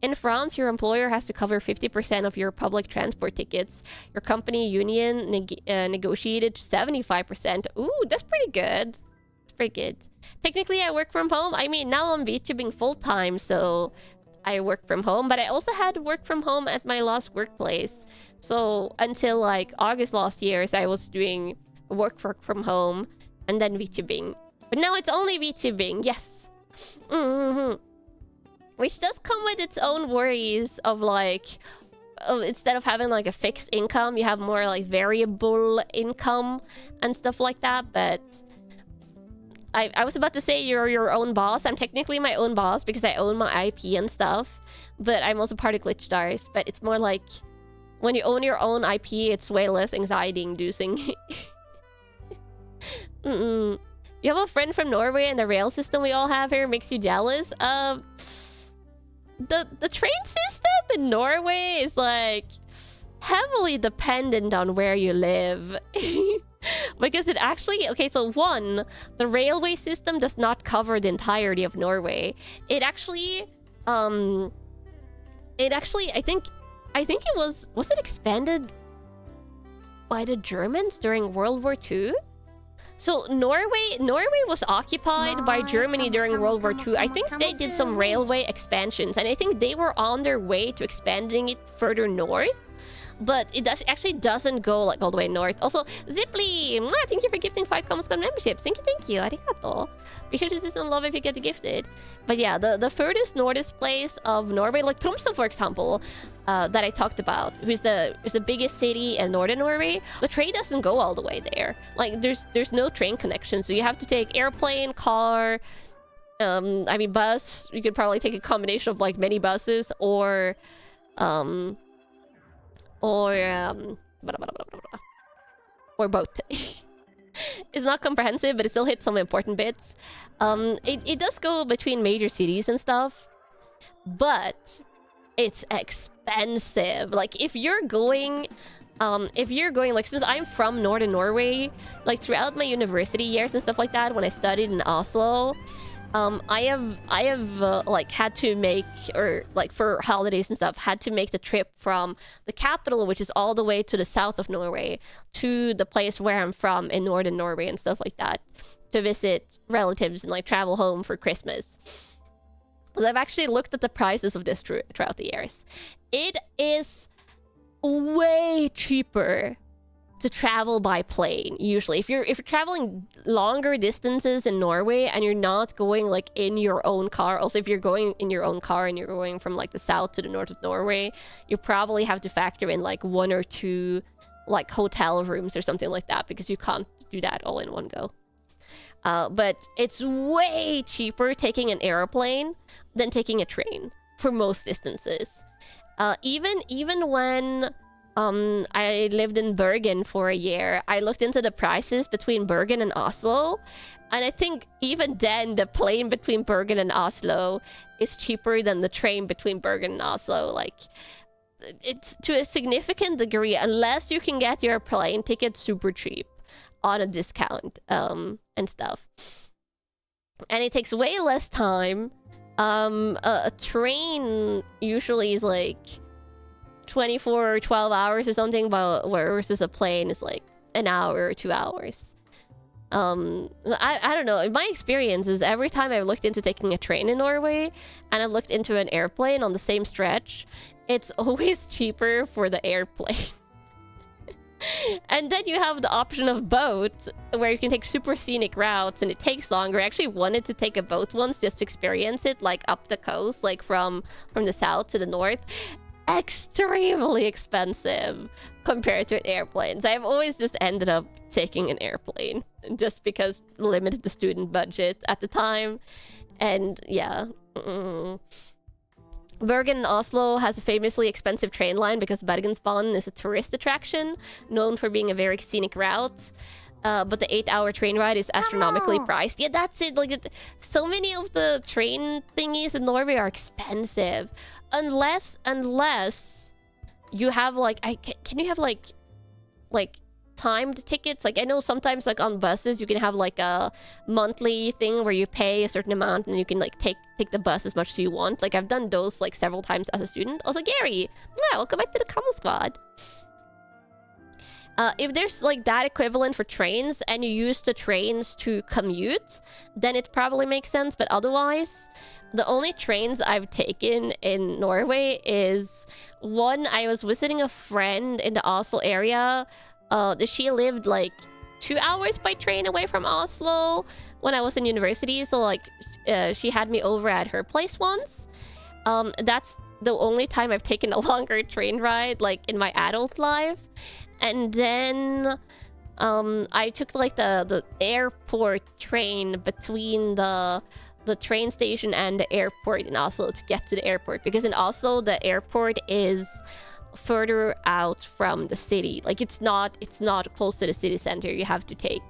In France, your employer has to cover 50% of your public transport tickets. Your company union negotiated 75%. Ooh, that's pretty good. It's pretty good. Technically, I work from home. I mean, now I'm VTubing full-time, so I work from home. But I also had work from home at my last workplace. So until like August last year, I was doing work from home and then VTubing. But now it's only VTubing. Yes. Which does come with its own worries of like, instead of having like a fixed income, you have more like variable income and stuff like that. But I was about to say you're your own boss. I'm technically my own boss because I own my IP and stuff. But I'm also part of Glitch Stars. But it's more like when you own your own IP, it's way less anxiety inducing. You have a friend from Norway and the rail system we all have here makes you jealous. The train system in Norway is like heavily dependent on where you live. Because it actually, okay, so one, the railway system does not cover the entirety of Norway. It actually I think it was it expanded by the Germans during World War II? So Norway was occupied by Germany during World War II. I think they did some railway expansions, and I think they were on their way to expanding it further north. but it actually doesn't go like all the way north. Also, Ziply, thank you for gifting 5 Comic Con memberships. Thank you. Arigato. Be sure to just in love if you get gifted. But yeah, the furthest northest place of Norway, like Tromsø, for example, that I talked about, is the biggest city in northern Norway. The train doesn't go all the way there. Like there's no train connection, so you have to take airplane, car. I mean, bus. You could probably take a combination of like many buses or boat. It's not comprehensive, but it still hits some important bits. It does go between major cities and stuff, but it's expensive. Like if you're going like, since I'm from northern Norway, like throughout my university years and stuff like that, when I studied in Oslo, I have like had to make, or like for holidays and stuff, had to make the trip from the capital, which is all the way to the south of Norway, to the place where I'm from in northern Norway and stuff like that, to visit relatives and like travel home for Christmas. So I've actually looked at the prices of this throughout the years. It is way cheaper to travel by plane usually. If you're traveling longer distances in Norway and you're not going like in your own car, also if you're going in your own car and you're going from like the south to the north of Norway, you probably have to factor in like 1 or 2 like hotel rooms or something like that, because you can't do that all in one go. But it's way cheaper taking an airplane than taking a train for most distances. Even when I lived in Bergen for a year, I looked into the prices between Bergen and Oslo, and I think even then the plane between Bergen and Oslo is cheaper than the train between Bergen and Oslo. Like, it's to a significant degree, unless you can get your plane ticket super cheap on a discount and stuff. And it takes way less time. A train usually is like 24 or 12 hours or something, but versus a plane is like an hour or 2 hours. I don't know. In my experience is every time I've looked into taking a train in Norway and I looked into an airplane on the same stretch, it's always cheaper for the airplane. And then you have the option of boat, where you can take super scenic routes and it takes longer. I actually wanted to take a boat once just to experience it, like up the coast, like from the south to the north. Extremely expensive compared to airplanes. I've always just ended up taking an airplane just because limited the student budget at the time. And yeah. Bergen and Oslo has a famously expensive train line because Bergensbanen is a tourist attraction known for being a very scenic route. But the 8-hour train ride is astronomically priced. Yeah, that's it. Like, so many of the train thingies in Norway are expensive. Unless you have like, can you have like timed tickets? Like, I know sometimes like on buses you can have like a monthly thing where you pay a certain amount and you can like take the bus as much as you want. Like, I've done those like several times as a student. Also, Gary, welcome back to the Camel Squad. If there's like that equivalent for trains and you use the trains to commute, then it probably makes sense. But otherwise, the only trains I've taken in Norway is one. I was visiting a friend in the Oslo area. She lived like 2 hours by train away from Oslo when I was in university. So like, she had me over at her place once. That's the only time I've taken a longer train ride, like in my adult life. And then I took like the airport train between the train station and the airport in Oslo to get to the airport, because in Oslo the airport is further out from the city. Like, it's not close to the city center. You have to take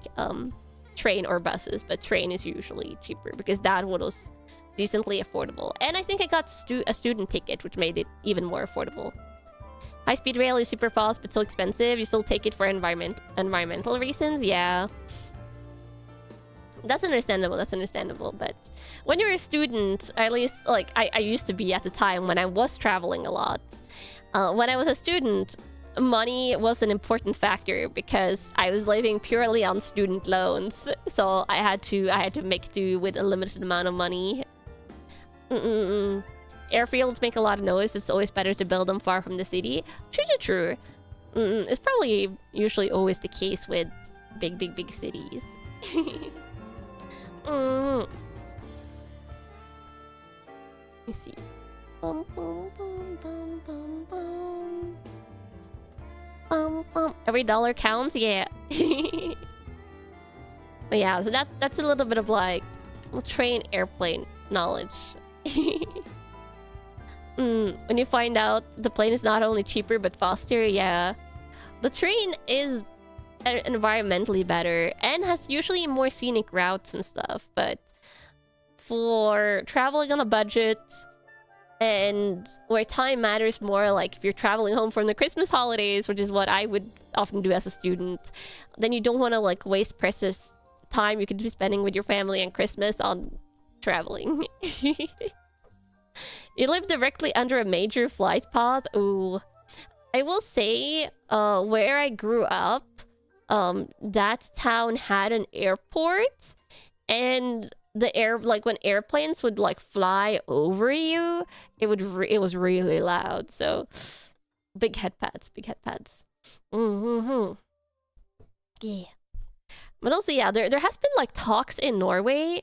train or buses, but train is usually cheaper because that one was decently affordable. And I think I got a student ticket, which made it even more affordable. High-speed rail is super fast, but so expensive. You still take it for environmental reasons? Yeah. That's understandable, but when you're a student, at least, like, I used to be at the time when I was traveling a lot. When I was a student, money was an important factor because I was living purely on student loans. So I had to make do with a limited amount of money. airfields make a lot of noise. It's always better to build them far from the city. True. It's probably usually always the case with big cities. Let me see. Every dollar counts, yeah. But yeah, so that's a little bit of like train airplane knowledge. When you find out the plane is not only cheaper but faster, yeah. The train is environmentally better and has usually more scenic routes and stuff, but for traveling on a budget and where time matters more, like if you're traveling home from the Christmas holidays, which is what I would often do as a student, then you don't want to like waste precious time you could be spending with your family on Christmas on traveling. You live directly under a major flight path. Ooh. I will say, where I grew up, that town had an airport, and like when airplanes would like fly over you, it was really loud. So big head pads. Yeah. But also, yeah, there has been like talks in Norway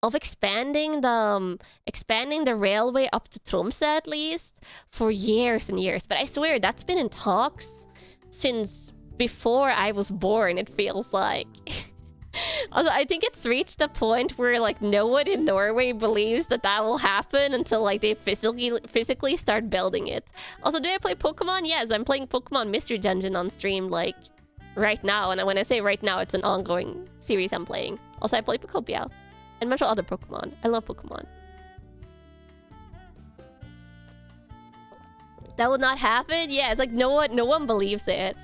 of expanding the railway up to Tromsø at least for years and years. But I swear that's been in talks since before I was born, it feels like. Also, I think it's reached a point where like no one in Norway believes that will happen until like they physically start building it. Also, do I play Pokemon? Yes, I'm playing Pokemon Mystery Dungeon on stream like right now. And when I say right now, it's an ongoing series I'm playing. Also, I play Pokopia and much other Pokemon. I love Pokemon. That would not happen? Yeah, it's like no one believes it.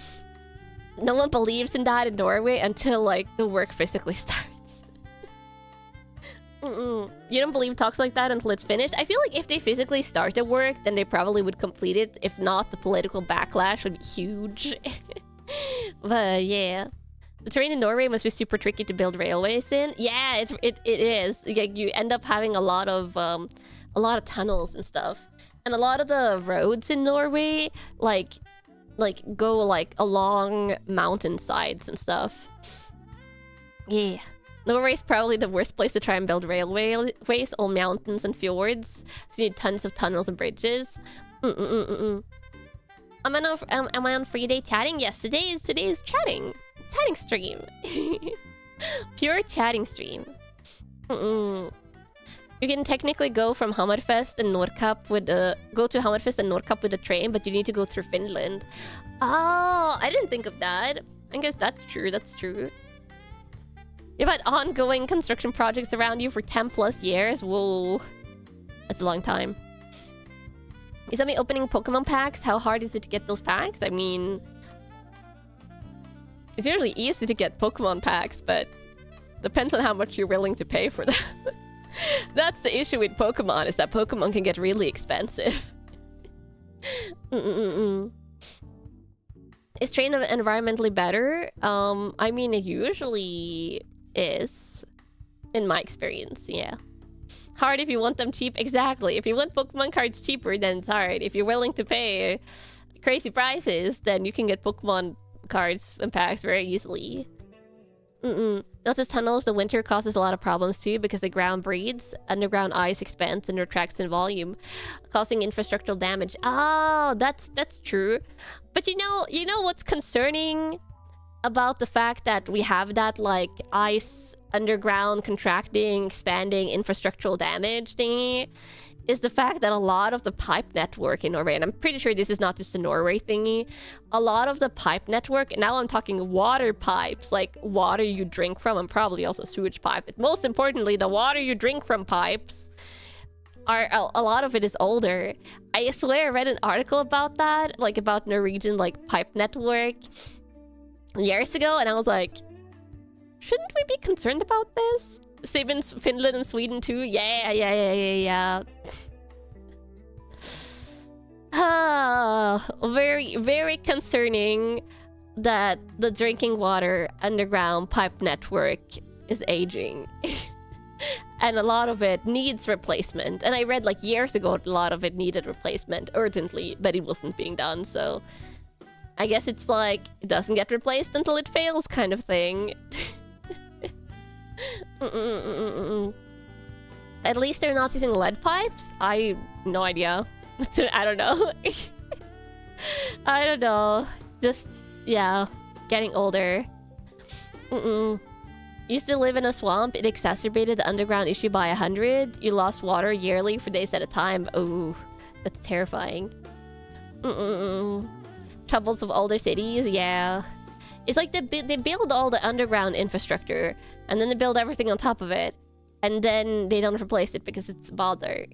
No one believes in that in Norway until like the work physically starts. You don't believe talks like that until it's finished? I feel like if they physically start the work, then they probably would complete it. If not, the political backlash would be huge. But yeah. The terrain in Norway must be super tricky to build railways in. Yeah, it is. Like, you end up having a lot of tunnels and stuff. And a lot of the roads in Norway like go like along mountainsides and stuff. Yeah. Norway is probably the worst place to try and build railways, all mountains and fjords. So you need tons of tunnels and bridges. Am I on free day chatting? Yes, today is chatting stream. Pure chatting stream. You can technically go from Hammerfest and Nordkapp with a train, but you need to go through Finland. Oh, I didn't think of that. I guess that's true. You've had ongoing construction projects around you for 10 plus years. Whoa, that's a long time. You saw me opening Pokemon packs. How hard is it to get those packs? I mean, it's usually easy to get Pokemon packs, but depends on how much you're willing to pay for them. That's the issue with Pokemon, is that Pokemon can get really expensive. Is train environmentally better? I mean, it usually is, in my experience, yeah. Hard if you want them cheap, exactly. If you want Pokemon cards cheaper, then it's hard. If you're willing to pay crazy prices, then you can get Pokemon cards and packs very easily. Not just tunnels, the winter causes a lot of problems too, because the ground breeds, underground ice expands and retracts in volume, causing infrastructural damage. Oh, that's true. But you know what's concerning about the fact that we have that like ice underground contracting, expanding infrastructural damage thingy, is the fact that a lot of the pipe network in Norway, and I'm pretty sure this is not just a Norway thingy, a lot of the pipe network, and now I'm talking water pipes, like water you drink from, and probably also sewage pipe, but most importantly, the water you drink from pipes, a lot of it is older. I swear I read an article about that, like about Norwegian like pipe network years ago, and I was like, shouldn't we be concerned about this? Same in Finland and Sweden too. Yeah. Very, very concerning that the drinking water underground pipe network is aging. and a lot of it needs replacement. And I read like years ago a lot of it needed replacement urgently, but it wasn't being done, so I guess it's like it doesn't get replaced until it fails kind of thing. At least they're not using lead pipes? I no idea. I don't know. I don't know. Just, yeah, getting older. Used to live in a swamp. It exacerbated the underground issue by 100. You lost water yearly for days at a time. Oh, that's terrifying. Troubles of older cities, yeah. It's like they build all the underground infrastructure, and then they build everything on top of it, and then they don't replace it because it's a bother.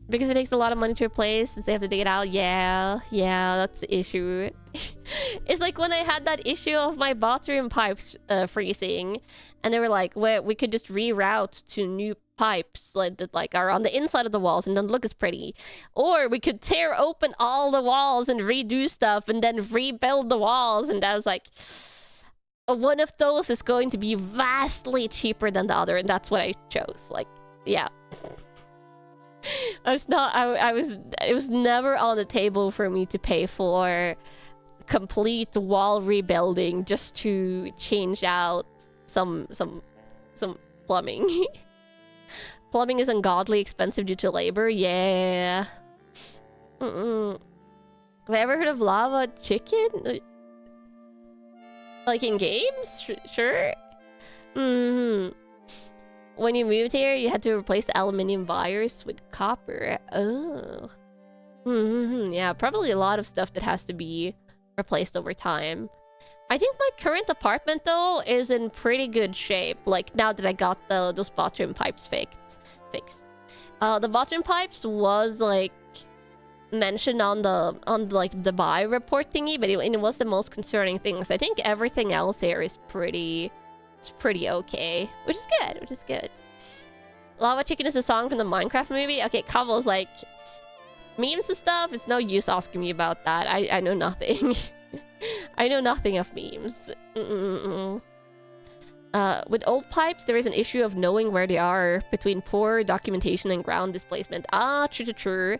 Because it takes a lot of money to replace, since they have to dig it out. Yeah, that's the issue. It's like when I had that issue of my bathroom pipes freezing, and they were like, well, we could just reroute to new pipes that like are on the inside of the walls and don't look as pretty, or we could tear open all the walls and redo stuff and then rebuild the walls. And I was like, one of those is going to be vastly cheaper than the other, and that's what I chose. Like, yeah. It was never on the table for me to pay for complete wall rebuilding just to change out some plumbing. Plumbing is ungodly expensive due to labor. Yeah. Have I ever heard of lava chicken? Like in games? Sure. When you moved here, you had to replace the aluminium wires with copper. Oh. Yeah, probably a lot of stuff that has to be replaced over time. I think my current apartment, though, is in pretty good shape. Like, now that I got those bathroom pipes fixed. The bathroom pipes was, like, mentioned on the buy report thingy, but it was the most concerning thing. So I think everything else here is pretty okay, which is good. Lava Chicken is a song from the Minecraft movie. Okay, Kabo's like, memes and stuff, it's no use asking me about that. I know nothing. I know nothing of memes. With old pipes, there is an issue of knowing where they are between poor documentation and ground displacement. Ah, true.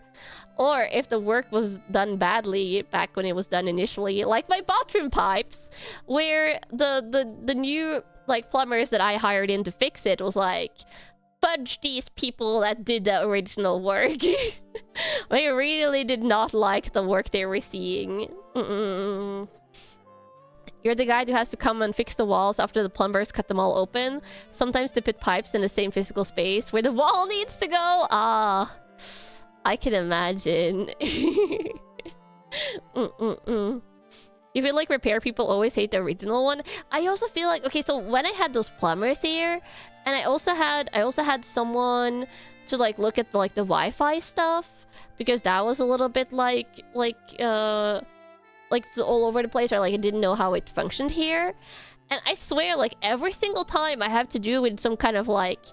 Or if the work was done badly back when it was done initially, like my bathroom pipes, where the new like plumbers that I hired in to fix it was like, fudge these people that did the original work. They really did not like the work they were seeing. You're the guy who has to come and fix the walls after the plumbers cut them all open. Sometimes they put pipes in the same physical space where the wall needs to go. Ah, I can imagine. You feel like repair people always hate the original one? I also feel like, okay, so when I had those plumbers here, and I also had someone to like look at the Wi-Fi stuff, because that was a little bit like all over the place, or like I didn't know how it functioned here. And I swear, like every single time I have to do with some kind of like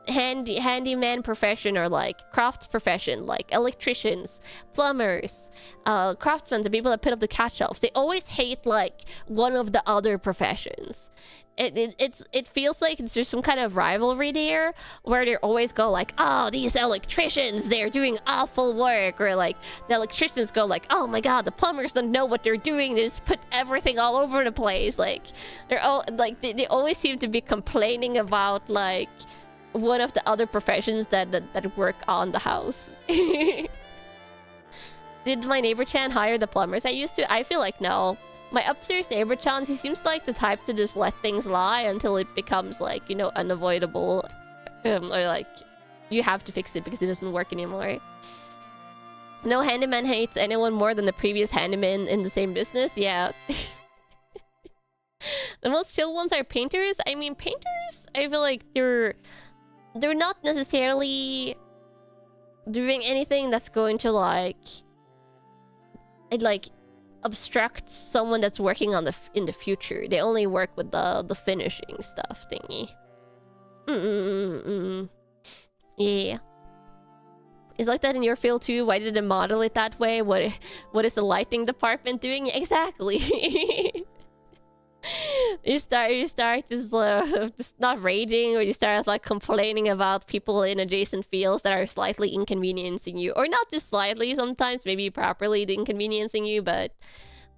handyman profession or like crafts profession, like electricians, plumbers, craftsmen, the people that put up the cat shelves, they always hate like one of the other professions. It feels like it's just some kind of rivalry there, where they always go like, oh, these electricians, they're doing awful work, or like the electricians go like, oh my god, the plumbers don't know what they're doing, they just put everything all over the place. Like they're all like they always seem to be complaining about like one of the other professions that work on the house. Did my neighbor Chan hire the plumbers I used to? I feel like no. My upstairs neighbor Chan, he seems like the type to just let things lie until it becomes like, you know, unavoidable. Or like, you have to fix it because it doesn't work anymore. No handyman hates anyone more than the previous handyman in the same business. Yeah. The most chill ones are painters. I mean, painters, I feel like they're not necessarily doing anything that's going to like obstruct someone that's working on in the future. They only work with the finishing stuff thingy. Yeah. It's like that in your field too. Why did it model it that way? What is the lighting department doing? Exactly. You start just not raging, or you start like complaining about people in adjacent fields that are slightly inconveniencing you, or not just slightly. Sometimes maybe properly inconveniencing you, but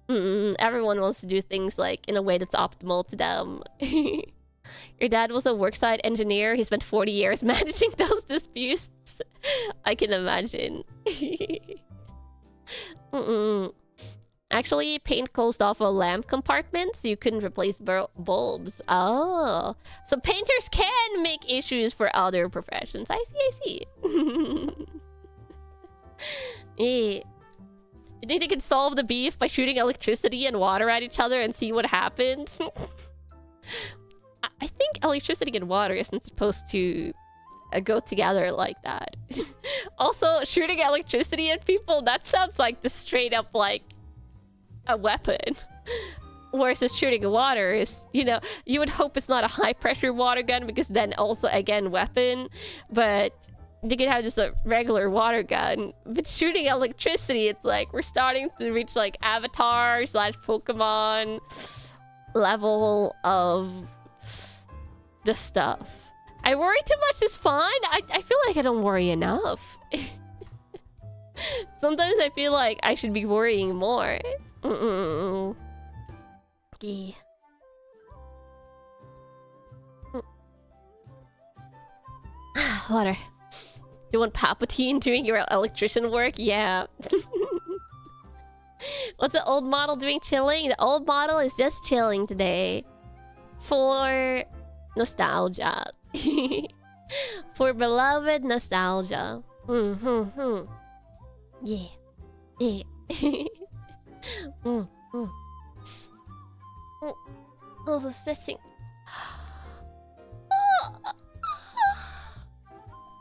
everyone wants to do things like in a way that's optimal to them. Your dad was a worksite engineer. He spent 40 years managing those disputes. I can imagine. Actually, paint closed off a lamp compartment so you couldn't replace bulbs. Oh. So painters can make issues for other professions. I see. Yeah. You think they could solve the beef by shooting electricity and water at each other and see what happens? I think electricity and water isn't supposed to go together like that. Also, shooting electricity at people, that sounds like the straight up like a weapon. Whereas shooting water is, you know, you would hope it's not a high pressure water gun, because then also again weapon, but you could have just a regular water gun. But shooting electricity, it's like we're starting to reach like Avatar / Pokemon level of the stuff. I worry too much is fine. I feel like I don't worry enough. Sometimes I feel like I should be worrying more. Yeah. Water. You want Palpatine doing your electrician work? Yeah. What's the old model doing chilling? The old model is just chilling today. For nostalgia. For beloved nostalgia. Yeah. Yeah. Oh, the stitching.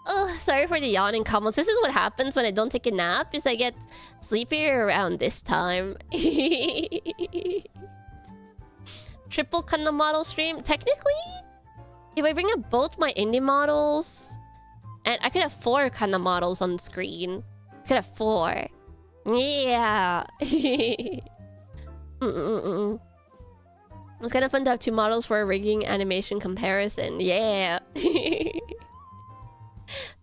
Oh, sorry for the yawning comments. This is what happens when I don't take a nap, is I get sleepier around this time. Triple Kanna model stream. Technically, if I bring up both my indie models, and I could have 4 Kanna models on the screen. I could have 4. Yeah. It's kind of fun to have 2 models for a rigging animation comparison. Yeah.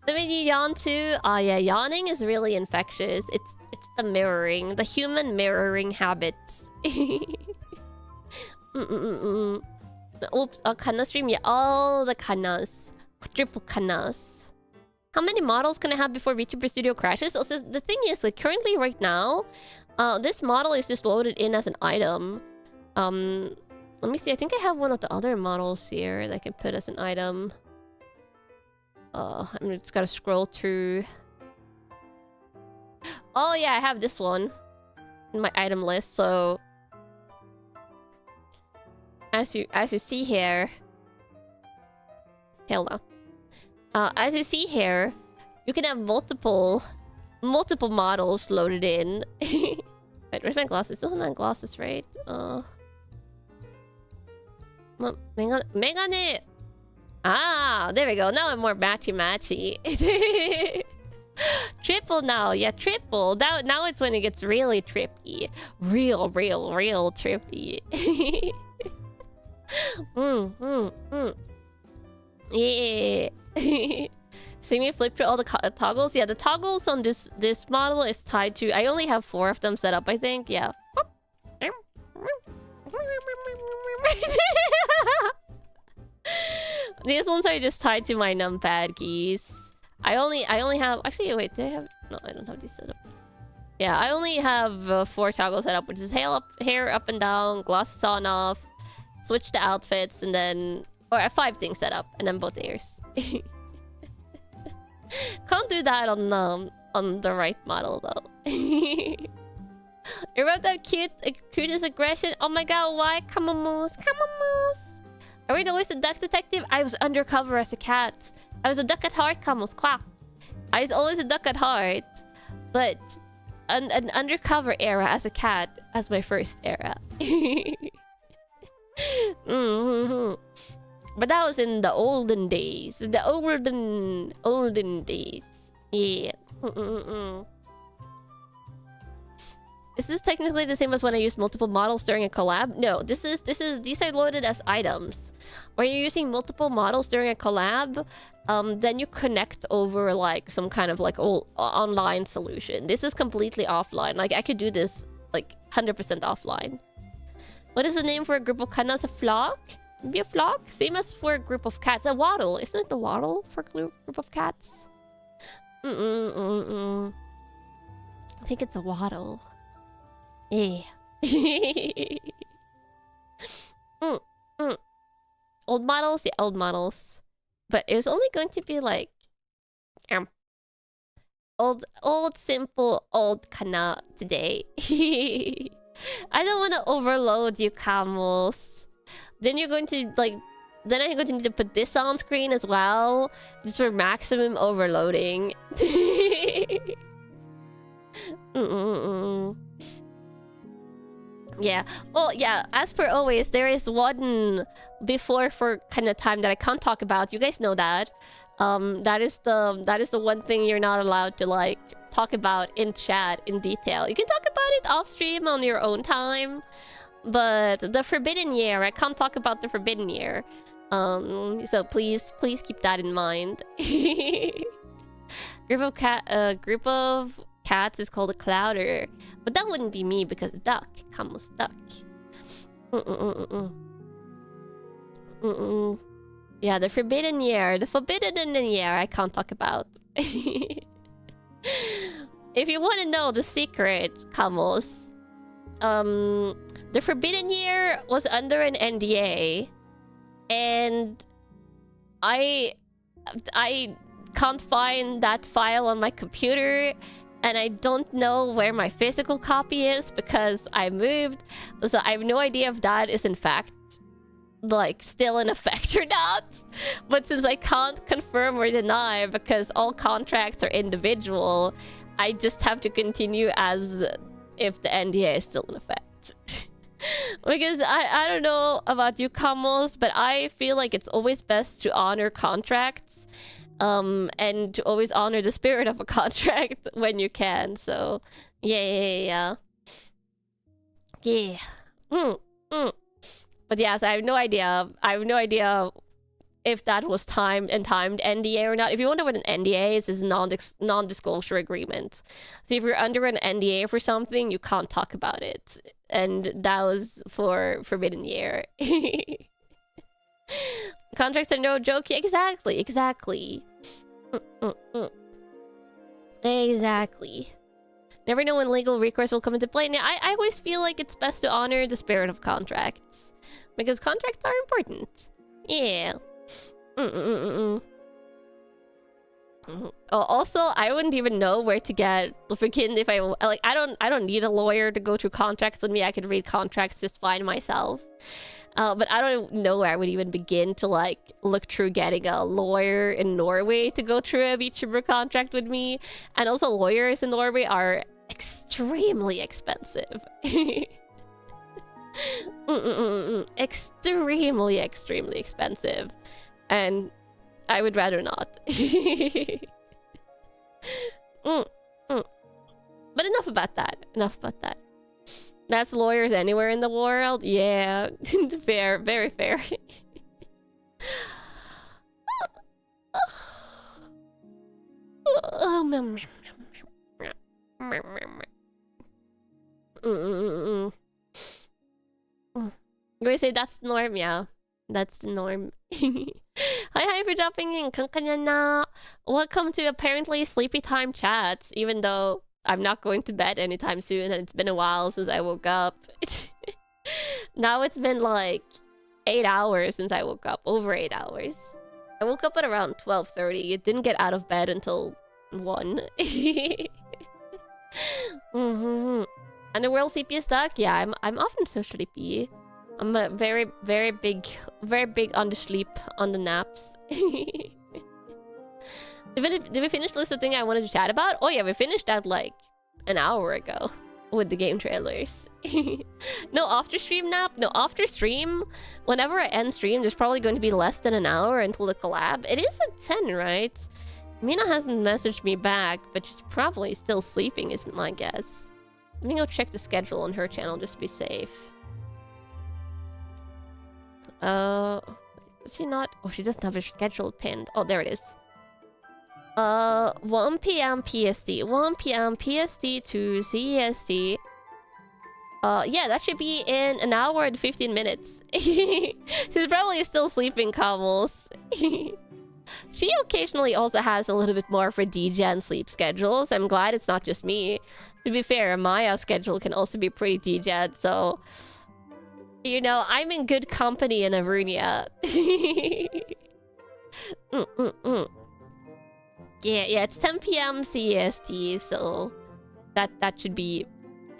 Let me yawn too. Oh yeah, yawning is really infectious. It's the mirroring, the human mirroring habits. Oops, Kanna stream. Yeah, all the Kannas, triple Kannas. How many models can I have before VTuber Studio crashes? Also, the thing is, like currently right now, this model is just loaded in as an item. Let me see. I think I have one of the other models here that I can put as an item. I'm just gotta scroll through. Oh yeah, I have this one in my item list. So as you see here, hell no. As you see here, you can have multiple models loaded in. Wait, where's my glasses? Those are not glasses, right? Megane. Ah, there we go. Now I'm more matchy. Triple now. Yeah, triple. Now it's when it gets really trippy. Real trippy. Yeah. See me flip through all the toggles? Yeah, the toggles on this model is tied to... I only have 4 of them set up, I think. Yeah. These ones are just tied to my numpad keys. I only have... Actually, wait, do I have... No, I don't have these set up. Yeah, I only have 4 toggles set up, which is hair up and down, glasses on off, switch the outfits, and then... Or 5 things set up, and then both ears. Can't do that on the right model, though. You wrote that cutest aggression. Oh my god, why? Come on, Moose. Come on, Moose. Are we always a duck detective? I was undercover as a cat. I was a duck at heart, Camus. Quack. I was always a duck at heart. But an undercover era as a cat as my first era. But that was in the olden days. The olden days. Yeah. Is this technically the same as when I use multiple models during a collab? No, these are loaded as items. When you're using multiple models during a collab, then you connect over like some kind of like online solution. This is completely offline. Like I could do this like 100% offline. What is the name for a group of kannas? A flock? Maybe a flock? Same as for a group of cats. A waddle. Isn't it a waddle for a group of cats? I think it's a waddle. Yeah. Old models? Yeah, old models. But it was only going to be like... old, simple, old kanna today. I don't want to overload you, camels. Then you're going to, like... Then I'm going to need to put this on screen as well. Just for maximum overloading. Yeah. Well, yeah. As per always, there is one before for kind of time that I can't talk about. You guys know that. That is the one thing you're not allowed to like talk about in chat in detail. You can talk about it off stream on your own time, but the Forbidden Year, I can't talk about the Forbidden Year. So please keep that in mind. Group of cats is called a clouder, but that wouldn't be me because duck. Camel's duck. Yeah, the Forbidden Year. The Forbidden Year I can't talk about. If you want to know the secret, camels, the Forbidden Year was under an NDA, and I can't find that file on my computer, and I don't know where my physical copy is because I moved, so I have no idea if that is in fact like still in effect or not. But since I can't confirm or deny because all contracts are individual, I just have to continue as if the NDA is still in effect. Because I don't know about you, camels, but I feel like it's always best to honor contracts, and to always honor the spirit of a contract when you can. So yeah. But yes, I have no idea. If that was timed NDA or not. If you wonder what an NDA is a non-disclosure agreement. So if you're under an NDA for something, you can't talk about it. And that was for Forbidden Year. Contracts are no joke. Exactly. Exactly. Never know when legal recourse will come into play. And I always feel like it's best to honor the spirit of contracts, because contracts are important. Yeah. Also, I wouldn't even know where to get freaking if I like. I don't need a lawyer to go through contracts with me. I could read contracts just fine myself. But I don't know where I would even begin to like look through getting a lawyer in Norway to go through a VTuber contract with me. And also, lawyers in Norway are extremely expensive. Extremely expensive. And I would rather not. But enough about that. That's lawyers anywhere in the world. Yeah. Fair. Very fair. You guys say that's the norm? Yeah. That's the norm. Hi for dropping in. Kanna Yanagi. Welcome to apparently sleepy time chats, even though I'm not going to bed anytime soon and it's been a while since I woke up. Now it's been like 8 hours since I woke up. Over 8 hours. I woke up at around 12:30. It didn't get out of bed until 1. And the world sleepiest duck? Yeah, I'm often so sleepy. I'm a very big on the sleep, on the naps. Did we finish the list of things I wanted to chat about? Oh yeah, we finished that like an hour ago with the game trailers. No after stream nap? No, after stream, whenever I end stream, there's probably going to be less than an hour until the collab. It is at 10, right? Mina hasn't messaged me back, but she's probably still sleeping is my guess. Let me go check the schedule on her channel just to be safe. Is she not? Oh, she doesn't have her schedule pinned. Oh, there it is. 1 p.m. PST. 1 p.m. PST to CEST. Yeah, that should be in an hour and 15 minutes. She's probably still sleeping, Camels. She occasionally also has a little bit more for DGen sleep schedules. I'm glad it's not just me. To be fair, Maya's schedule can also be pretty DGen, so... You know, I'm in good company in Aerunia. Yeah, it's 10 p.m. CEST, so... That should be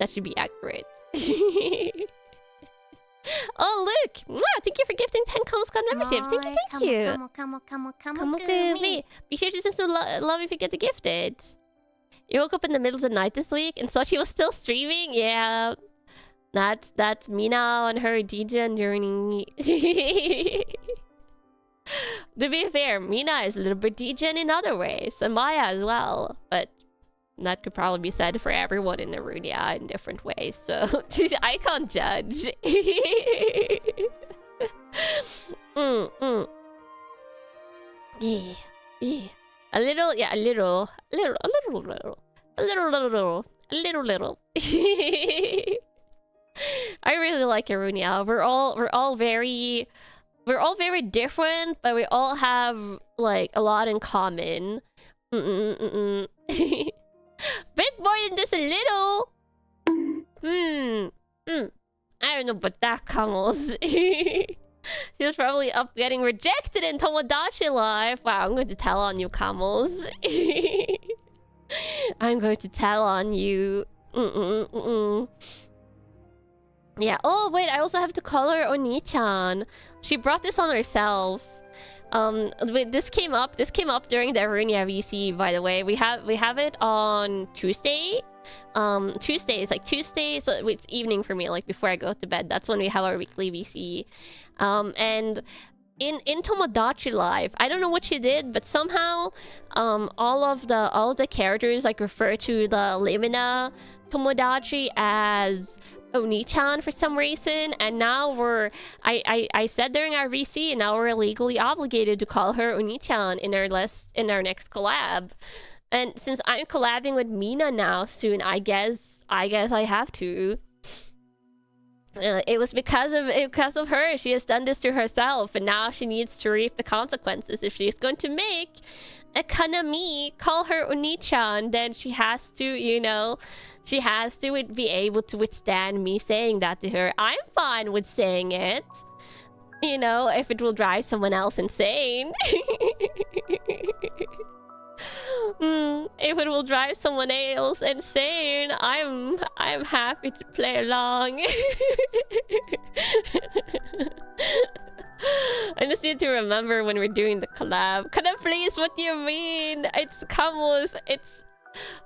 accurate. Oh, look! Mwah! Thank you for gifting 10 Come Squad memberships. Thank you. Come me. Be sure to send some love if you get the gifted. You woke up in the middle of the night this week and saw she was still streaming? Yeah. That's Mina on her DGen journey. To be fair, Mina is a little bit DGen in other ways, and Maya as well. But that could probably be said for everyone in Aerunia in different ways, so I can't judge. Yeah. A little. I really like Aerunia. We're all very different, but we all have like a lot in common. Bit more than just a little. I don't know about that, Camels. She was probably up getting rejected in Tomodachi Life. Wow, I'm going to tell on you, Camels. I'm going to tell on you. Yeah. Oh wait, I also have to call her Oni-chan. She brought this on herself. Wait, this came up during the Aerunia VC, by the way. We have it on Tuesday. Tuesdays, so it's evening for me, like before I go to bed. That's when we have our weekly VC. And in Tomodachi Life, I don't know what she did, but somehow all of the characters like refer to the Limina Tomodachi as Oni-chan for some reason, and now I said during our VC, and now we're legally obligated to call her Oni-chan in our next collab. And since I'm collabing with Mina now soon, I guess I have to. It was because of her. She has done this to herself, and now she needs to reap the consequences. If she's going to make a Kanami call her Oni-chan, then she has to, you know, she has to be able to withstand me saying that to her. I'm fine with saying it, you know, if it will drive someone else insane. If it will drive someone else insane, I'm happy to play along. I just need to remember when we're doing the collab. Can I please? What do you mean? It's Camus. It's,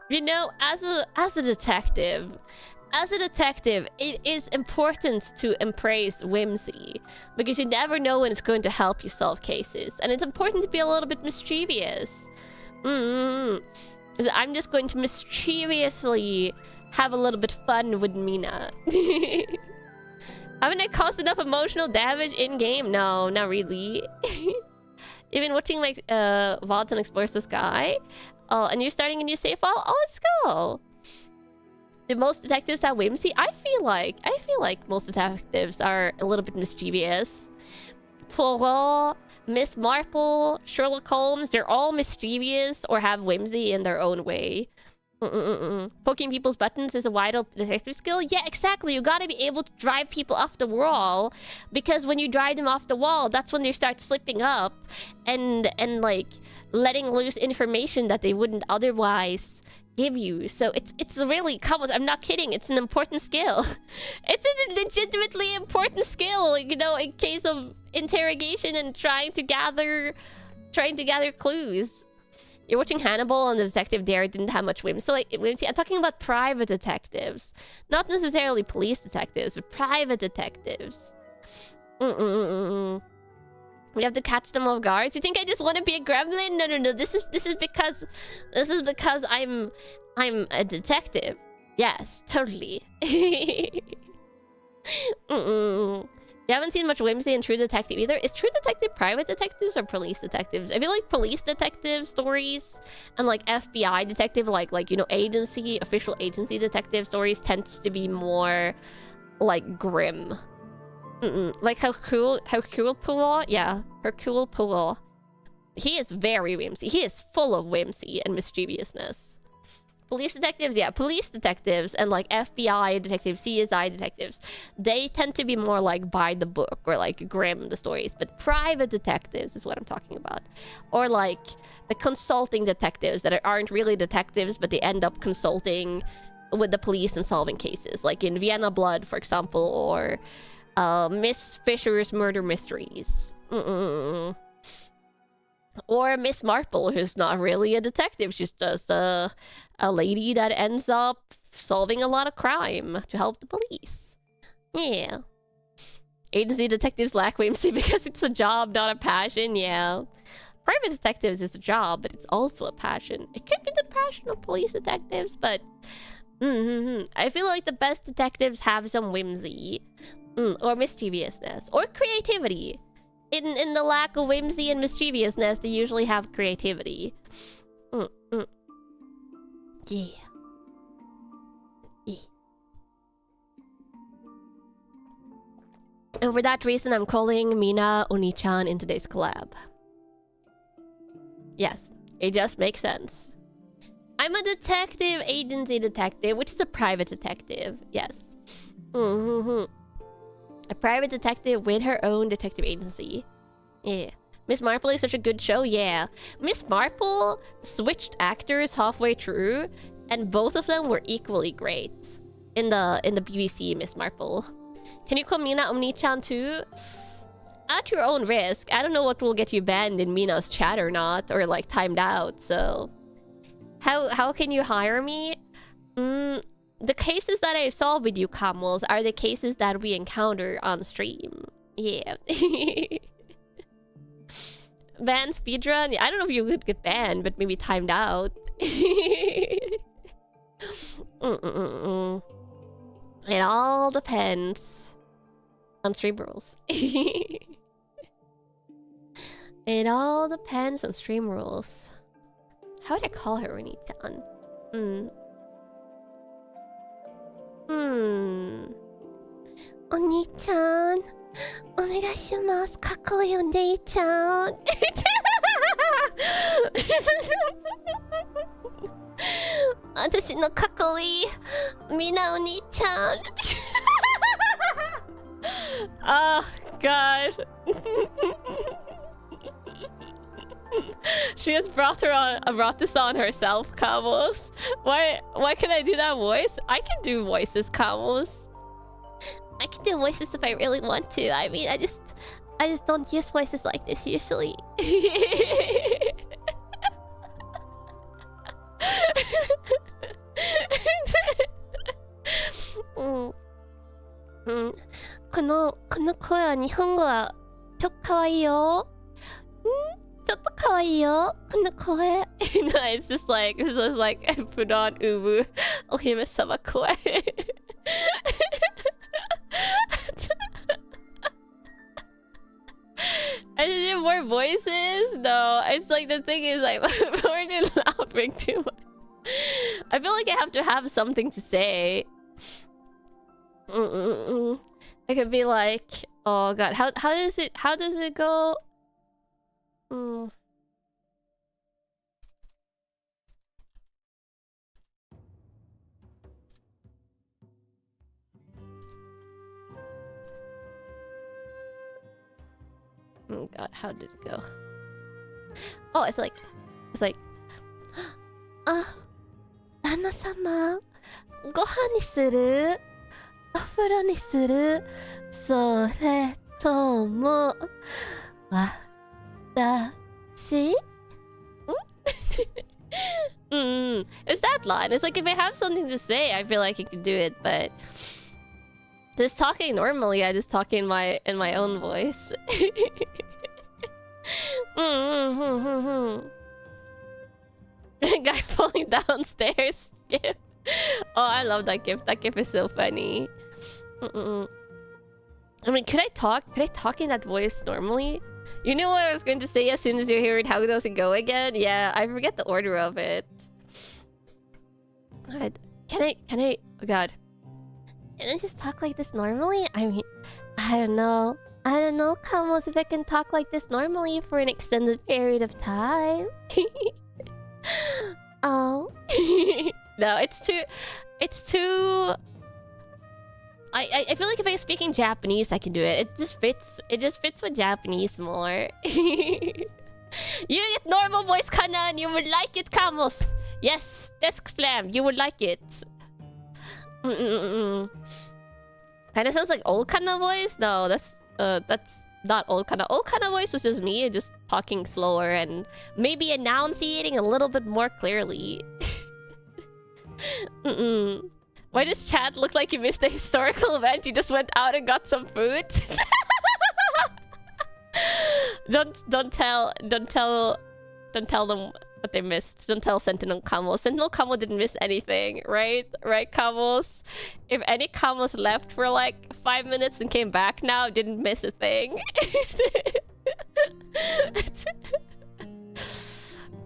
you know, as a detective, it is important to embrace whimsy, because you never know when it's going to help you solve cases, and it's important to be a little bit mischievous. I'm just going to mischievously have a little bit fun with Mina. Haven't I caused enough emotional damage in-game? No, not really. You've been watching like VODs on Explores the Sky? Oh, and you're starting a new save file? Oh, let's go! Do most detectives have whimsy? I feel like most detectives are a little bit mischievous. Poirot, Miss Marple, Sherlock Holmes, they're all mischievous or have whimsy in their own way. Poking people's buttons is a vital detective skill. Yeah, exactly. You gotta be able to drive people off the wall, because when you drive them off the wall, that's when they start slipping up and like letting loose information that they wouldn't otherwise give you. So it's really, I'm not kidding, it's an important skill. It's a legitimately important skill, you know, in case of interrogation and trying to gather clues. You're watching Hannibal, and the detective there didn't have much whimsy. So like whimsy, I'm talking about private detectives, not necessarily police detectives, but private detectives. We have to catch them off guard. You think I just want to be a gremlin? No. This is because I'm a detective. Yes, totally. You haven't seen much whimsy in True Detective either. Is True Detective private detectives or police detectives? I feel like police detective stories and like FBI detective, like you know, agency, official agency detective stories tends to be more like grim. Like Hercule Poirot, yeah, Hercule Poirot. He is very whimsy. He is full of whimsy and mischievousness. Police detectives, yeah, police detectives and like FBI detectives, CSI detectives, they tend to be more like by the book or like grim, the stories. But private detectives is what I'm talking about. Or like the consulting detectives that aren't really detectives, but they end up consulting with the police and solving cases. Like in Vienna Blood, for example, or Miss Fisher's Murder Mysteries. Or Miss Marple, who's not really a detective. She's just a lady that ends up solving a lot of crime to help the police. Yeah. Agency detectives lack whimsy because it's a job, not a passion. Yeah. Private detectives is a job, but it's also a passion. It could be the passion of police detectives, but... I feel like the best detectives have some whimsy. Or mischievousness. Or creativity. In the lack of whimsy and mischievousness, they usually have creativity. Yeah. And for that reason, I'm calling Mina Oni-chan in today's collab. Yes, it just makes sense. I'm a detective, agency detective, which is a private detective. Yes. A private detective with her own detective agency. Yeah. Miss Marple is such a good show. Yeah. Miss Marple switched actors halfway through, and both of them were equally great in the BBC Miss Marple. Can you call Mina Oni-chan too? At your own risk. I don't know what will get you banned in Mina's chat or not, or like timed out. So, how can you hire me? The cases that I solve with you, Camels, are the cases that we encounter on stream. Yeah. Ban speedrun? I don't know if you would get banned, but maybe timed out. It all depends on stream rules. It all depends on stream rules. How would I call her when it's done? Oni-chan, onegaishimasu. Kakkoi Oni-chan. Watashi no kakkoi Mina Oni-chan. Oh god. She has brought this on herself, Camos. Why can I do that voice? I can do voices, Camos. I can do voices if I really want to. I mean, I just don't use voices like this usually. Kono koi wa Nihongo wa chokko kawaii yo. Chotto kawaii yo. Kono koi. No, it's just like put on ubu ohime-sama koi. I should do more voices? No, it's like the thing is I'm already laughing too much. I feel like I have to have something to say. I could be like, oh god, how does it go? Oh god, how did it go? Oh, it's like Danna-sama, gohan ni suru? Ofuro ni suru? Sore tomo watashi? It's that line. It's like if I have something to say, I feel like I can do it, but just talking normally, I just talk in my own voice. Guy falling downstairs. I love that gif. That gif is so funny. I mean, could I talk in that voice normally? You know what I was going to say as soon as you heard how does it go again? Yeah, I forget the order of it. God. Can I... Oh god. Can I just talk like this normally? I mean, I don't know. I don't know, Kamos, if I can talk like this normally for an extended period of time. Oh. No, it's too... I feel like if I was speaking Japanese, I can do it. It just fits with Japanese more. You get normal voice, Kanna, and you would like it, Kamos. Yes, desk slam, you would like it. Kinda sounds like old Kanna voice. No, that's not old Kanna. Old Kanna voice was just me, just talking slower and maybe enunciating a little bit more clearly. Why does chat look like you missed a historical event? You just went out and got some food. Don't tell them what they missed. Don't tell Sentinel Kamo. Sentinel Kamo didn't miss anything, right? Right, Kamos? If any Kamos left for like 5 minutes and came back now, didn't miss a thing.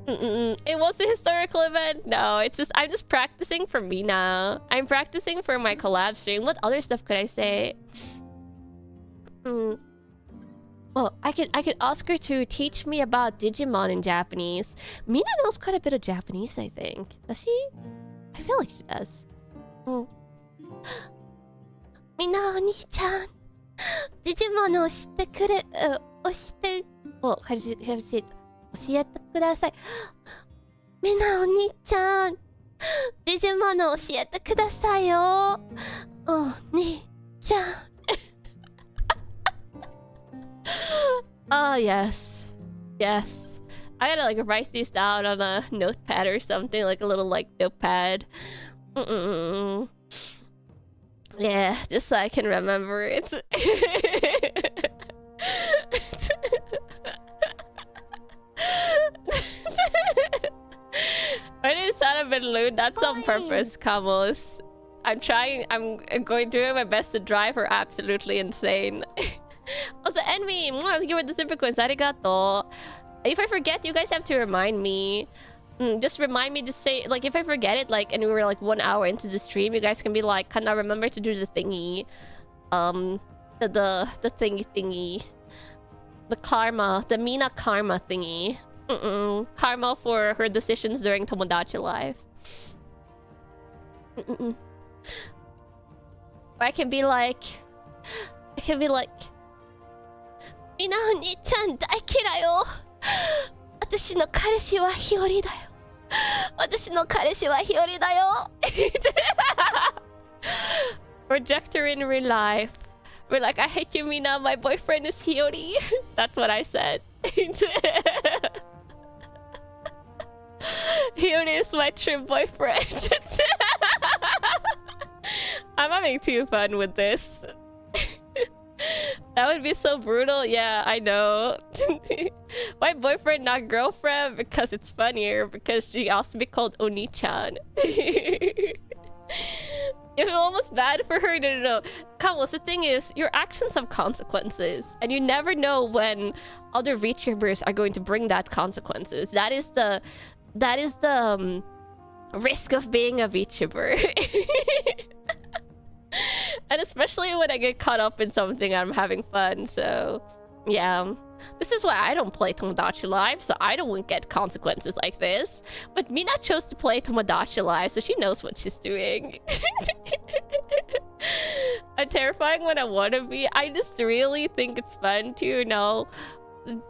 It was a historical event. No, it's just I'm just practicing for me now. I'm practicing for my collab stream. What other stuff could I say? Well, I could ask her to teach me about Digimon in Japanese. Mina knows quite a bit of Japanese, I think. Does she? I feel like she does. Mina oni-chan, Digimon を知ってくれ、教えてください。みんなお兄ちゃん、デジモン教えてくださいよ。お兄ちゃん。Oh yes, yes. I gotta like write these down on a notepad or something, like a little like notepad. Yeah, just so I can remember it. When you sound a bit lewd, that's on purpose, Kamos. I'm going to do my best to drive her absolutely insane. Also, Envy, you were the super coins. Arigato. If I forget, you guys have to remind me. Just remind me to say, like, if I forget it, like, and we were like 1 hour into the stream, you guys can be like, can I remember to do the thingy? The thingy. The karma. The Mina karma thingy. Karma for her decisions during Tomodachi Life. Or I can be like... Mina o-ni-chan daikira yo. Watashi no kareshi wa Hiyori da yo. Watashi no kareshi wa Hiyori da yo. Project her in real life. We're like, I hate you, Mina. My boyfriend is Hiyori. That's what I said. Hiyori is my true boyfriend. I'm having too fun with this. That would be so brutal. Yeah, I know. My boyfriend, not girlfriend, because it's funnier. Because she also be called Oni-chan. You feel almost bad for her. No. Kamos, the thing is, your actions have consequences, and you never know when other VTubers are going to bring that consequences. That is the risk of being a VTuber. And especially when I get caught up in something, I'm having fun. So, yeah. This is why I don't play Tomodachi Live, so I don't get consequences like this. But Mina chose to play Tomodachi Live, so she knows what she's doing. I'm terrifying when I want to be. I just really think it's fun to, you know,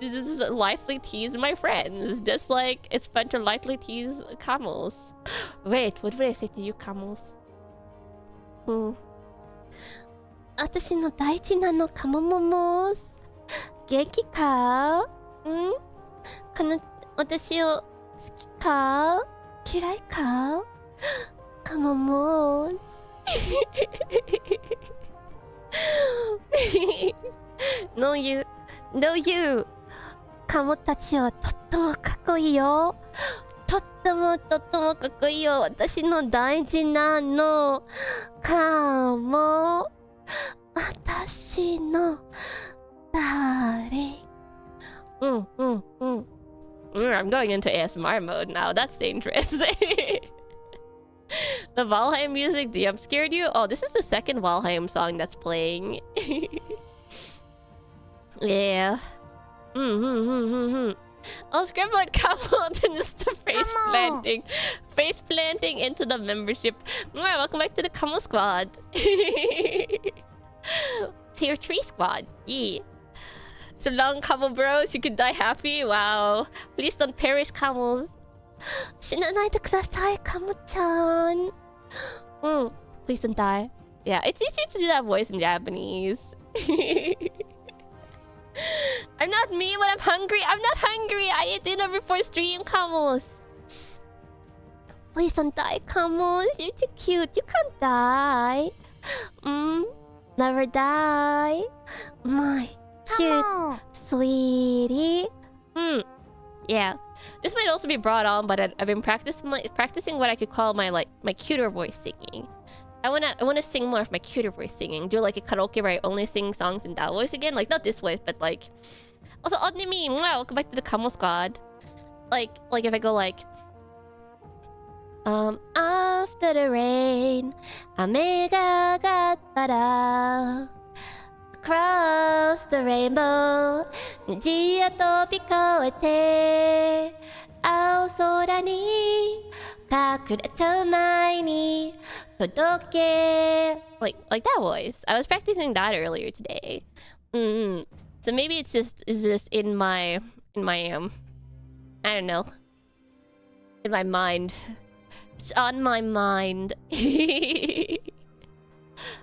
just lightly tease my friends. Just like it's fun to lightly tease Kamos. Wait, what would I say to you, Kamos? 私の大事なのカモモモス元気か？私を好きか？嫌いか？カモモスNo you No you カモたちはとってもかっこいいよとってもとってもかっこいいよ。私の大事なのかも。私の誰。I'm going into ASMR mode now. That's dangerous. The Valheim music DM scared you? Oh, this is the second Valheim song that's playing. Yeah. Oh, Scribbler, come on to this face planting. Face planting into the membership. Alright, welcome back to the Kamo Squad. Tier 3 squad. Yeah. So long, Kamo bros. You could die happy. Wow. Please don't perish, Kamos. 死なないでください、Kamo-chan. Please don't die. Yeah, it's easier to do that voice in Japanese. I'm not me when I'm hungry. I'm not hungry. I ate dinner before stream, Kamos. Please don't die, Kamos. You're too cute. You can't die. Never die. My cute sweetie. Yeah. This might also be brought on, but I've been practicing what I could call my cuter voice singing. I wanna sing more of my cuter voice singing. Do like a karaoke where I only sing songs in that voice again. Like not this voice, but like. Also, Odnimi, welcome back to the Kamo Squad. Like if I go like. After the rain, 雨が上がったら Across the rainbow, 虹を飛び越えて青空に隠れちゃう前に届け like that voice. I was practicing that earlier today. So maybe it's just in my I don't know, in my mind. It's on my mind. They're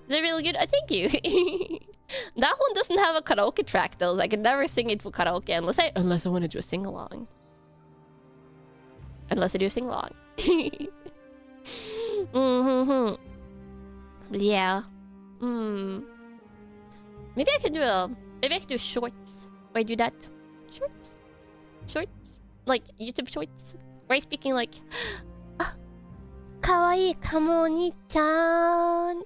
really good. Thank you. That one doesn't have a karaoke track though. So I can never sing it for karaoke unless I want to do a sing along. Unless I do a sing along. Yeah. Maybe I could do shorts. Where I do that? Shorts? Like YouTube shorts. Where I speaking like かわいいかもお兄ちゃん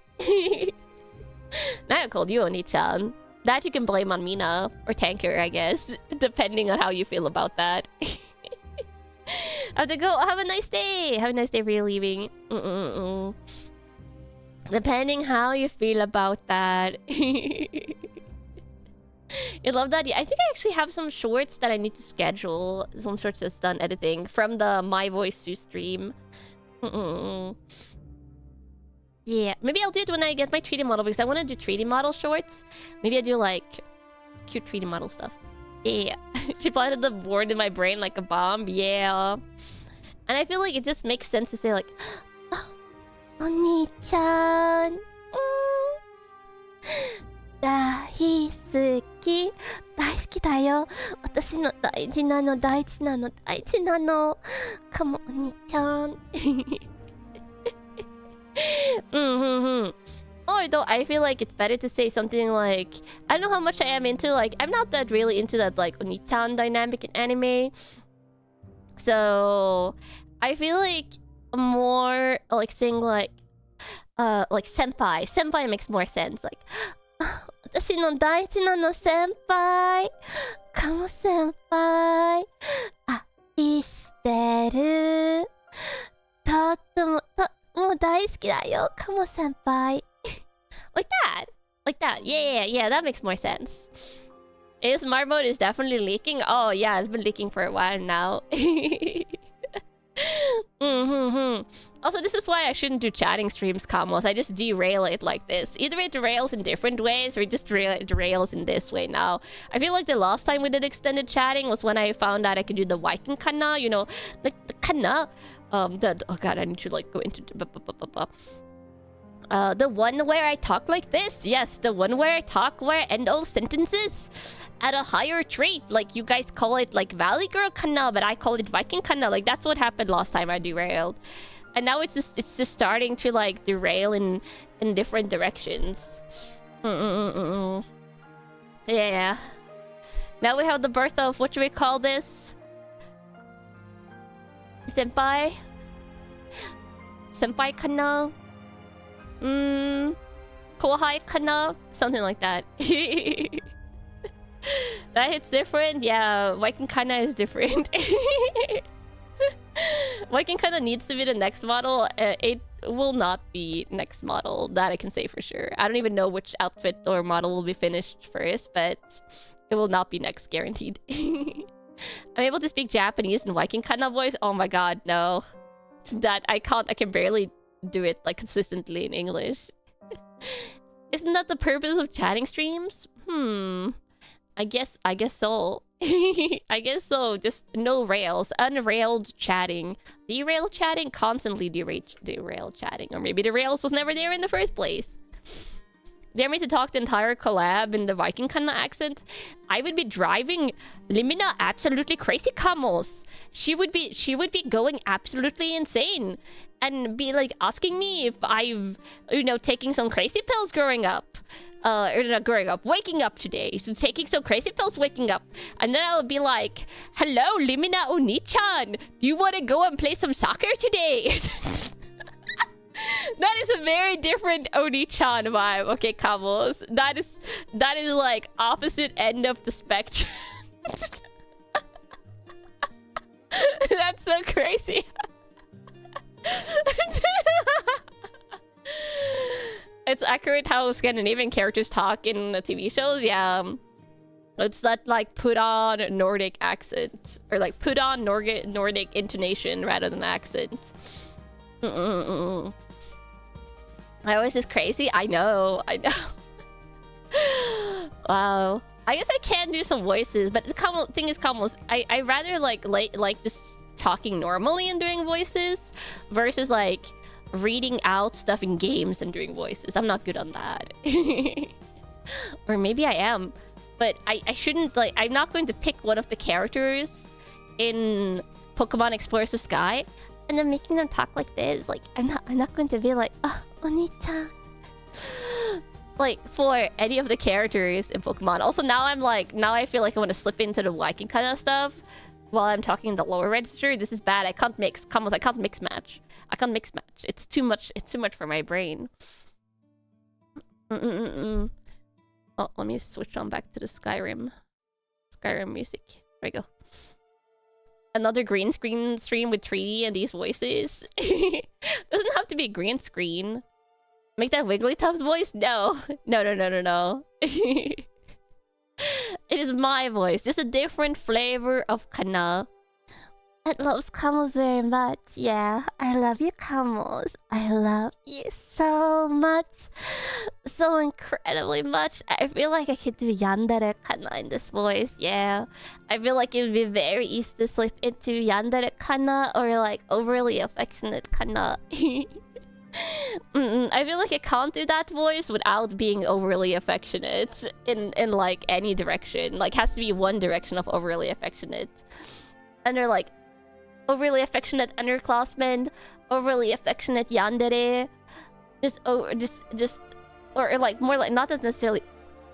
Now I called you Oni-chan. That you can blame on Mina or Tanker, I guess, depending on how you feel about that. I have to go. Have a nice day. Have a nice day for you leaving. Depending how you feel about that. You love that? Yeah, I think I actually have some shorts that I need to schedule. Some shorts that's done editing from the My Voice Sue stream. Yeah, maybe I'll do it when I get my 3D model because I want to do 3D model shorts. Maybe I do like cute 3D model stuff. Yeah, she planted the word in my brain like a bomb. Yeah, and I feel like it just makes sense to say like, oh, Oni-chan. 大好きだよ私の大事なのかもお兄ちゃんOr though I feel like it's better to say something like I don't know how much I am into like I'm not that really into that like Oni-chan dynamic in anime, so I feel like more like saying like senpai makes more sense like 私の大事なの先輩かも先輩愛してるとっても大好きだよかも先輩 like that yeah that makes more sense. ASMR mode is definitely leaking. Oh yeah, it's been leaking for a while now. Also, this is why I shouldn't do chatting streams, Kamos. I just derail it like this. Either it derails in different ways, or it just derails in this way now. I feel like the last time we did extended chatting was when I found out I could do the Viking Kanna, you know, like the Kanna. Oh god, I need to like go into the one where I talk like this. Yes, the one where I talk where I end all sentences at a higher trait. Like you guys call it like Valley Girl Kanna, but I call it Viking Kanna. Like that's what happened last time I derailed. And now it's just starting to like derail in different directions. Yeah. Now we have the birth of what do we call this? Senpai? Senpai Kanna? Kohai Kanna? Something like that. That hits different? Yeah, Viking Kanna is different. Viking Kanna needs to be the next model. It will not be next model. That I can say for sure. I don't even know which outfit or model will be finished first, but it will not be next, guaranteed. I'm able to speak Japanese in Viking Kanna voice? Oh my god, no. That I can barely do it like consistently in English. Isn't that the purpose of chatting streams? I guess so. I guess so. Just no rails. Unrailed chatting. Derailed chatting? Constantly derailed chatting. Or maybe the rails was never there in the first place. Dare me to talk the entire collab in the Viking Kanna accent? I would be driving Limina absolutely crazy, Kamos. She would be going absolutely insane. And be like asking me if I've, taking some crazy pills growing up. Or not growing up, waking up today. So taking some crazy pills, waking up. And then I would be like, hello, Limina Oni-chan. Do you want to go and play some soccer today? That is a very different Oni-chan vibe. Okay, Kamos. That is like opposite end of the spectrum. That's so crazy. It's accurate how Scandinavian characters talk in the TV shows. Yeah. It's that like put on Nordic accent. Or like put on Nordic intonation rather than accent. My voice is crazy? I know. Wow. I guess I can do some voices, but the thing is, I rather like just talking normally and doing voices versus like reading out stuff in games and doing voices. I'm not good on that. Or maybe I am, but I shouldn't like. I'm not going to pick one of the characters in Pokemon Explorers of Sky and then making them talk like this. Like I'm not going to be like, oh, Oni-chan. Like for any of the characters in Pokemon. Also now I feel like I want to slip into the Viking kind of stuff while I'm talking in the lower register. This is bad. I can't mix. I can't mix match. It's too much for my brain. Oh, let me switch on back to the Skyrim music. There we go. Another green screen stream with 3D and these voices. Doesn't have to be green screen. Make that Wigglytuff's voice? No. No. It is my voice. It's a different flavor of Kanna. I love Kamos very much. Yeah, I love you, Kamos. I love you so much. So incredibly much. I feel like I could do yandere Kanna in this voice. Yeah. I feel like it would be very easy to slip into yandere Kanna or like overly affectionate Kanna. I feel like I can't do that voice without being overly affectionate in like any direction. Like has to be one direction of overly affectionate. And they're like overly affectionate underclassmen, overly affectionate yandere, or like more like not necessarily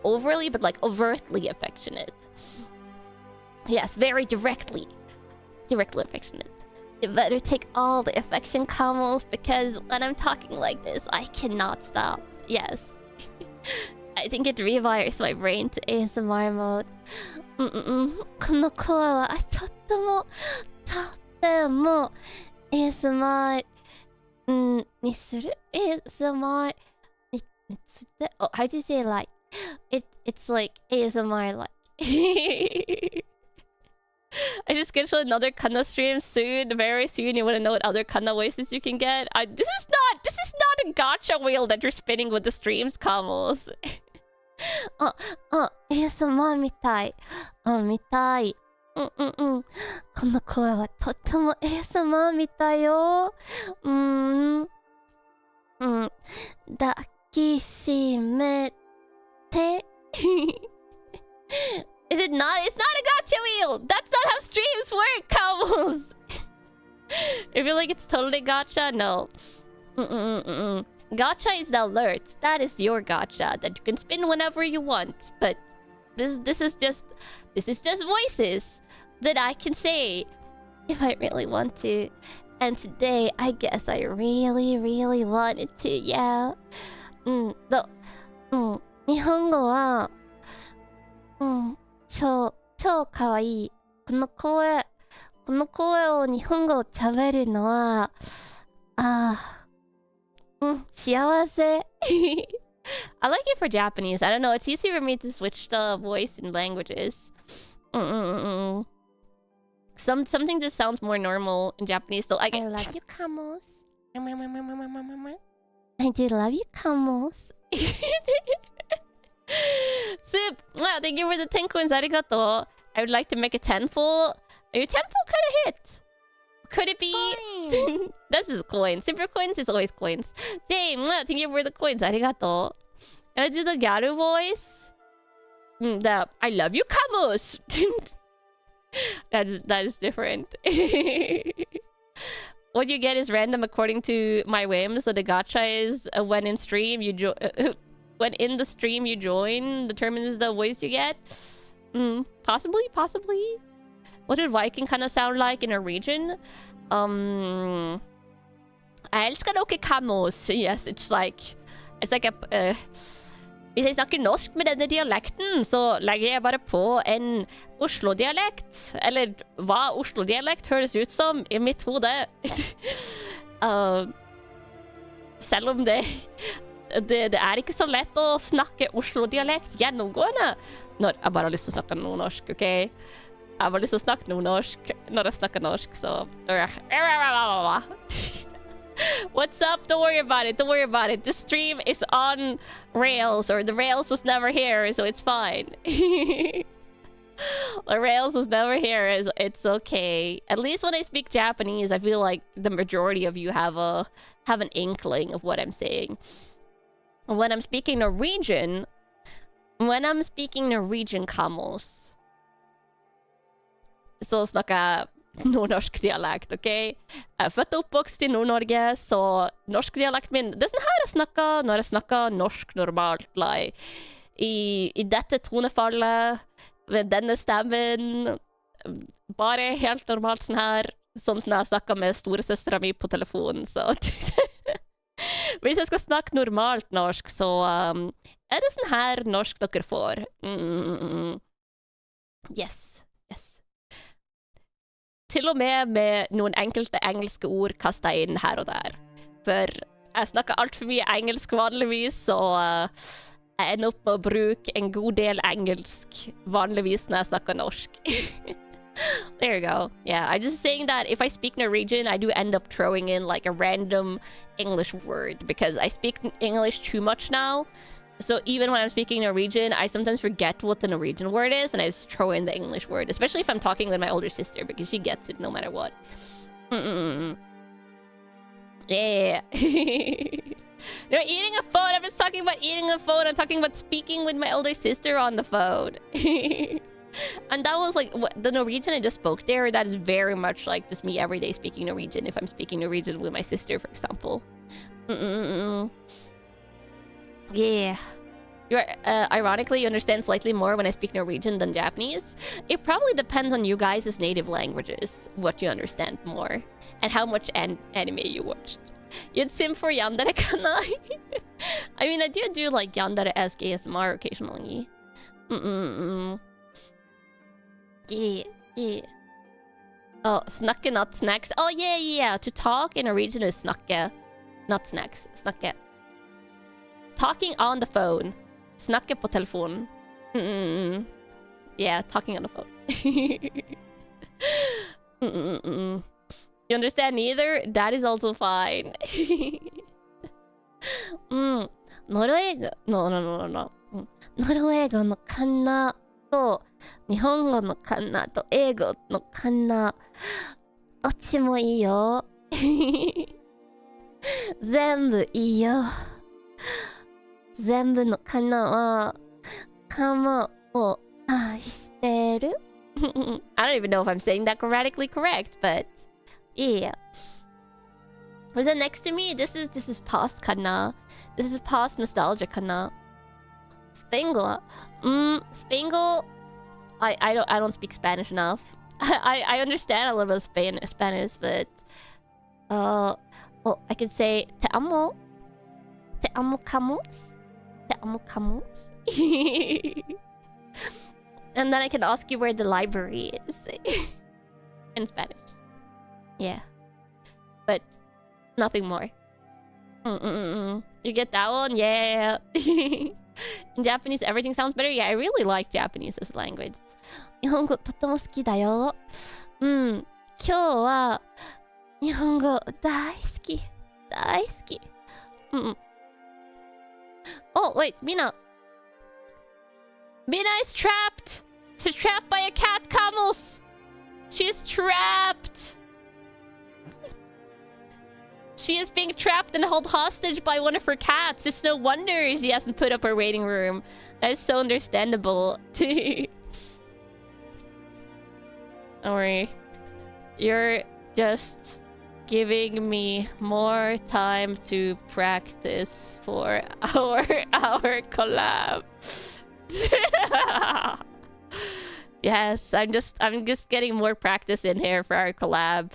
overly, but like overtly affectionate. Yes, very directly affectionate. You better take all the affection Kamos because when I'm talking like this, I cannot stop. Yes. I think it rewires my brain to ASMR mode. この声はとっても ASMR にする ASMR について Oh, how do you say like it's like ASMR like I just scheduled another Kanna stream soon, very soon. You want to know what other Kanna voices you can get? This is not a gacha wheel that you're spinning with the streams, Kamos. ASMR みたい。見たい。この声はとっても ASMR みたいよ。抱きしめて。Is it not? It's not a gacha wheel! That's not how streams work, Kamos! I feel like it's totally gacha? No. Gacha is the alerts. That is your gacha that you can spin whenever you want. But this is just voices that I can say if I really want to. And today, I guess I really, really wanted to, yeah. 日本語は、超かわいい。この声を日本語を喋るのは、幸せ。I like it for Japanese. I don't know. It's easy for me to switch the voice and languages. Something just sounds more normal in Japanese. So I love you, Kamos. I do love you, Kamos. Soup! Thank you for the 10 coins. Arigato. I would like to make a 10-full. Your 10-full kind of hit. Could it be? This is coins. Super coins is always coins. Damn! Thank you for the coins. Arigato. Can I do the Gyaru voice? I love you, Kamos! That is different. What you get is random according to my whim. So the gacha is when in stream you when in the stream you join determines the voice you get. Possibly. What did Viking kind of sound like in a region? Jeg elsker dere, Kamos. Yes, it's like a Hvis jeg snakker norsk med denne dialekten, så legger jeg bare på en Oslo-dialekt. Eller hva Oslo-dialekt høres ut som i mitt hode. Selv om det er ikke så lett å snakke Oslo-dialekt gjennomgående. Når jeg bare har lyst til å snakke nordnorsk, ok? Jeg har bare lyst til å snakke nordnorsk når jeg snakker norsk, så... What's up? Don't worry about it. The stream is on rails, or the rails was never here, so it's fine. The rails was never here, so it's okay. At least when I speak Japanese, I feel like the majority of you have an inkling of what I'm saying. When I'm speaking Norwegian, Kamos, så snakker jeg nordnorsk dialekt, ok? Jeg er født og oppvokst i Nord-Norge, så norsk dialekt min, det er sånn her jeg snakker når jeg snakker norsk normalt, like, i dette tonefallet, ved denne stemmen, bare helt normalt sånn her, sånn som jeg snakker med storesøstera mi på telefonen, så... Hvis jeg skal snakke normalt norsk, så er det sånn her norsk dere får. Yes. Til og med noen enkelte engelske ord kastet inn her og der. For jeg snakker alt for mye engelsk vanligvis, så jeg ender opp med å bruke en god del engelsk vanligvis når jeg snakker norsk. There you go. Yeah, I'm just saying that if I speak Norwegian, I do end up throwing in like a random English word because I speak English too much now. So even when I'm speaking Norwegian, I sometimes forget what the Norwegian word is and I just throw in the English word, especially if I'm talking with my older sister because she gets it no matter what. Yeah. No, eating a phone. I'm just talking about eating a phone. I'm talking about speaking with my older sister on the phone. And that was like the Norwegian I just spoke there. That is very much like just me every day speaking Norwegian if I'm speaking Norwegian with my sister, for example. Yeah. Ironically, you understand slightly more when I speak Norwegian than Japanese. It probably depends on you guys' native languages, what you understand more, and how much anime you watched. You'd sim for yandere, Kanna? I mean, I do like yandere-esque ASMR occasionally. Yeah. Oh, snakke, not snacks. Oh, yeah. To talk in Norwegian is snakke. Not snacks. Snakke. Talking on the phone. Snakke på telefonen. Yeah, talking on the phone. You understand neither? That is also fine. No. ノルウェー語のカンナと日本語のカンナと英語のカンナどっちもいいよ。全部いいよ。全部のカンナはカモを愛してる。I don't even know if I'm saying that grammatically correct, but yeah. Was it next to me? This is past Kanna. This is past nostalgia Kanna. Spangle. Spangle. I don't speak Spanish enough. I understand a little bit of Spanish, but well, I could say te amo Camus, te amo Camus, and then I can ask you where the library is in Spanish. Yeah, but nothing more. You get that one? Yeah. In Japanese, everything sounds better. Yeah, I really like Japanese as a language. 日本語とても好きだよ。今日は日本語大好き。大好き。Oh, wait, Mina. Mina is trapped. She's trapped by a cat, Camus. She's trapped. She is being trapped and held hostage by one of her cats. It's no wonder she hasn't put up her waiting room. That is so understandable. Don't worry. You're just giving me more time to practice for our collab. Yes, I'm just getting more practice in here for our collab.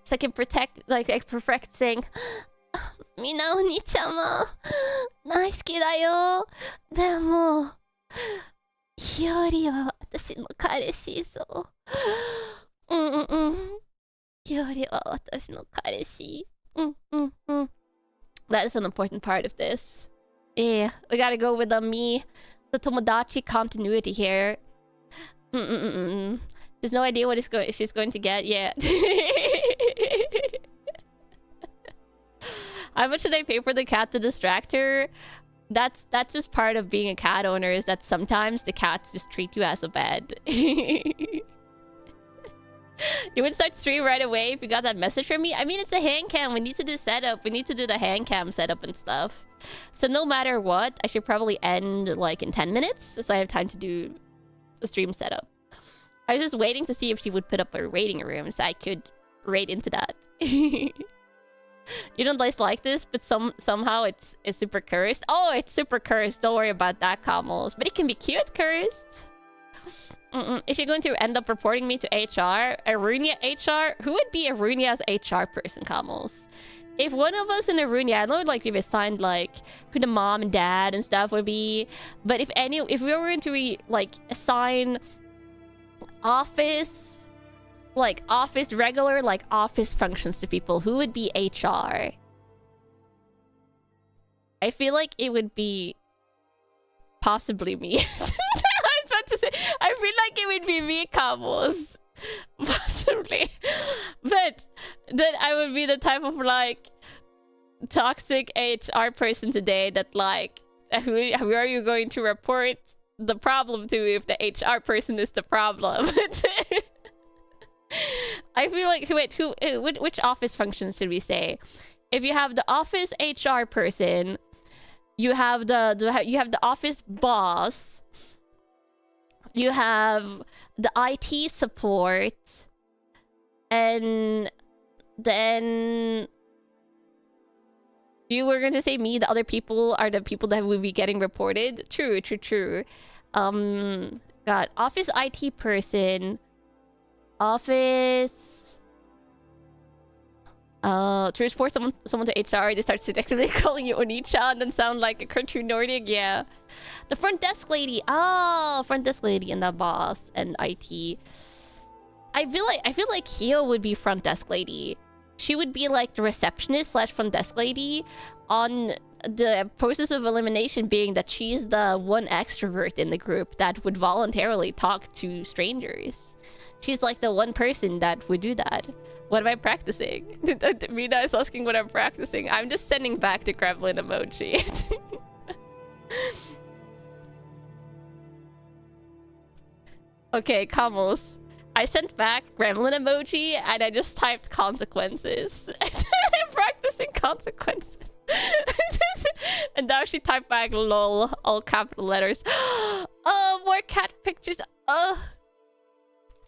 So I can perfect saying, みんなお兄ちゃんも大好きだよ。でも、日和は私の彼氏ぞ。日和は私の彼氏。That is an important part of this. Yeah, we gotta go with the Tomodachi continuity here. There's no idea what she's going to get yet. How much should I pay for the cat to distract her? That's just part of being a cat owner, is that sometimes the cats just treat you as a bed. You would start stream right away if you got that message from me. I mean, it's a hand cam. We need to do setup. We need to do the hand cam setup and stuff. So no matter what, I should probably end like in 10 minutes, so I have time to do the stream setup. I was just waiting to see if she would put up a rating room so I could rate into that. You don't like this, but somehow it's super cursed. Oh, it's super cursed. Don't worry about that, Kamals. But it can be cute cursed. Is she going to end up reporting me to HR? Aerunia HR? Who would be Aerunia's HR person, Kamals? If one of us in Aerunia, I know like we've assigned like who the mom and dad and stuff would be, but if we were going to assign office regular office functions to people, who would be HR? I feel like it would be possibly me. I was about to say, I feel like it would be me, Camus. Possibly. But then I would be the type of toxic HR person today that who are you going to report the problem to if the HR person is the problem? I feel like which office functions should we say? If you have the office HR person, you have the office boss, you have the IT support, and then you were going to say me. The other people are the people that will be getting reported. True. God, office IT person, office. Transport someone to HR. They start seductively calling you Oni-chan and then sound like a cartoon Nordic. Yeah, the front desk lady. Oh, front desk lady and the boss and IT. I feel like Hio would be front desk lady. She would be like the receptionist / front desk lady, on the process of elimination being that she's the one extrovert in the group that would voluntarily talk to strangers. She's like the one person that would do that. What am I practicing? Mina is asking what I'm practicing. I'm just sending back the gremlin emoji. Okay, Camus. I sent back gremlin emoji and I just typed consequences. I'm practicing consequences. And now she typed back lol, all capital letters. Oh, more cat pictures. Oh,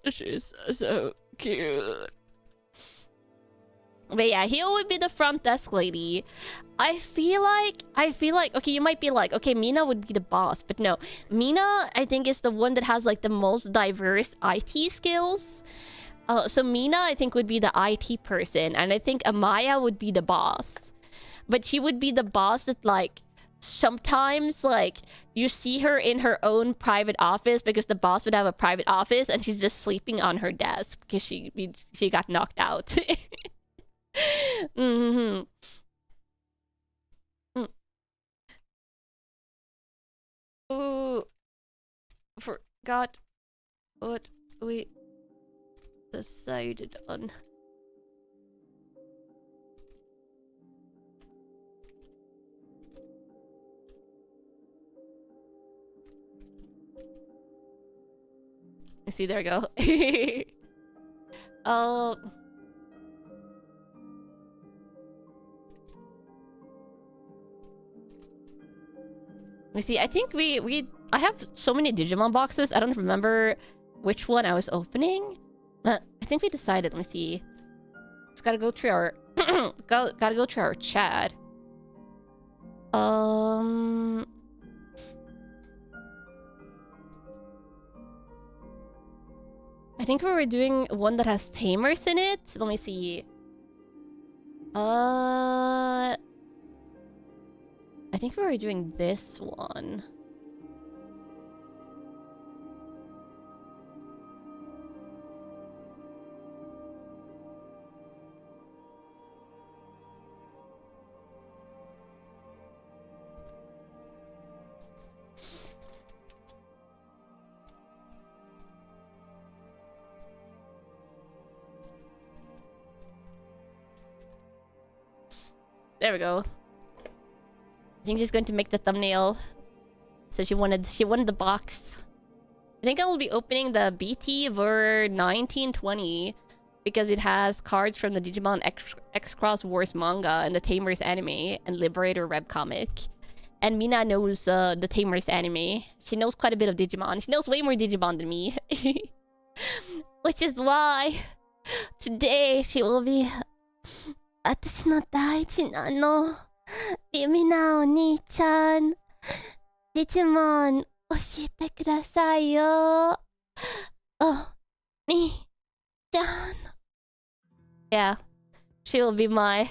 she's so cute. But yeah, he would be the front desk lady. I feel like, okay, you might be like, okay, Mina would be the boss, but no. Mina, I think, is the one that has like the most diverse IT skills. So Mina, I think, would be the IT person, and I think Amaya would be the boss. But she would be the boss that, like, sometimes, like, you see her in her own private office because the boss would have a private office, and she's just sleeping on her desk because she got knocked out. Mm-hmm. Ooh, forgot what we decided on. See, there we go. Oh. You see, I think I have so many Digimon boxes, I don't remember which one I was opening. But I think we decided, let me see. Just gotta go through our gotta go through our chat. I think we were doing one that has tamers in it. Let me see. I think we were doing this one. There we go. I think she's going to make the thumbnail. So she wanted the box. I think I will be opening the VTuber 1920 because it has cards from the Digimon X-Cross Wars manga and the Tamers anime and Liberator webcomic. And Mina knows the Tamers anime. She knows quite a bit of Digimon. She knows way more Digimon than me. Which is why today she will be 私の大事なの弓なお兄ちゃんデジモン教えてくださいよお兄ちゃん Yeah, she will be my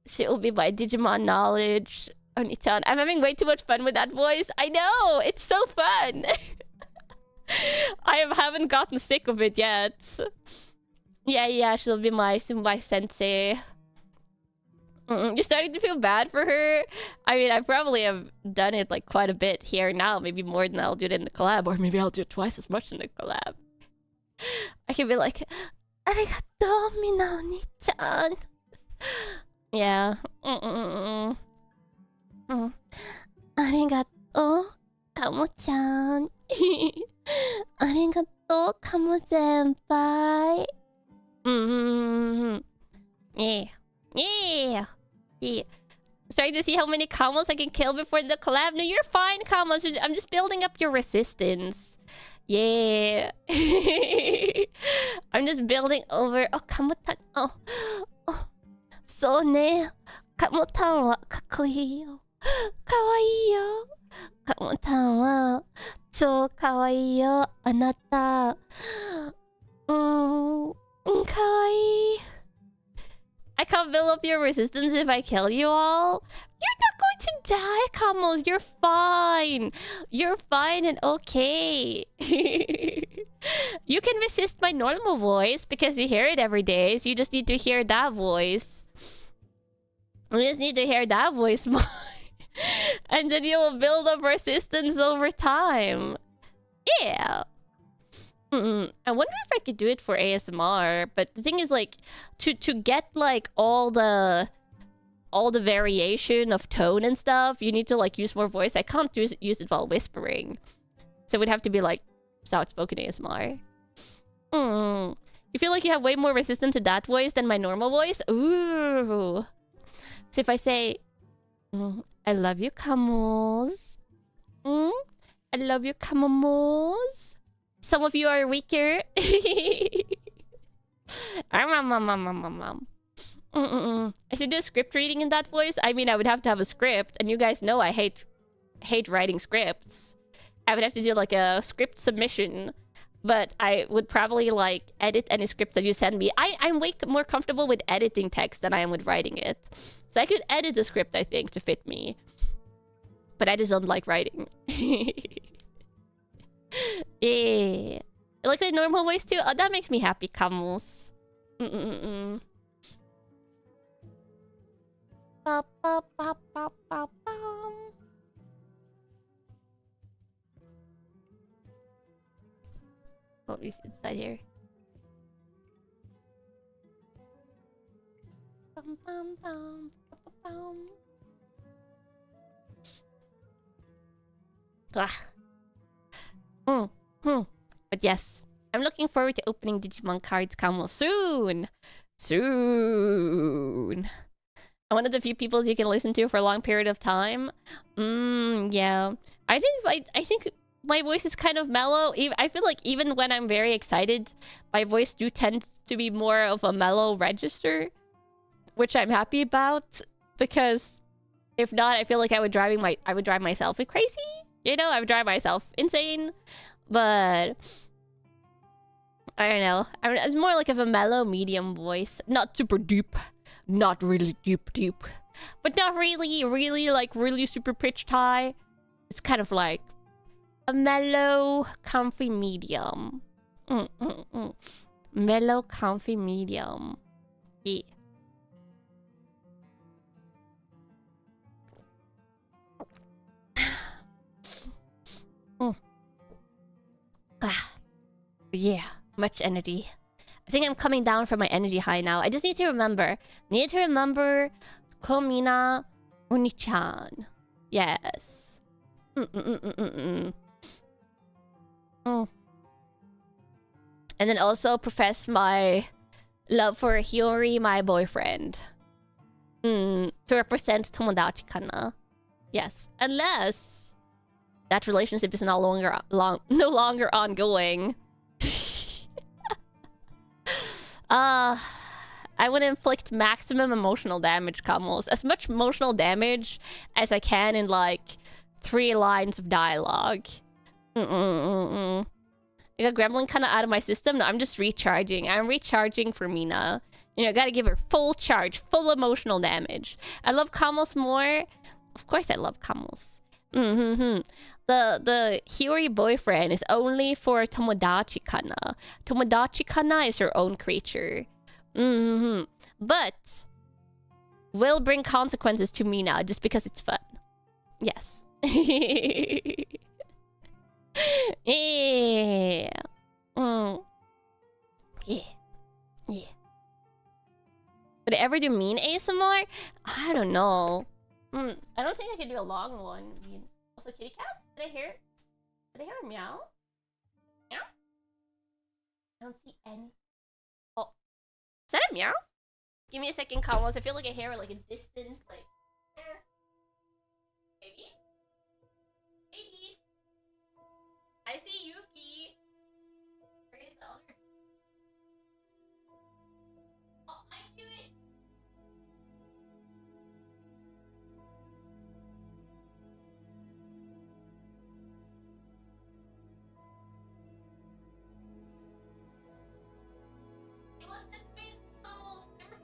Digimon knowledge. Oni-chan. I'm having way too much fun with that voice. I know, it's so fun. I haven't gotten sick of it yet. Yeah, she'll be my sensei. You're starting to feel bad for her? I mean, I probably have done it like quite a bit here now. Maybe more than I'll do it in the collab. Or maybe I'll do it twice as much in the collab. I can be like, Arigato, Mina oni-chan. Yeah. Arigato, Kamo-chan. Arigato, Kamo-senpai. Yeah. Starting to see how many Kamos I can kill before the collab. No, you're fine, Kamos. I'm just building up your resistance. Yeah. I'm just building over. Oh, Kamo-tan. Oh. So ne. Kamo-tan wa kakkoi yo. Kawaii yo. Kamo-tan wa chou kawaii yo. Anata. Kawaii. I can't build up your resistance if I kill you all. You're not going to die, Kamos. You're fine. You're fine and okay. You can resist my normal voice because you hear it every day. So you just need to hear that voice. You just need to hear that voice more. And then you will build up resistance over time. Yeah. I wonder if I could do it for ASMR, but the thing is, like, to get like all the variation of tone and stuff, you need to like use more voice. I can't use it while whispering, so it would have to be like soft-spoken ASMR. You feel like you have way more resistance to that voice than my normal voice? Ooh. So if I say, I love you, Kamos. I love you, Kamos. Some of you are weaker. I should do script reading in that voice. I mean, I would have to have a script, and you guys know I hate writing scripts. I would have to do like a script submission, but I would probably like edit any script that you send me. I'm way more comfortable with editing text than I am with writing it. So I could edit the script, I think, to fit me. But I just don't like writing. Yeah. Like the normal voice too? Oh, that makes me happy, Camus. Ba, ba, ba, ba, ba, ba. What is inside here? Bum, bum, bum, bum, bum. But yes, I'm looking forward to opening Digimon cards Kamo soon. Soon. I'm one of the few people you can listen to for a long period of time. Yeah. I think my voice is kind of mellow. I feel like even when I'm very excited, my voice do tend to be more of a mellow register, which I'm happy about, because if not, I feel like I would drive myself crazy. You know, I would drive myself insane. But I don't know. It's more like of a mellow medium voice, not super deep, not really deep, but not really like really super pitched high. It's kind of like a mellow, comfy medium. Mellow, comfy medium. Yeah. Yeah, much energy. I think I'm coming down from my energy high now. I just need to remember. Komina Unichan. Yes. And then also profess my love for Hiyori, my boyfriend. To represent Tomodachi Kanna. Yes. Unless that relationship is no longer ongoing. I would inflict maximum emotional damage, Kamos. As much emotional damage as I can in like 3 lines of dialogue. I got Gremlin kind of out of my system. No, I'm just recharging. I'm recharging for Mina. You know, gotta give her full charge, full emotional damage. I love Kamos more. Of course I love Kamos. The Hiyori boyfriend is only for Tomodachi Kanna. Tomodachi Kanna is her own creature. But will bring consequences to Mina just because it's fun. Yes. Yeah. Yeah. Would I ever do mean ASMR? I don't know. I don't think I could do a long one. Also, kitty cats? Did I hear a meow? Meow? I don't see any. Oh. Is that a meow? Give me a second, Kamos. I feel like I hear like a distant, like... Babies? Babies? I see Yuki. Where is the other? Oh, I do it. It was the twins, almost. They were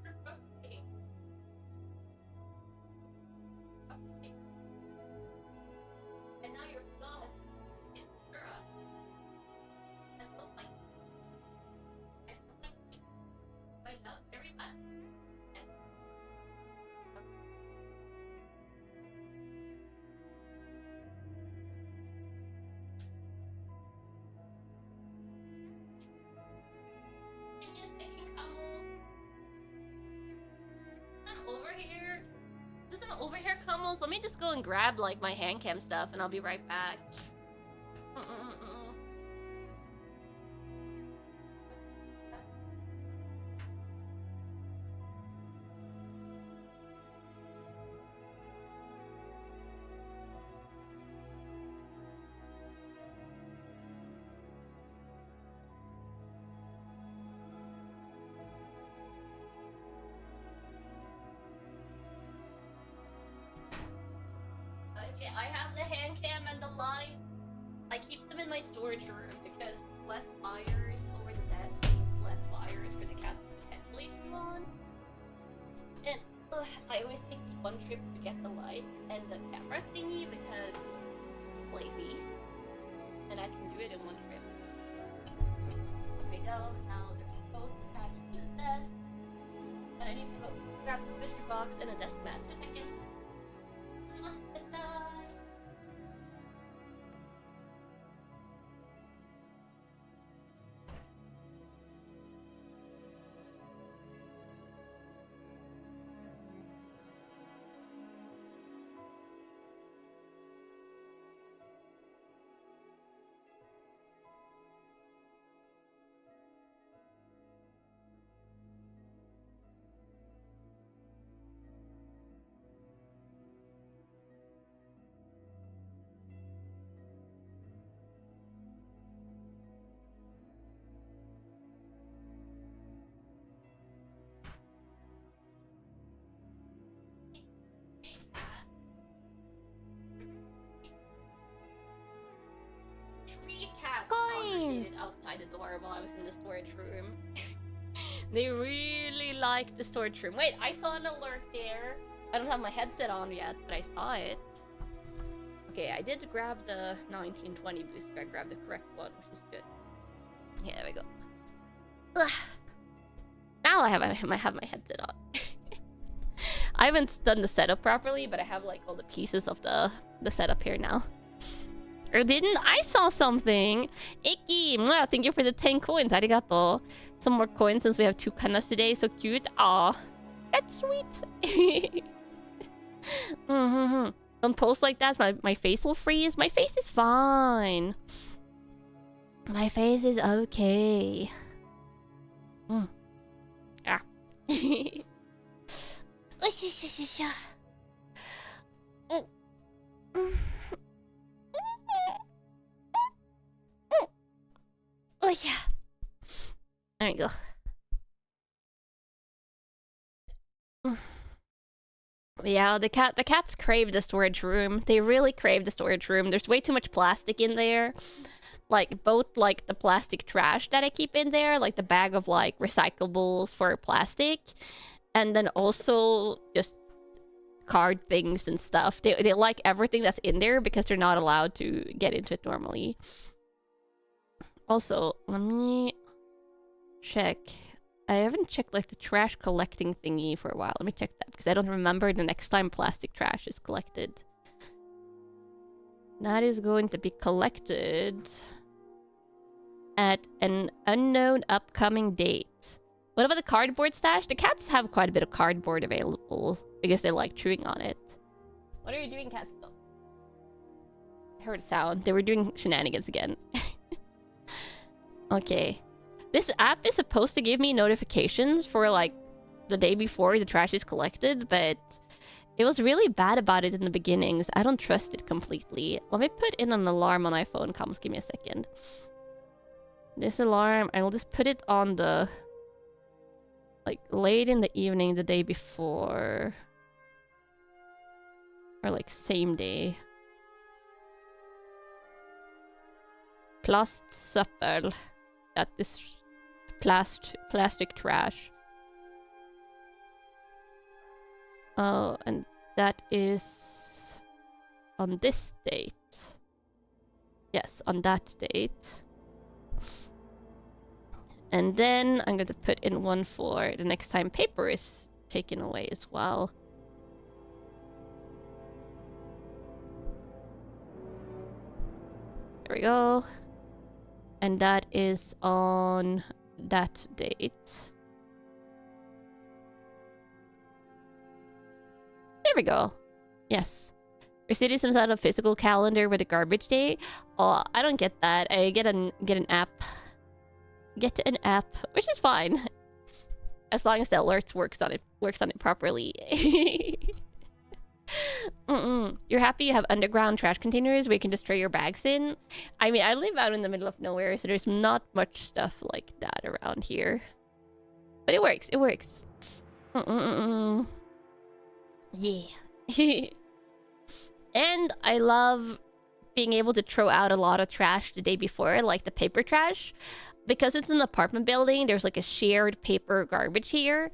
perfectly. And now you're flawless. It's Kura. I love my I love very much. Yes. Give me a second, Kamos. I'm over here. This isn't over here, Kamos. Let me just go and grab like my hand cam stuff and I'll be right back. light. I keep them in my storage room because less fires over the desk means less fires for the cats to potentially chew on. And I always take this one trip to get the light and the camera thingy because it's lazy. And I can do it in one trip. There we go. Now they're both attached to the desk. And I need to go grab the mystery box and a desk mat. Just like this. On this side. Three cats congregated outside the door while I was in the storage room. They really like the storage room. Wait, I saw an alert there. I don't have my headset on yet, but I saw it. Okay, I did grab the 1920 booster. I grabbed the correct one, which is good. Yeah, there we go. Ugh. Now I have my headset on. I haven't done the setup properly, but I have like all the pieces of the setup here now. Or didn't? I saw something! Icky! Mwah, thank you for the 10 coins. Arigato. Some more coins since we have 2 Kannas today. So cute. Aw. That's sweet. Don't post like that. My face will freeze. My face is fine. My face is okay. Ah. Oh yeah. There we go. Yeah, the cats crave the storage room. They really crave the storage room. There's way too much plastic in there. Like, both, like, the plastic trash that I keep in there, like the bag of, like, recyclables for plastic, and then also just card things and stuff. They like everything that's in there because they're not allowed to get into it normally. Also, let me check. I haven't checked like the trash collecting thingy for a while. Let me check that because I don't remember the next time plastic trash is collected. That is going to be collected at an unknown upcoming date. What about the cardboard stash? The cats have quite a bit of cardboard available because they like chewing on it. What are you doing, cats? Though? I heard a sound. They were doing shenanigans again. Okay. This app is supposed to give me notifications for like the day before the trash is collected, but it was really bad about it in the beginnings. I don't trust it completely. Let me put in an alarm on my phone. Comes, give me a second. This alarm, I will just put it on the like late in the evening the day before. Or like same day. Plastsöppel. At this plastic trash. Oh, and that is on this date. Yes, on that date. And then I'm going to put in one for the next time paper is taken away as well. There we go. And that is on that date. There we go. Yes. Your citizens have a physical calendar with a garbage day. Oh, I don't get that. I get an app. Get an app, which is fine. As long as the alerts works on it properly. You're happy you have underground trash containers where you can just throw your bags in? I mean, I live out in the middle of nowhere, so there's not much stuff like that around here. But it works, it works. Yeah. And I love being able to throw out a lot of trash the day before, like the paper trash. Because it's an apartment building, there's like a shared paper garbage here.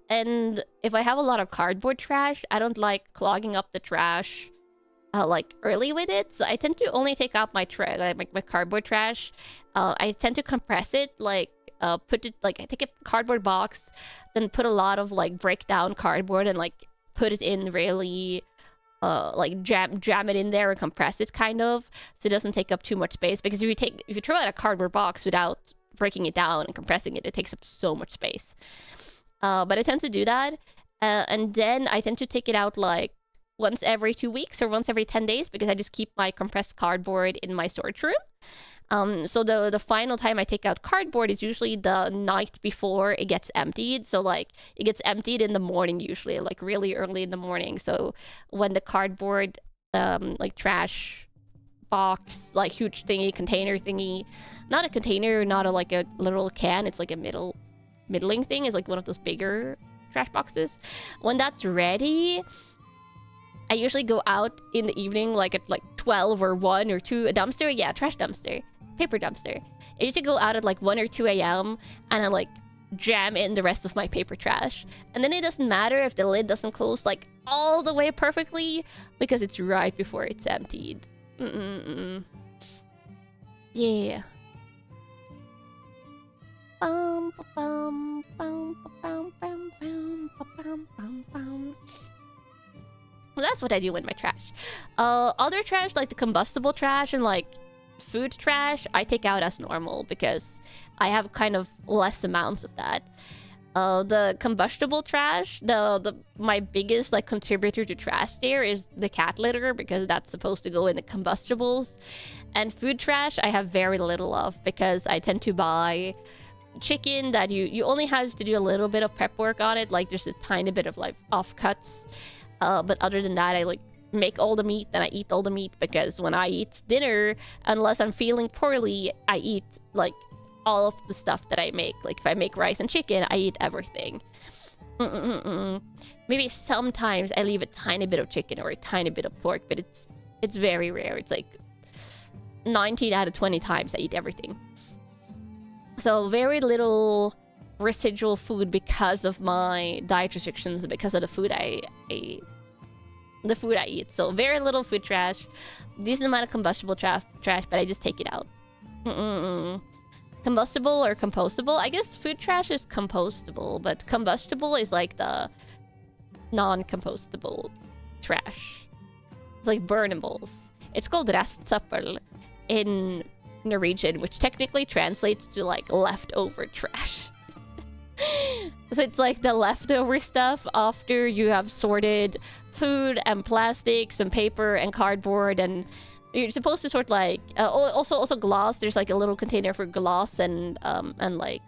And if I have a lot of cardboard trash, I don't like clogging up the trash like early with it. So I tend to only take out my my cardboard trash. I tend to compress it, like put it, like I take a cardboard box, then put a lot of like break down cardboard and like put it in really like jam it in there and compress it kind of, so it doesn't take up too much space. Because if you throw out a cardboard box without breaking it down and compressing it, it takes up so much space. But I tend to do that, and then I tend to take it out like once every 2 weeks or once every 10 days, because I just keep my compressed cardboard in my storage room. So the final time I take out cardboard is usually the night before it gets emptied. So like it gets emptied in the morning, usually like really early in the morning. So when the cardboard like trash box, like huge thingy, container thingy, not a container, not like a literal can, it's like a middling thing, is like one of those bigger trash boxes. When that's ready, I usually go out in the evening, like at like 12 or 1 or 2, a dumpster, yeah, trash dumpster, paper dumpster. I used to go out at like 1 or 2 a.m. and I like jam in the rest of my paper trash. And then it doesn't matter if the lid doesn't close like all the way perfectly, because it's right before it's emptied. Yeah. Well, that's what I do with my trash. Other trash, like the combustible trash and like food trash, I take out as normal because I have kind of less amounts of that. The combustible trash, my biggest like contributor to trash there is the cat litter, because that's supposed to go in the combustibles. And food trash I have very little of, because I tend to buy chicken that you only have to do a little bit of prep work on it, like there's a tiny bit of like offcuts. But other than that, I like make all the meat and I eat all the meat, because when I eat dinner, unless I'm feeling poorly, I eat like all of the stuff that I make. Like if I make rice and chicken, I eat everything. Maybe sometimes I leave a tiny bit of chicken or a tiny bit of pork, but it's very rare. It's like 19 out of 20 times I eat everything. So very little residual food because of my diet restrictions, because of the food I eat. So very little food trash, decent amount of combustible trash, but I just take it out. Combustible or compostable? I guess food trash is compostable, but combustible is like the non-compostable trash. It's like burnables. It's called restsøppel in Norwegian, which technically translates to like leftover trash. So it's like the leftover stuff after you have sorted food and plastics and paper and cardboard, and you're supposed to sort like also glass. There's like a little container for glass and like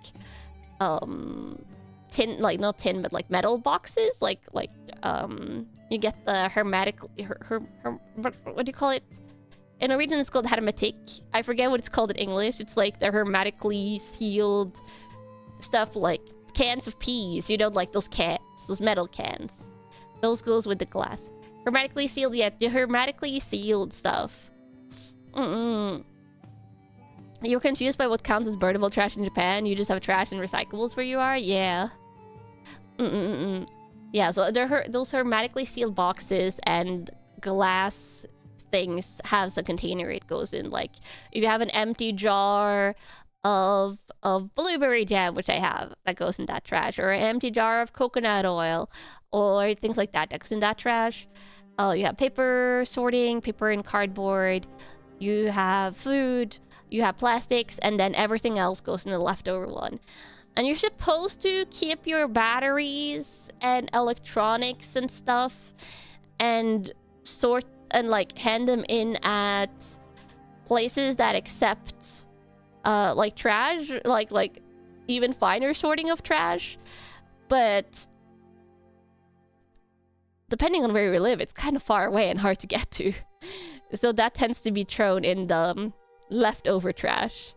tin, like not tin but like metal boxes, like you get the hermetic what do you call it? In Norwegian it's called hermetic. I forget what it's called in English. It's like the hermetically sealed stuff, like cans of peas, you know, like those cans, those metal cans. Those goes with the glass. Hermetically sealed, yeah, the hermetically sealed stuff. You're confused by what counts as burnable trash in Japan? You just have trash and recyclables where you are? Yeah. Yeah, so those hermetically sealed boxes and glass things has a container it goes in. Like, if you have an empty jar of blueberry jam, which I have, that goes in that trash, or an empty jar of coconut oil, or things like that goes in that trash. You have paper sorting, paper and cardboard, you have food, you have plastics, and then everything else goes in the leftover one. And you're supposed to keep your batteries and electronics and stuff and sort and like hand them in at places that accept like trash, like even finer sorting of trash. But depending on where you live, it's kind of far away and hard to get to. So that tends to be thrown in the leftover trash.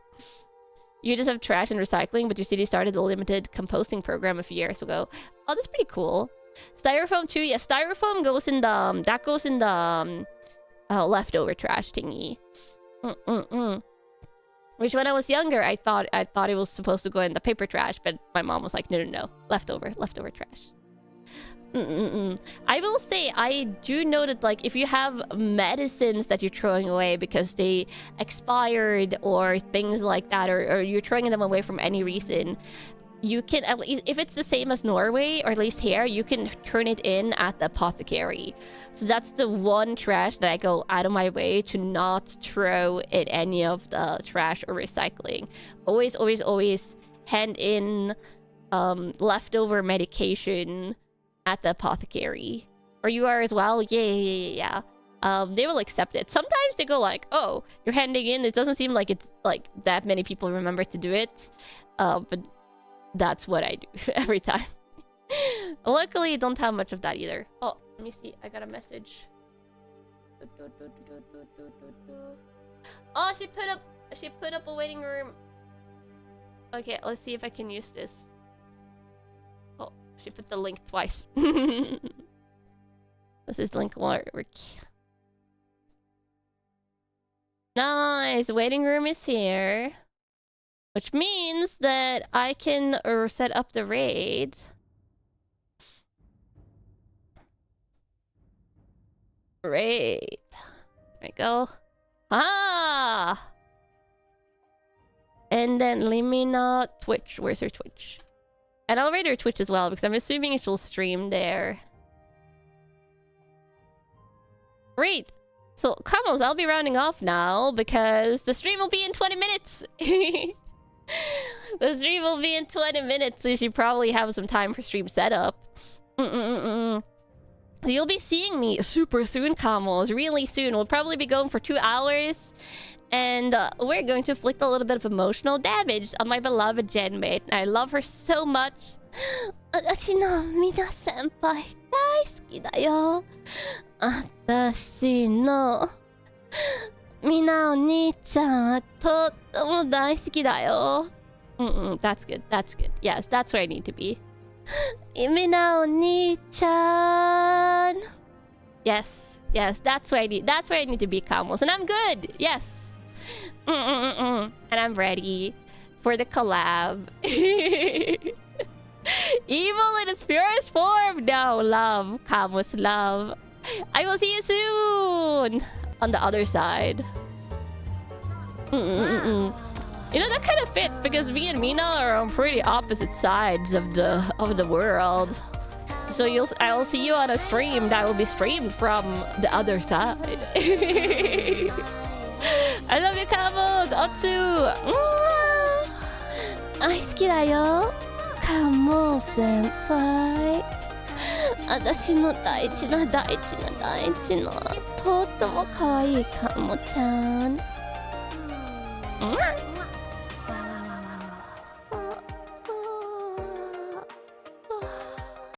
You just have trash and recycling, but your city started a limited composting program a few years ago. Oh, that's pretty cool. Styrofoam too. Yeah, styrofoam goes in the leftover trash thingy. Which when I was younger, I thought it was supposed to go in the paper trash, but my mom was like, no, leftover trash. I will say, I do know that, like, if you have medicines that you're throwing away because they expired or things like that, or you're throwing them away from any reason, you can, at least, if it's the same as Norway, or at least here, you can turn it in at the apothecary. So that's the one trash that I go out of my way to not throw in any of the trash or recycling. Always hand in leftover medication at the apothecary. Or you are as well? Yeah. They will accept it. Sometimes they go like, oh, you're handing in. It doesn't seem like it's like that many people remember to do it. But that's what I do every time. Luckily, I don't have much of that either. Oh, let me see. I got a message. Oh, she put up a waiting room. Okay, let's see if I can use this. Oh, she put the link twice. Does this link work? Nice, waiting room is here. Which means that I can set up the raid. Raid. There we go. Ah! And then let me not Twitch. Where's her Twitch? And I'll raid her Twitch as well, because I'm assuming it will stream there. Great. So, Camels, I'll be rounding off now, because the stream will be in 20 minutes. The stream will be in 20 minutes, so you should probably have some time for stream setup. So you'll be seeing me super soon, Camels. Really soon. We'll probably be going for 2 hours. And we're going to inflict a little bit of emotional damage on my beloved genmate. I love her so much. 私の皆先輩大好きだよ。私の皆お兄ちゃんはとっても大好きだよ。That's good. That's good. Yes, that's where I need to be. 皆お兄ちゃん. Yes, that's where I need. That's where I need to be, Camels, and I'm good. Yes. And I'm ready for the collab. Evil in its purest form. No, love, Camus, love. I will see you soon on the other side. You know, that kind of fits because me and Mina are on pretty opposite sides of the world. So I'll see you on a stream that will be streamed from the other side. I love you, Camels. Otsu. 大好きだよ。カモ先輩。私の大事な大事な大事なとっても可愛いカモちゃん。